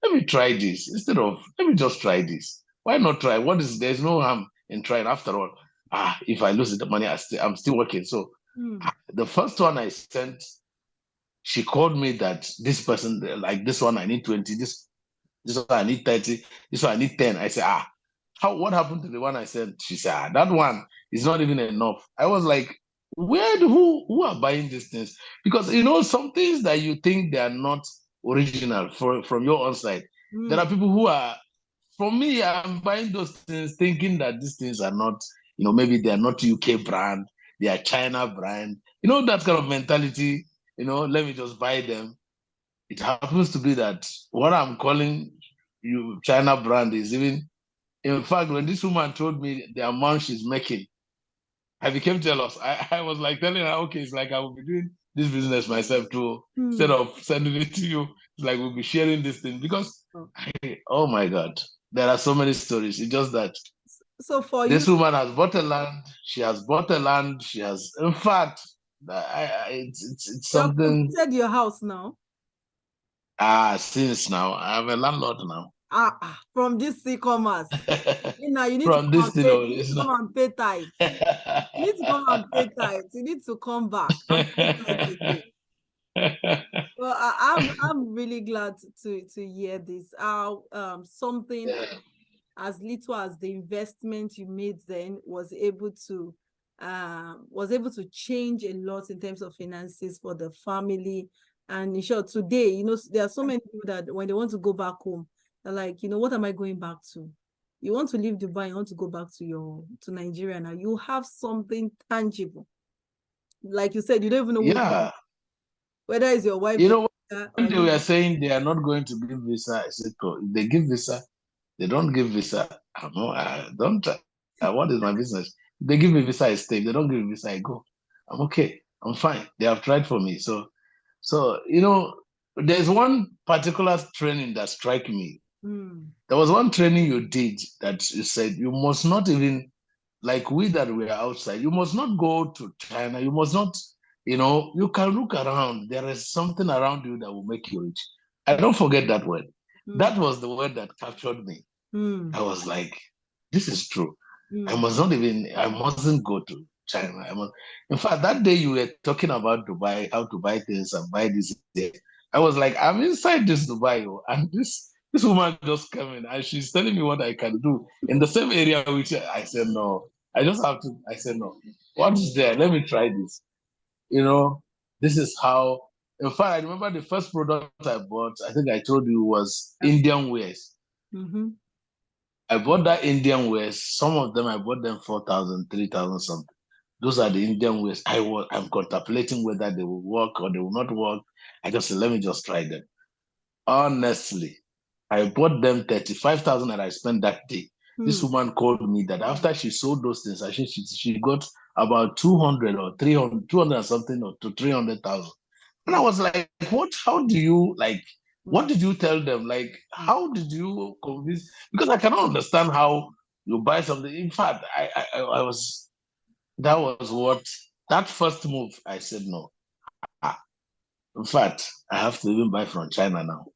let me try this instead of let me just try this. Why not try? There's no harm in trying. After all, if I lose the money, I'm still working. So Mm. the first one I sent, she called me that this person like this one I need 20. This one I need 30. This one I need 10. I said, what happened to the one I said? She said, that one is not even enough. I was like, who are buying these things? Because some things that you think they are not original from your own side. There are Mm. people who are, for me, I'm buying those things thinking that these things are not, maybe they are not UK brand, they are China brand. That kind of mentality, let me just buy them. It happens to be that what I'm calling you China brand is even, in fact, when this woman told me the amount she's making, I became jealous. I was like telling her, okay, it's like I will be doing this business myself too. Instead Mm. of sending it to you, it's like we'll be sharing this thing because, Oh. oh my God, there are so many stories. It's just that So for you, this woman has bought a land. She has bought a land. She has, in fact, it's you have something. completed your house now. Since now I'm a landlord now. From this e-commerce. Now you need to From come this and thing, pay. oh, You need it's to not. come and pay tithes. You need to come and pay tithes. You need to come back and pay tithes again. Well, I'm really glad to hear this. How something Yeah. as little as the investment you made then was able to change a lot in terms of finances for the family. And in short, today, there are so many people that when they want to go back home, they're like, what am I going back to? You want to leave Dubai, you want to go back to Nigeria now. You have something tangible. Like you said, you don't even know Yeah. whether it's your wife You or know, when they were saying they are not going to give visa, I said, "Oh, if they give visa, they don't give visa. I don't. What is my business? If they give me visa, I stay. If they don't give me visa, I go. I'm okay. I'm fine. They have tried for me. So there's one particular training that struck me. There was one training you did that you said you must not even, like we that were outside, you must not go to China. You must not, you can look around. There is something around you that will make you rich. I don't forget that word. That was the word that captured me. I was like, this is true. I mustn't go to China. In fact, that day you were talking about Dubai, how to buy things and buy this there. I was like, I'm inside this Dubai, and this woman just came in and she's telling me what I can do in the same area, which I said, no, I said, no, what is there? Let me try this. This is how, in fact, I remember the first product I bought, I think I told you was Indian wares. I bought that Indian wares. Some of them I bought them 4,000, 3,000 something. Those are the Indian wares. I'm contemplating whether they will work or they will not work. I just said, let me just try them. Honestly, I bought them 35,000 that I spent that day. This woman called me that after she sold those things, I think she got about 200 or 300, 200 or something, or to 300,000. And I was like, what? How do you like? What did you tell them? Like, how did you convince? Because I cannot understand how you buy something. In fact, I was, that was what, that first move, I said no. Ah, in fact, I have to even buy from China now.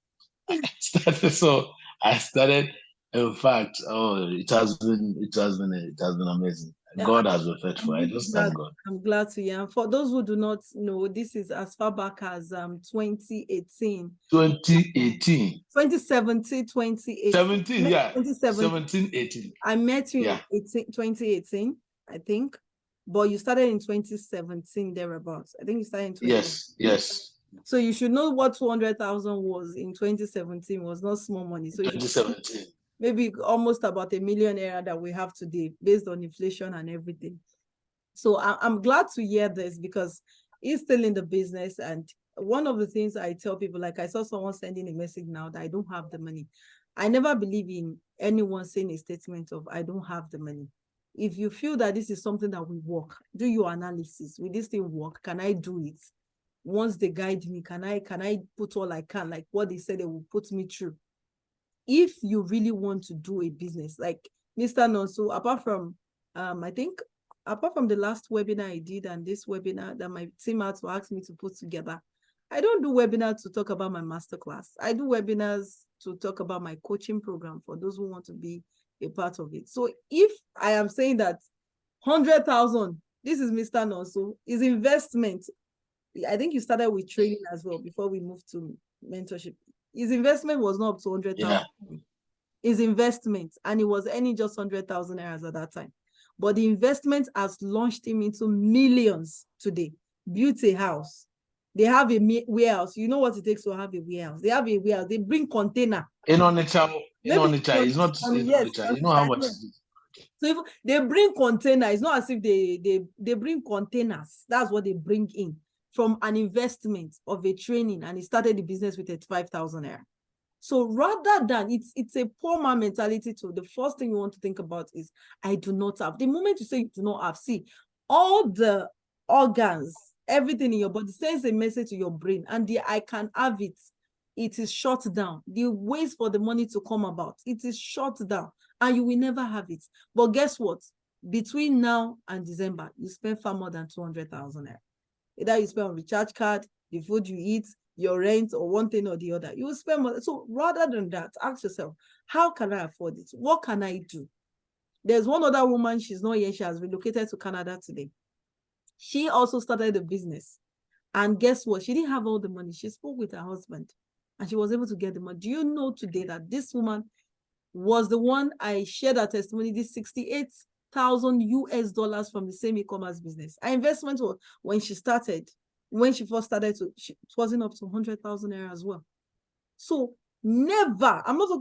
So I started. In fact, oh, it has been amazing. Yeah, God has been faithful. I just thank God. I'm glad to hear. And for those who do not know, this is as far back as 2018. 2018. 2017, 2018. 17, yeah. 2017. 17, 18. I met you Yeah. in 2018, I think. But you started in 2017, thereabouts. I think you started in 2017. Yes. So you should know what 200,000 was in 2017 was not small money. So 2017. Maybe almost about $1 million that we have today based on inflation and everything. So I'm glad to hear this because he's still in the business. And one of the things I tell people, like I saw someone sending a message now that I don't have the money. I never believe in anyone saying a statement of I don't have the money. If you feel that this is something that will work, do your analysis. Will this thing work? Can I do it? Once they guide me, can I put all I can, like what they said they will put me through? If you really want to do a business, like Mr. Nonso, apart from I think apart from the last webinar I did and this webinar that my team had to ask me to put together, I don't do webinars to talk about my masterclass. I do webinars to talk about my coaching program for those who want to be a part of it. So if I am saying that 100,000, this is Mr. Nonso, is investment. I think you started with training as well before we moved to mentorship. His investment was not up to 100,000. Yeah. His investment, and he was earning just 100,000 euros at that time. But the investment has launched him into millions today. Built a house. They have a warehouse. You know what it takes to have a warehouse. They have a warehouse. They bring container. In Onitsha, it's not in yes, Onitsha. You know how much it is. So if they bring container, it's not as if they bring containers. That's what they bring in from an investment of a training, and he started the business with 35,000 naira. So rather than it's a poor man mentality too. The first thing you want to think about is I do not have. The moment you say you do not have, see, all the organs, everything in your body sends a message to your brain, and the I can have it. It is shut down. The ways for the money to come about, it is shut down, and you will never have it. But guess what? Between now and December, you spend far more than 200,000 naira. Either you spend on recharge card, the food you eat, your rent, or one thing or the other. You will spend more. So rather than that, ask yourself, how can I afford it? What can I do? There's one other woman, she's not here, she has relocated to Canada today. She also started a business. And guess what? She didn't have all the money. She spoke with her husband and she was able to get the money. Do you know today that this woman was the one I shared her testimony, this 68,000 US dollars from the same e-commerce business. Her investment was when she first started, it wasn't up to 100,000 naira as well. So never, I'm not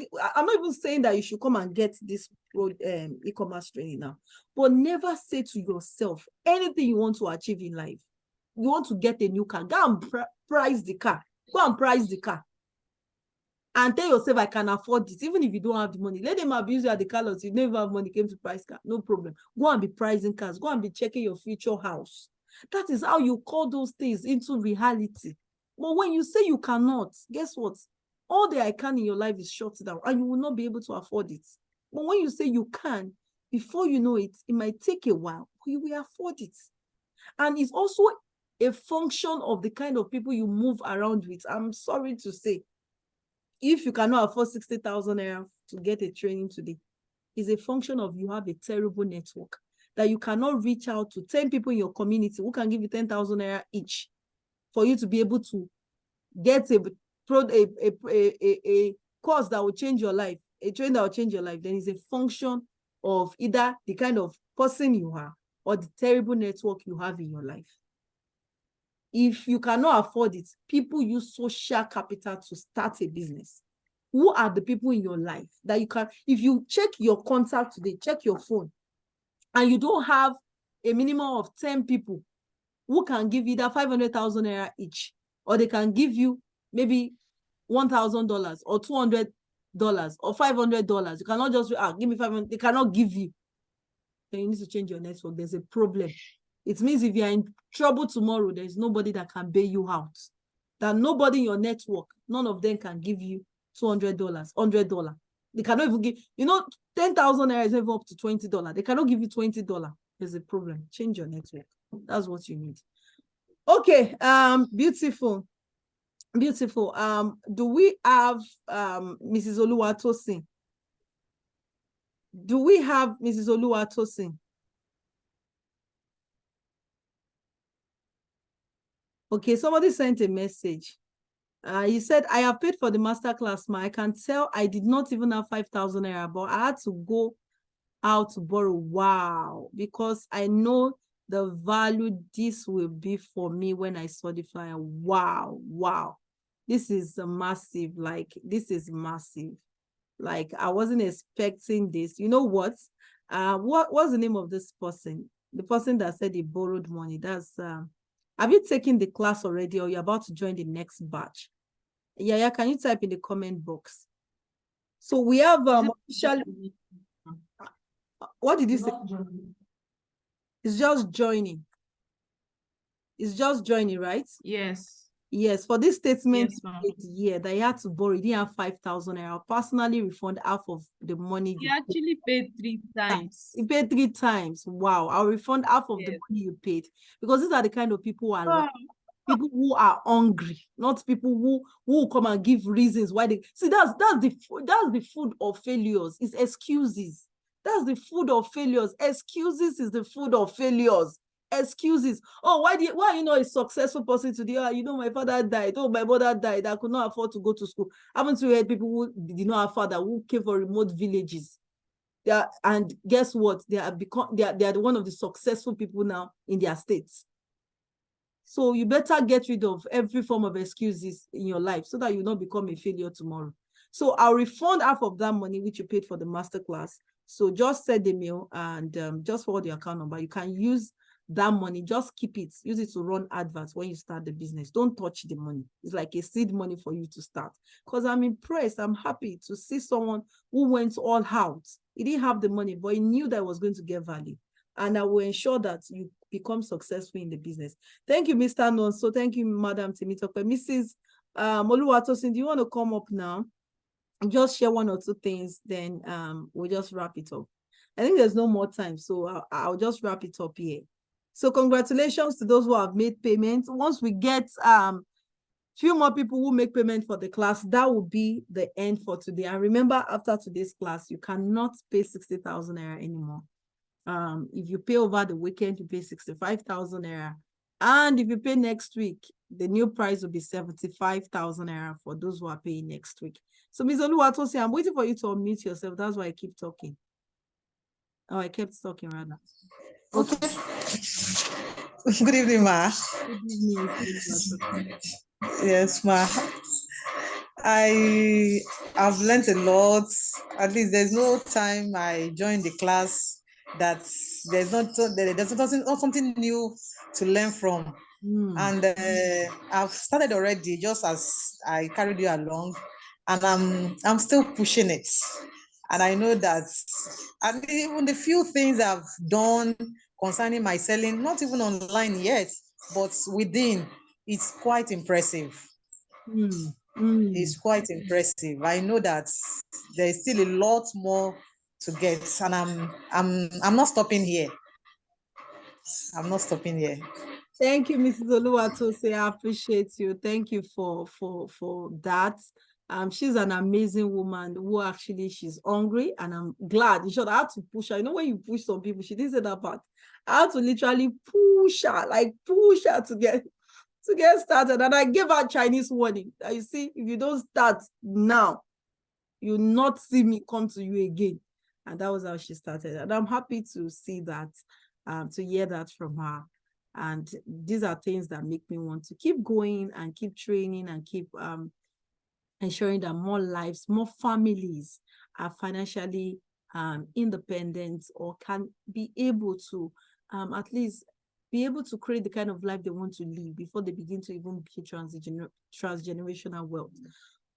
even saying that you should come and get this e-commerce training now, but never say to yourself anything you want to achieve in life. You want to get a new car, go and price the car. Go and price the car. And tell yourself, I can afford it, even if you don't have the money. Let them abuse you at the car lot. You never have money, came to price car. No problem. Go and be pricing cars. Go and be checking your future house. That is how you call those things into reality. But when you say you cannot, guess what? All the I can in your life is shut down and you will not be able to afford it. But when you say you can, before you know it, it might take a while, but you will afford it. And it's also a function of the kind of people you move around with. I'm sorry to say, if you cannot afford 60,000 naira to get a training today, is a function of you have a terrible network that you cannot reach out to 10 people in your community who can give you 10,000 naira each for you to be able to get a course that will change your life, a training that will change your life. Then it's a function of either the kind of person you are or the terrible network you have in your life. If you cannot afford it, people use social capital to start a business. Who are the people in your life that you can, if you check your contact today, check your phone, and you don't have a minimum of 10 people who can give either 500,000 naira each, or they can give you maybe $1,000 or $200 or $500. You cannot just give me 500. They cannot give you. Then you need to change your network. There's a problem. It means if you're in trouble tomorrow, there's nobody that can bail you out. That nobody in your network, none of them can give you $200, $100. They cannot even give, 10,000 naira is even up to $20. They cannot give you $20. There's a problem. Change your network. That's what you need. Okay, beautiful. Beautiful. Do we have Mrs. Oluwatosin? Do we have Mrs. Oluwatosin? Okay, somebody sent a message. He said, I have paid for the masterclass, ma. I can tell I did not even have 5,000 naira, but I had to go out to borrow. Wow, because I know the value this will be for me when I saw the flyer. Wow, wow. This is a massive, this is massive. Like, I wasn't expecting this. You know what? What's the name of this person? The person that said he borrowed money. That's have you taken the class already, or you're about to join the next batch? Yeah, can you type in the comment box? So we have officially. What did you say? It's just joining. It's just joining, right? Yes. Yes, for this statement, Yes, that he had to borrow, he didn't have 5,000 naira. I'll personally refund half of the money. He actually paid 3 times. He paid 3 times. Wow, I'll refund half of the money you paid, because these are the kind of people who are people who are hungry, not people who come and give reasons why they see. That's the food of failures. It's excuses. That's the food of failures. Excuses is the food of failures. Excuses. Oh, why are you not a successful person today? Oh, my father died. Oh, my mother died. I could not afford to go to school. Haven't you heard people who did not have father, who came from remote villages? And guess what? They are one of the successful people now in their states. So you better get rid of every form of excuses in your life so that you not become a failure tomorrow. So I'll refund half of that money which you paid for the masterclass. So just send the mail and just forward your account number. You can use that money, just keep it, use it to run adverts when you start the business. Don't touch the money. It's like a seed money for you to start. Because I'm impressed, I'm happy to see someone who went all out. He didn't have the money, but he knew that it was going to get value. And I will ensure that you become successful in the business. Thank you, Mr. Nonso. Thank you, Madam Temitope. Mrs. Oluwatosin, do you want to come up now? Just share one or two things, then we'll just wrap it up. I think there's no more time, so I'll just wrap it up here. So congratulations to those who have made payments. Once we get few more people who make payment for the class, that will be the end for today. And remember, after today's class, you cannot pay 60,000 naira anymore. If you pay over the weekend, you pay 65,000 naira. And if you pay next week, the new price will be 75,000 naira for those who are paying next week. So, Ms. Oluwatosin, I'm waiting for you to unmute yourself. That's why I keep talking. Oh, I kept talking rather. Okay. Good evening, ma. Good evening, Ms. Oluwatosin. Yes, ma. I've learned a lot. At least there's no time I joined the class that there's not something new to learn from. And I've started already, just as I carried you along, and I'm still pushing it. And I know that, and even the few things I've done concerning my selling, not even online yet, but within, it's quite impressive. It's quite impressive. I know that there's still a lot more to get, and I'm not stopping here. I'm not stopping here. Thank you, Mrs. Oluwatosin. I appreciate you. Thank you for that. She's an amazing woman who actually, she's hungry, and I'm glad. In short, I had to push her. You know, when you push some people, she didn't say that part. I had to literally push her to get started. And I gave her Chinese warning. You see, if you don't start now, you'll not see me come to you again. And that was how she started. And I'm happy to see that, to hear that from her. And these are things that make me want to keep going and keep training and keep ensuring that more lives, more families are financially independent, or can be able to at least be able to create the kind of life they want to live before they begin to even build transgenerational wealth.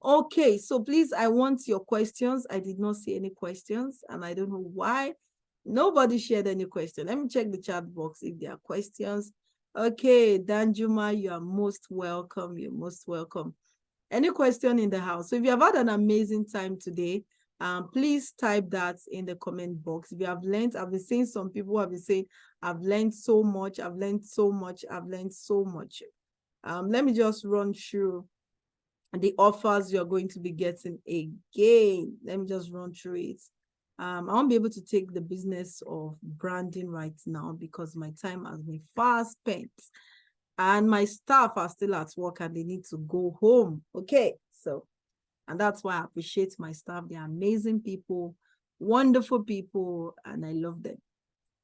Okay, so please, I want your questions. I did not see any questions, and I don't know why. Nobody shared any question. Let me check the chat box if there are questions. Okay, Danjuma, you are most welcome. You're most welcome. Any question in the house? So if you have had an amazing time today, please type that in the comment box. If you have learned, I've been seeing some people who have been saying, I've learned so much, I've learned so much, I've learned so much. Let me just run through the offers you're going to be getting again. Let me just run through it. I won't be able to take the business of branding right now because my time has been far spent and my staff are still at work and they need to go home. Okay, so, and that's why I appreciate my staff. They're amazing people, wonderful people, and I love them.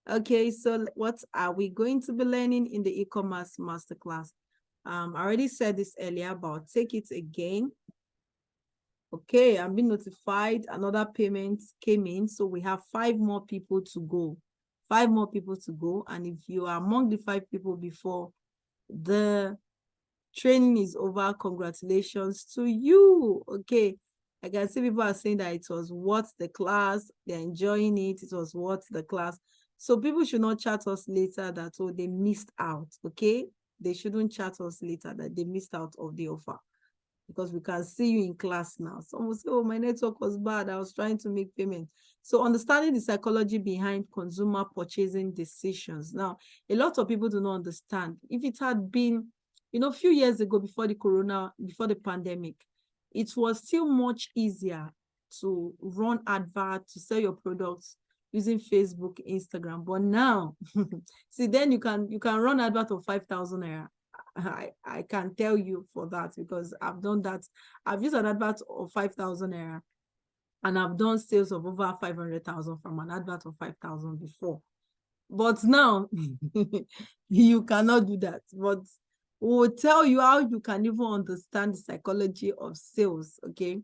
Okay, so what are we going to be learning in the e-commerce masterclass? I already said this earlier, but take it again. Okay, I'm being notified. Another payment came in. So we have 5 more people to go. 5 more people to go. And if you are among the 5 people before the training is over, congratulations to you. Okay, I can see people are saying that it was worth the class. They're enjoying it. It was worth the class. So people should not chat us later that, oh, they missed out. Okay, they shouldn't chat us later that they missed out of the offer, because we can see you in class now. Someone say, oh, my network was bad, I was trying to make payment. So understanding the psychology behind consumer purchasing decisions. Now, a lot of people do not understand. If it had been, a few years ago, before the pandemic, it was still much easier to run adverts, to sell your products using Facebook, Instagram. But now, see, then you can run advert of 5,000 naira. I can tell you for that because I've done that. I've used an advert of 5,000 naira and I've done sales of over 500,000 from an advert of 5,000 before. But now you cannot do that. But we'll tell you how you can even understand the psychology of sales, okay?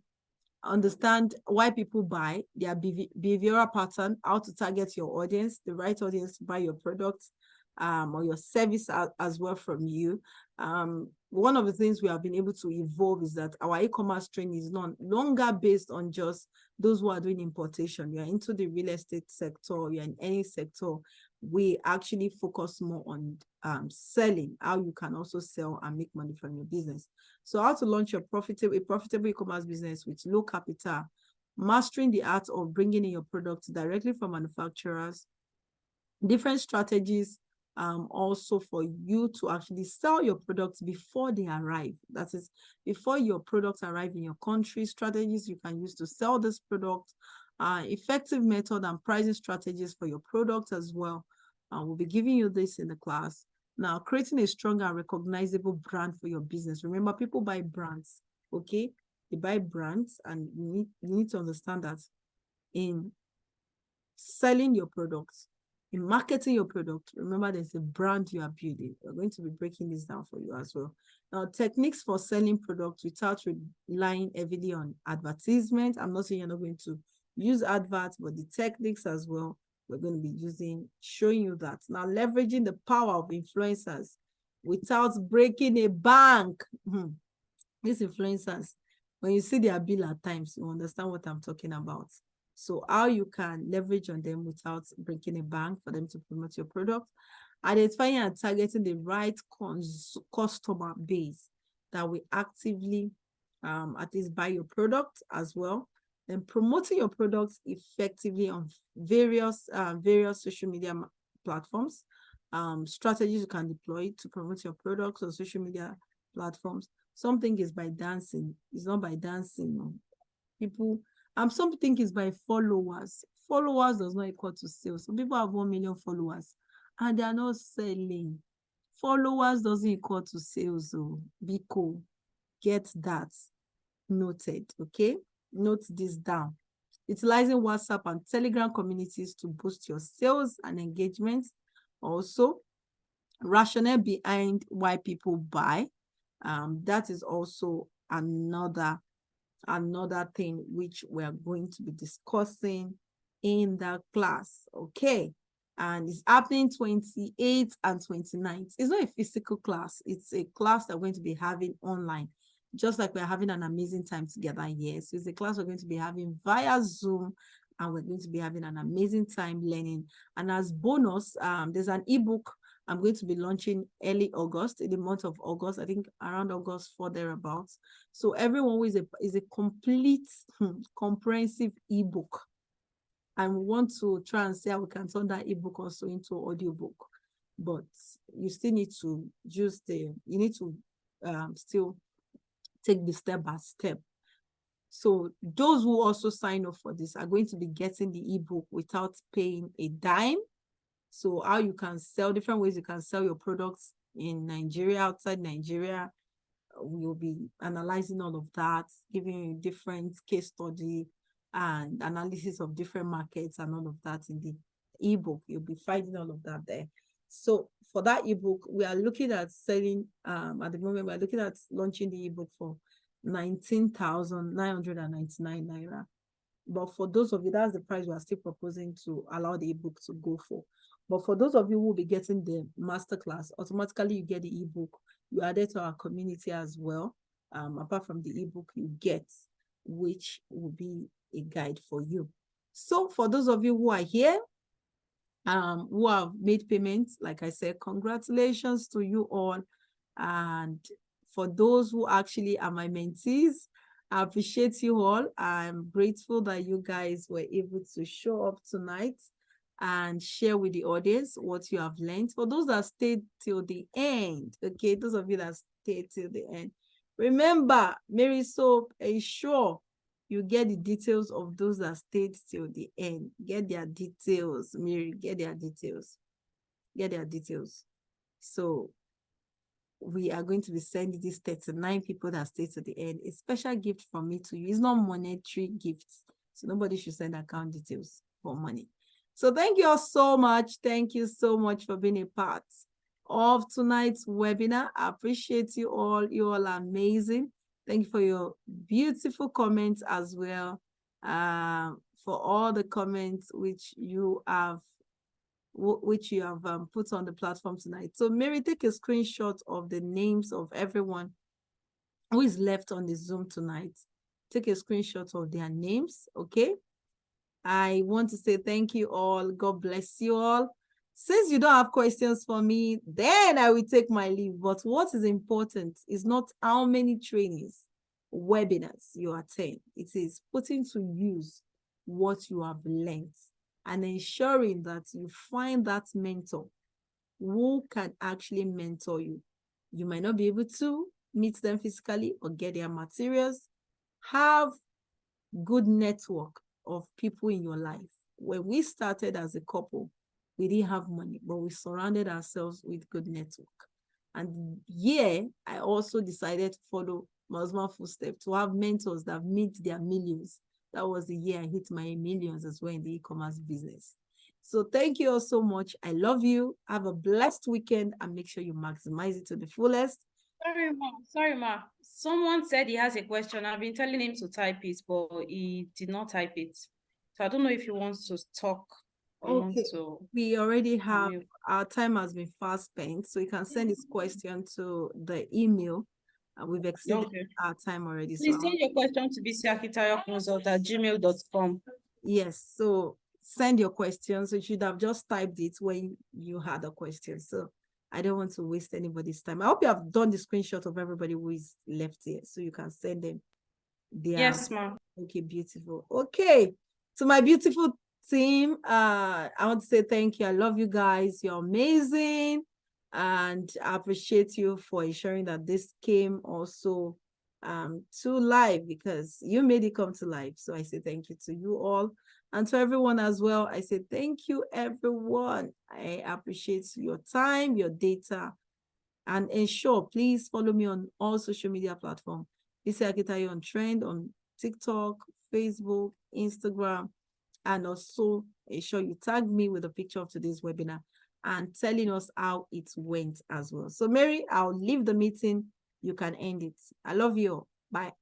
Understand why people buy, their behavioral pattern, how to target your audience, the right audience to buy your products or your service as well from you. One of the things we have been able to evolve is that our e-commerce training is no longer based on just those who are doing importation. You're into the real estate sector, you're in any sector. We actually focus more on selling, how you can also sell and make money from your business. So how to launch a profitable e-commerce business with low capital, mastering the art of bringing in your products directly from manufacturers, different strategies also for you to actually sell your products before they arrive. That is, before your products arrive in your country, strategies you can use to sell this product, effective method and pricing strategies for your product as well. We'll be giving you this in the class. Now, creating a strong and recognizable brand for your business. Remember, people buy brands, okay? They buy brands, and you need to understand that in selling your products, in marketing your product, remember there's a brand you are building. We're going to be breaking this down for you as well. Now, techniques for selling products without relying heavily on advertisement. I'm not saying you're not going to use adverts, but the techniques as well, we're going to be showing you that. Now, leveraging the power of influencers without breaking a bank. These influencers, when you see their bill at times, you understand what I'm talking about. So how you can leverage on them without breaking a bank for them to promote your product. Identifying and targeting the right customer base that will actively at least buy your product as well. Then promoting your products effectively on various social media platforms. Strategies you can deploy to promote your products on social media platforms. Something is by dancing. It's not by dancing. No. People, something is by followers. Followers does not equal to sales. Some people have 1 million followers and they are not selling. Followers doesn't equal to sales. So be cool. Get that noted, okay? Note this down. Utilizing WhatsApp and Telegram communities to boost your sales and engagement. Also, rationale behind why people buy. That is also another thing which we are going to be discussing in the class, okay? And it's happening 28th and 29th. It's not a physical class. It's a class that we're going to be having online, just like we're having an amazing time together here. So it's a class we're going to be having via Zoom and we're going to be having an amazing time learning. And as bonus, there's an ebook I'm going to be launching early August, in the month of August, I think around August 4 thereabouts. So everyone is a complete, comprehensive ebook. And we want to try and see how we can turn that ebook also into audiobook. But you still need to still take the step by step. So those who also sign up for this are going to be getting the ebook without paying a dime. So how you can sell, different ways you can sell your products in Nigeria, outside Nigeria. We'll be analyzing all of that, giving you different case study and analysis of different markets and all of that in the ebook. You'll be finding all of that there. So for that ebook, we are looking at selling, at the moment, we're looking at launching the ebook for 19,999 naira. But for those of you, that's the price we are still proposing to allow the ebook to go for. But for those of you who will be getting the masterclass, automatically you get the ebook. You are added to our community as well. Apart from the ebook you get, which will be a guide for you. So for those of you who are here, who have made payments, like I said, congratulations to you all. And for those who actually are my mentees, I appreciate you all. I'm grateful that you guys were able to show up tonight and share with the audience what you have learned. For those that stayed till the end, okay, those of you that stayed till the end, remember, Mary Soap, ensure you get the details of those that stayed till the end. Get their details, Mary, get their details. Get their details. So we are going to be sending these 39 people that stay to the end a special gift from me to you. It's not monetary gifts, so nobody should send account details for money. So thank you all so much. Thank you so much for being a part of tonight's webinar. I appreciate you all. You all are amazing. Thank you for your beautiful comments as well, for all the comments which you have put on the platform tonight. So Mary, take a screenshot of the names of everyone who is left on the Zoom tonight. Take a screenshot of their names, okay? I want to say thank you all. God bless you all. Since you don't have questions for me, then I will take my leave. But what is important is not how many trainings, webinars you attend. It is putting to use what you have learned and ensuring that you find that mentor who can actually mentor you. You might not be able to meet them physically or get their materials. Have good network of people in your life. When we started as a couple, we didn't have money, but we surrounded ourselves with good network. And yeah, I also decided to follow my husband's footsteps, to have mentors that meet their millions. That was the year I hit my millions as well in the e-commerce business. So thank you all so much. I love you. Have a blessed weekend and make sure you maximize it to the fullest. Sorry, ma. Someone said he has a question. I've been telling him to type it, but he did not type it. So I don't know if he wants to talk or wants to. We already have, our time has been fast spent, so you can send this question to the email. We've exceeded our time already. Please send your question to bcakitayoconsult@gmail.com. Yes, so send your questions. You should have just typed it when you had a question. So I don't want to waste anybody's time. I hope you have done the screenshot of everybody who is left here, so you can send them. Yes, ma'am. Okay, beautiful. Okay, to my beautiful team, I want to say thank you. I love you guys. You're amazing. And I appreciate you for ensuring that this came also to life, because you made it come to life. So I say thank you to you all. And to everyone as well, I say thank you, everyone. I appreciate your time, your data. And ensure, please follow me on all social media platforms. Bisi Akitayo on Trend, on TikTok, Facebook, Instagram, and also ensure you tag me with a picture of today's webinar and telling us how it went as well. So Mary, I'll leave the meeting. You can end it. I love you all. Bye.